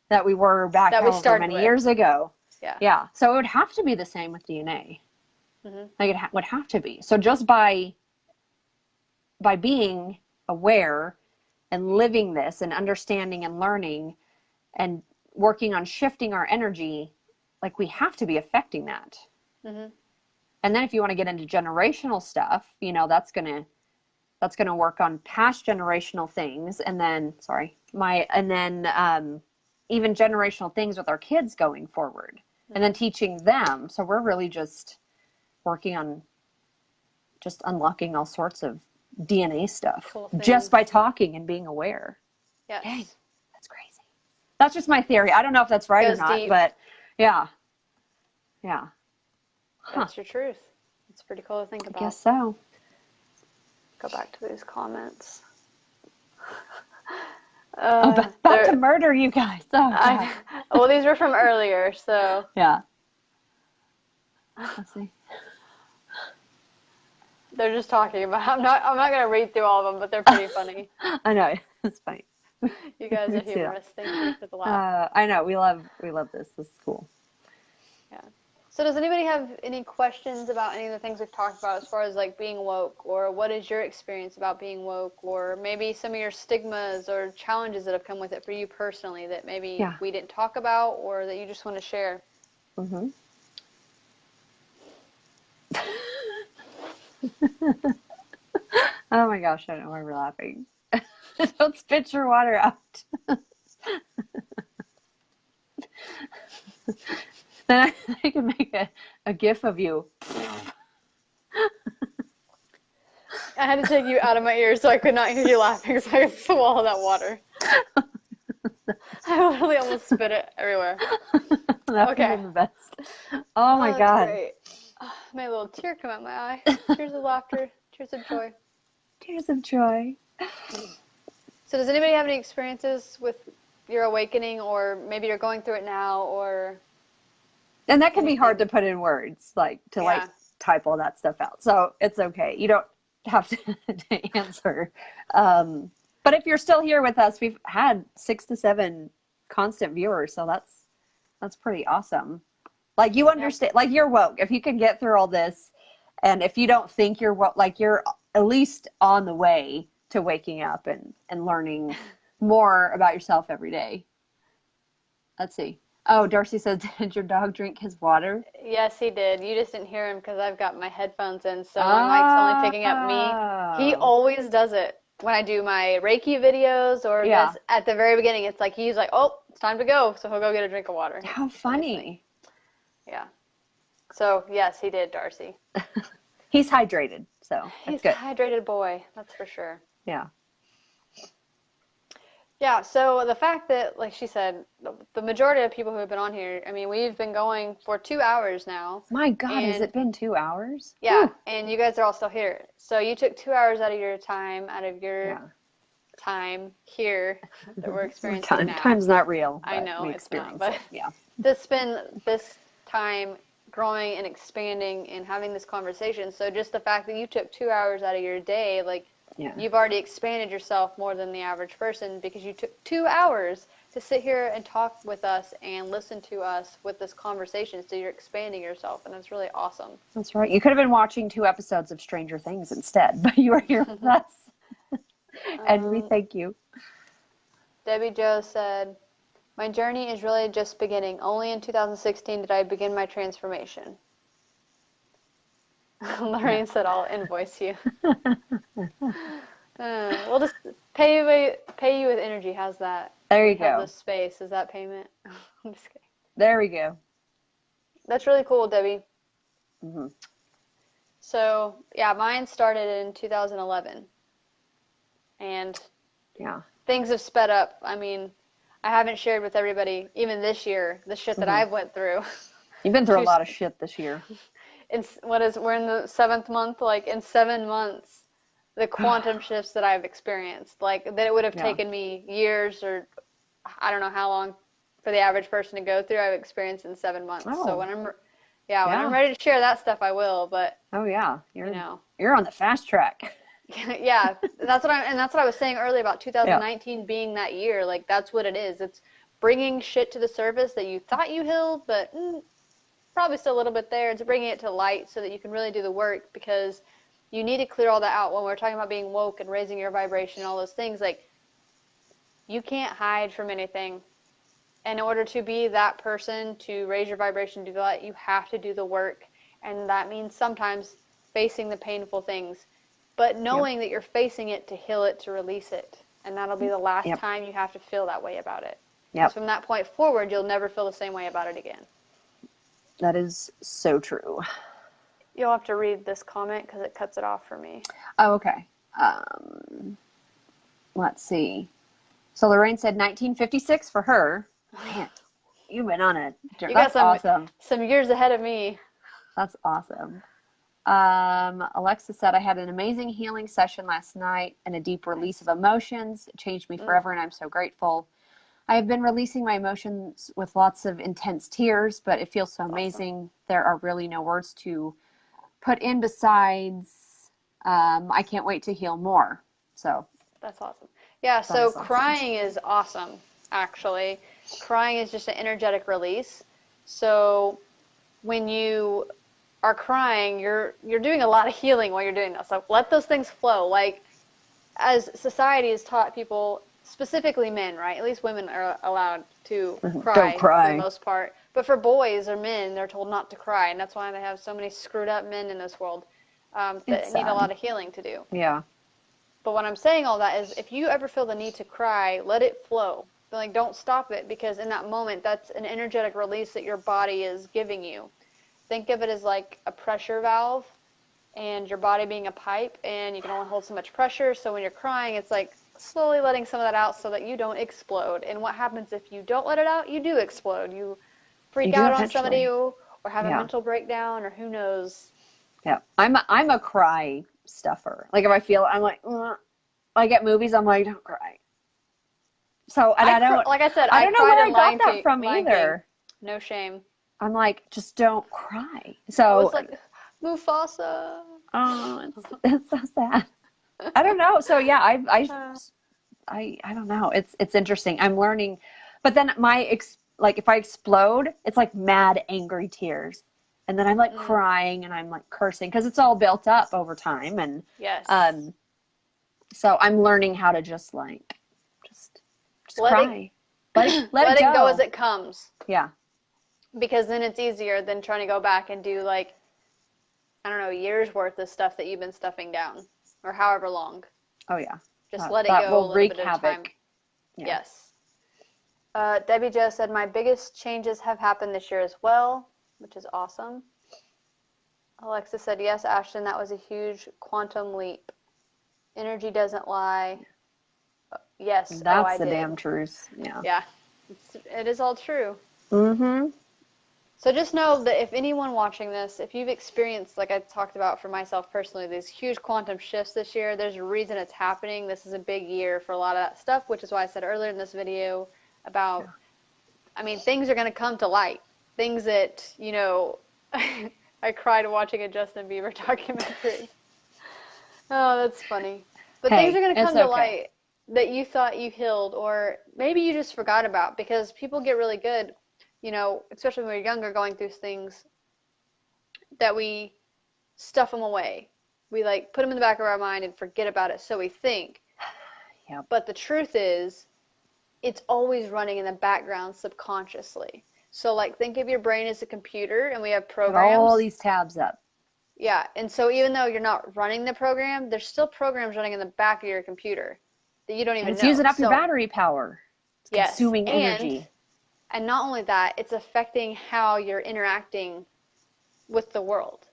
that we were back that we however started many with. years ago. Yeah. Yeah. So it would have to be the same with DNA. Mm-hmm. Like it would have to be. So just by being aware and living this and understanding and learning and working on shifting our energy, like we have to be affecting that. Mm-hmm. And then if you want to get into generational stuff, you know, that's going to work on past generational things. And then, even generational things with our kids going forward, and then teaching them. So we're really just working on just unlocking all sorts of DNA stuff Cool just things. by talking and being aware. Yes. Dang, that's crazy. That's just my theory. I don't know if that's right or Goes not, deep. but yeah. Yeah. That's your truth. It's pretty cool to think I about. guess so. Go back to these comments. About to murder you guys. Oh, God. Well, these were from earlier, so. Yeah. Let's see. They're just talking about. I'm not gonna read through all of them, but they're pretty funny. I know, it's funny. You guys are humorous. Thank you for the laugh. I know, we love this. This is cool. Yeah. So does anybody have any questions about any of the things we've talked about as far as like being woke, or what is your experience about being woke, or maybe some of your stigmas or challenges that have come with it for you personally that maybe we didn't talk about or that you just want to share? Mm-hmm. Oh my gosh, I don't know why we're laughing. Don't spit your water out. Then I can make a gif of you. I had to take you out of my ears so I could not hear you laughing, so I could swallow that water. I literally almost spit it everywhere. That would have been the best. Oh my God. Great. Made a little tear come out my eye. Tears of laughter. Tears of joy. Tears of joy. So does anybody have any experiences with your awakening, or maybe you're going through it now, or... And that can be hard to put in words, like like type all that stuff out. So it's okay. You don't have to answer. But if you're still here with us, we've had 6 to 7 constant viewers. So that's pretty awesome. Like you understand, like you're woke. If you can get through all this, and if you don't think you're woke, like you're at least on the way to waking up and learning more about yourself every day. Let's see. Oh, Darcy says, did your dog drink his water? Yes, he did. You just didn't hear him because I've got my headphones in, so my mic's only picking up me. He always does it when I do my Reiki videos, or just at the very beginning. It's like he's like, oh, it's time to go, so he'll go get a drink of water. How funny. Yeah. So, yes, he did, Darcy. He's hydrated, so He's good. a hydrated boy, that's for sure. Yeah. Yeah, so the fact that, like she said, the majority of people who have been on here, I mean, we've been going for 2 hours now. My God, has it been 2 hours? Yeah, Whew. and you guys are all still here. So you took 2 hours out of your time, time here that we're experiencing now. Time's not real. I know, it's not, but yeah. to spend this time growing and expanding and having this conversation. So just the fact that you took 2 hours out of your day, like, you've already expanded yourself more than the average person, because you took 2 hours to sit here and talk with us and listen to us with this conversation. So you're expanding yourself, and that's really awesome. That's right. You could have been watching 2 episodes of Stranger Things instead, but you were here with us. And we thank you. Debbie Jo said, my journey is really just beginning. Only in 2016 did I begin my transformation. Lorraine said, I'll invoice you. We'll just pay you with energy. How's that? There you go. The space. Is that payment? I'm just kidding. There we go. That's really cool, Debbie. Mm-hmm. So, yeah, mine started in 2011. And things have sped up. I mean, I haven't shared with everybody, even this year, the shit that I've went through. You've been through a lot of shit this year. We're in the 7th month, like in 7 months, the quantum shifts that I've experienced, like that it would have taken me years, or I don't know how long for the average person to go through, I've experienced in 7 months. So when I'm ready to share that stuff, I will, but you're on the fast track. Yeah, that's what I was saying earlier about 2019 being that year. Like, that's what it is. It's bringing shit to the surface that you thought you healed, but probably still a little bit there. It's bringing it to light so that you can really do the work, because you need to clear all that out. When we're talking about being woke and raising your vibration and all those things, like, you can't hide from anything. In order to be that person, to raise your vibration, do that, you have to do the work. And that means sometimes facing the painful things, but knowing that you're facing it to heal it, to release it. And that'll be the last time you have to feel that way about it. Because from that point forward, you'll never feel the same way about it again. That is so true. You'll have to read this comment because it cuts it off for me. Oh, okay. Let's see. So Lorraine said 1956 for her. Man, you've been on it. You That's got awesome. some years ahead of me. That's awesome. Alexa said, I had an amazing healing session last night and a deep release of emotions. It changed me forever, and I'm so grateful. I have been releasing my emotions with lots of intense tears, but it feels so amazing. There are really no words to put in besides, I can't wait to heal more. So that's awesome. Yeah, so crying is awesome, actually. Crying is just an energetic release. So when you are crying, you're doing a lot of healing while you're doing that. So let those things flow. Like, as society has taught people, specifically men, right? At least women are allowed to cry, Don't cry for the most part. But for boys or men, they're told not to cry. And that's why they have so many screwed up men in this world that need a lot of healing to do. Yeah. But what I'm saying all that is, if you ever feel the need to cry, let it flow. Like, don't stop it, because in that moment, that's an energetic release that your body is giving you. Think of it as like a pressure valve, and your body being a pipe, and you can only hold so much pressure. So when you're crying, it's like slowly letting some of that out so that you don't explode. And what happens if you don't let it out? You do explode. You freak out on somebody, or have a mental breakdown, or who knows. Yeah, I'm a cry stuffer. Like, if I feel, I'm like, like at movies, I'm like, don't cry. So, and I don't, like I said, I don't know where I got that from Lion either. King. No shame. I'm like, just don't cry. I So was like, Mufasa. oh, it's so sad. I don't know. So yeah, I don't know. It's interesting. I'm learning, but then like if I explode, it's like mad, angry tears. And then I'm like crying and I'm like cursing, because it's all built up over time. And yes. So I'm learning how to just cry. Let it go as it comes. Yeah. Because then it's easier than trying to go back and do, like, I don't know, years worth of stuff that you've been stuffing down, or however long. Oh yeah. Just let it go a little bit at a time. Yeah. Yes. Debbie Jo said, my biggest changes have happened this year as well, which is awesome. Alexa said, yes, Ashton, that was a huge quantum leap. Energy doesn't lie. Yes. That's the damn truth. Yeah. Yeah. It is all true. Mm-hmm. So just know that if anyone watching this, if you've experienced, like I talked about for myself personally, these huge quantum shifts this year, there's a reason it's happening. This is a big year for a lot of that stuff, which is why I said earlier in this video about, I mean, things are going to come to light. Things that, you know, I cried watching a Justin Bieber documentary. Oh, that's funny. But things are going to come to light that you thought you healed, or maybe you just forgot about, because people get really good, you know, especially when we're younger, going through things that we stuff them away. We like put them in the back of our mind and forget about it, so we think. Yep. But the truth is, it's always running in the background subconsciously. So like, think of your brain as a computer, and we have programs. All these tabs up. Yeah, and so even though you're not running the program, there's still programs running in the back of your computer that you don't even know. It's using up your battery power. It's consuming energy. And not only that, it's affecting how you're interacting with the world.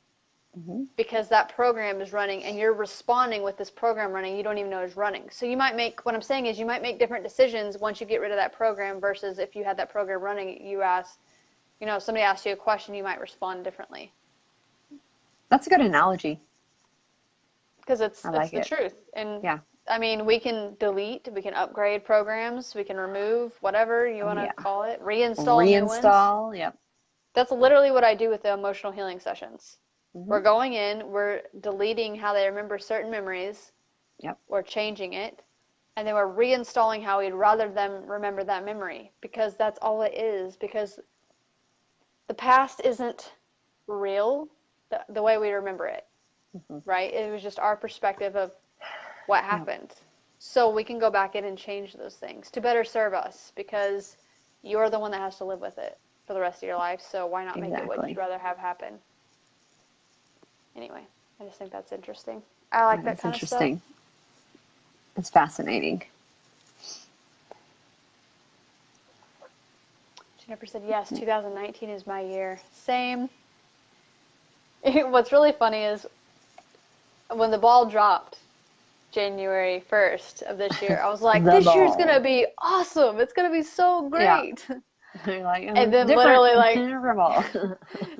Mm-hmm. Because that program is running, and you're responding with this program running you don't even know is running. So you might make, what I'm saying is, you might make different decisions once you get rid of that program versus if you had that program running, you ask, you know, somebody asks you a question, you might respond differently. That's a good analogy. Because it's the truth. And yeah. I mean, we can delete, we can upgrade programs, we can remove, whatever you want to call it, reinstall new ones. Yep. That's literally what I do with the emotional healing sessions. Mm-hmm. We're going in, we're deleting how they remember certain memories. Yep. We're changing it. And then we're reinstalling how we'd rather them remember that memory, because that's all it is. Because the past isn't real the way we remember it, right? It was just our perspective of what happened. So we can go back in and change those things to better serve us, because you're the one that has to live with it for the rest of your life. So why not make it what you'd rather have happen? Anyway, I just think that's interesting. I like that kind of stuff. Interesting. It's fascinating. Jennifer said, yes, 2019 is my year. Same. What's really funny is when the ball dropped January 1st of this year, I was like, this year's going to be awesome. It's going to be so great. Yeah. Like, and then literally like,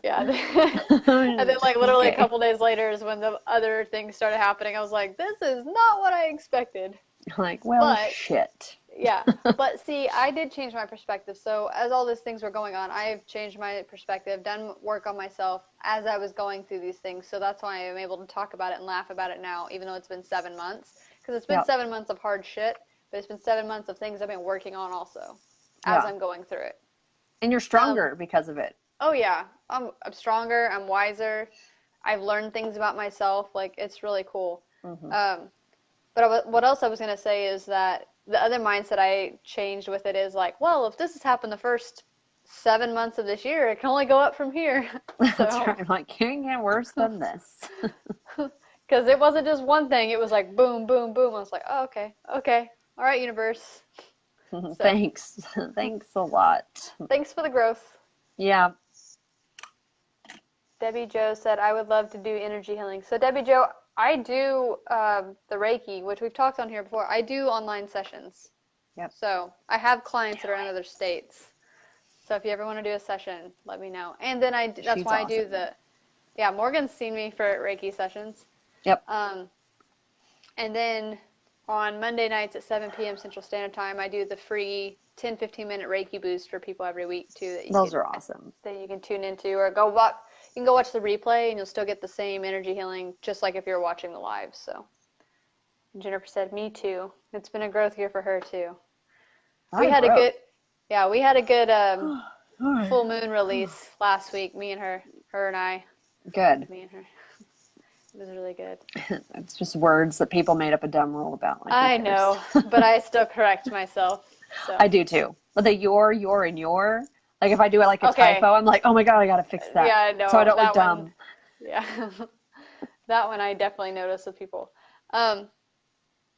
yeah. And then like literally a couple days later is when the other things started happening. I was like, this is not what I expected. Like, well, shit. Yeah, but see, I did change my perspective. So as all these things were going on, I've changed my perspective, done work on myself as I was going through these things. So that's why I'm able to talk about it and laugh about it now, even though it's been 7 months. Because it's been 7 months of hard shit, but it's been 7 months of things I've been working on also as I'm going through it. And you're stronger because of it. Oh, yeah. I'm stronger. I'm wiser. I've learned things about myself. Like, it's really cool. But what else I was going to say is that the other mindset I changed with it is like, well, if this has happened the first 7 months of this year, it can only go up from here. That's right. I'm like, can't get worse than this. Because it wasn't just one thing. It was like boom, boom, boom. I was like, oh, okay. All right, universe. So, thanks. Thanks a lot. Thanks for the growth. Yeah. Debbie Jo said, I would love to do energy healing. So Debbie Jo, I do the Reiki, which we've talked on here before. I do online sessions. Yep. So I have clients that are in other states. So if you ever want to do a session, let me know. And then that's why I do Morgan's seen me for Reiki sessions. Yep. And then on Monday nights at 7 p.m. Central Standard Time, I do the free 10, 15-minute Reiki boost for people every week, too. Those are awesome. That you can tune into or go watch. You can go watch the replay, and you'll still get the same energy healing, just like if you're watching the live. So Jennifer said, me too. It's been a growth year for her, too. We had a good full moon release last week, me and her and I. Good. Me and her. It was really good. It's just words that people made up a dumb rule about. Like, I know, but I still correct myself. So. I do too. But the your, and your, like if I do it like a typo, I'm like, oh my God, I got to fix that. Yeah, I know. So I don't look dumb. Yeah. That one I definitely notice with people. Yeah.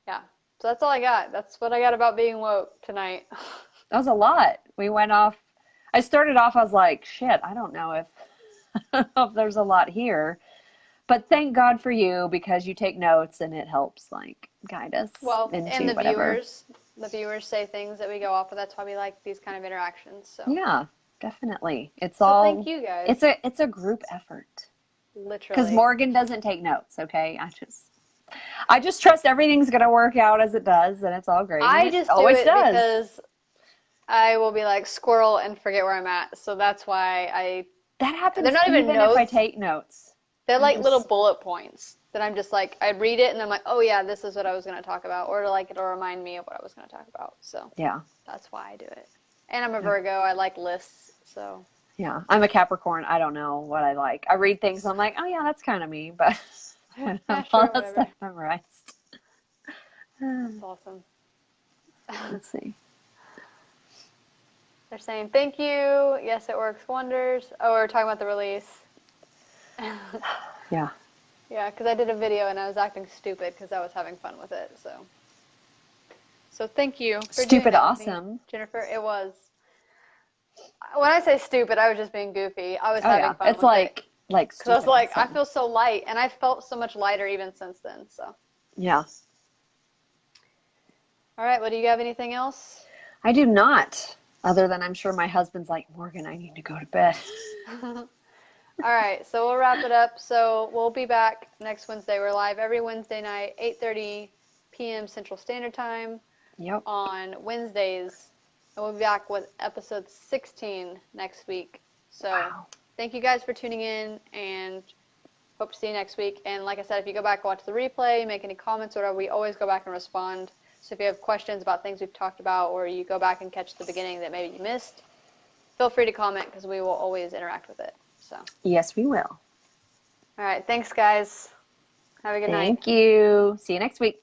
So that's all I got. That's what I got about being woke tonight. That was a lot. We went off. I started off, I was like, shit, I don't know if there's a lot here. But thank God for you, because you take notes and it helps like guide us. Well, into and the viewers say things that we go off of. That's why we like these kind of interactions. So yeah, definitely. Thank you guys. It's a group effort. Literally. Because Morgan doesn't take notes. Okay, I just trust everything's gonna work out as it does, and it's all great. I just do it because I will be like squirrel and forget where I'm at. So that's why that happens. They're not even notes. If I take notes. They're like little bullet points that I'm just like, I read it and I'm like, oh yeah, this is what I was going to talk about. Or like it'll remind me of what I was going to talk about. So yeah, that's why I do it. And I'm a Virgo. I like lists. So yeah, I'm a Capricorn. I don't know what I like. I read things. I'm like, oh yeah, that's kind of me. But I have all that stuff memorized. That's awesome. Let's see. They're saying, thank you. Yes, it works wonders. Oh, we're talking about the release. Yeah. Yeah, because I did a video and I was acting stupid because I was having fun with it. So thank you for doing that awesome, me, Jennifer. It was. When I say stupid, I was just being goofy. I was having fun. It's with it. Because I was like, awesome. I feel so light, and I felt so much lighter even since then. So. Yeah. All right. Well, do you have anything else? I do not. Other than I'm sure my husband's like, Morgan, I need to go to bed. All right, so we'll wrap it up. So we'll be back next Wednesday. We're live every Wednesday night, 8:30 p.m. Central Standard Time. Yep. On Wednesdays. And we'll be back with episode 16 next week. So Thank you guys for tuning in, and hope to see you next week. And like I said, if you go back and watch the replay, make any comments or whatever, we always go back and respond. So if you have questions about things we've talked about, or you go back and catch the beginning that maybe you missed, feel free to comment because we will always interact with it. So. Yes, we will. All right. Thanks, guys. Have a good night. Thank you. See you next week.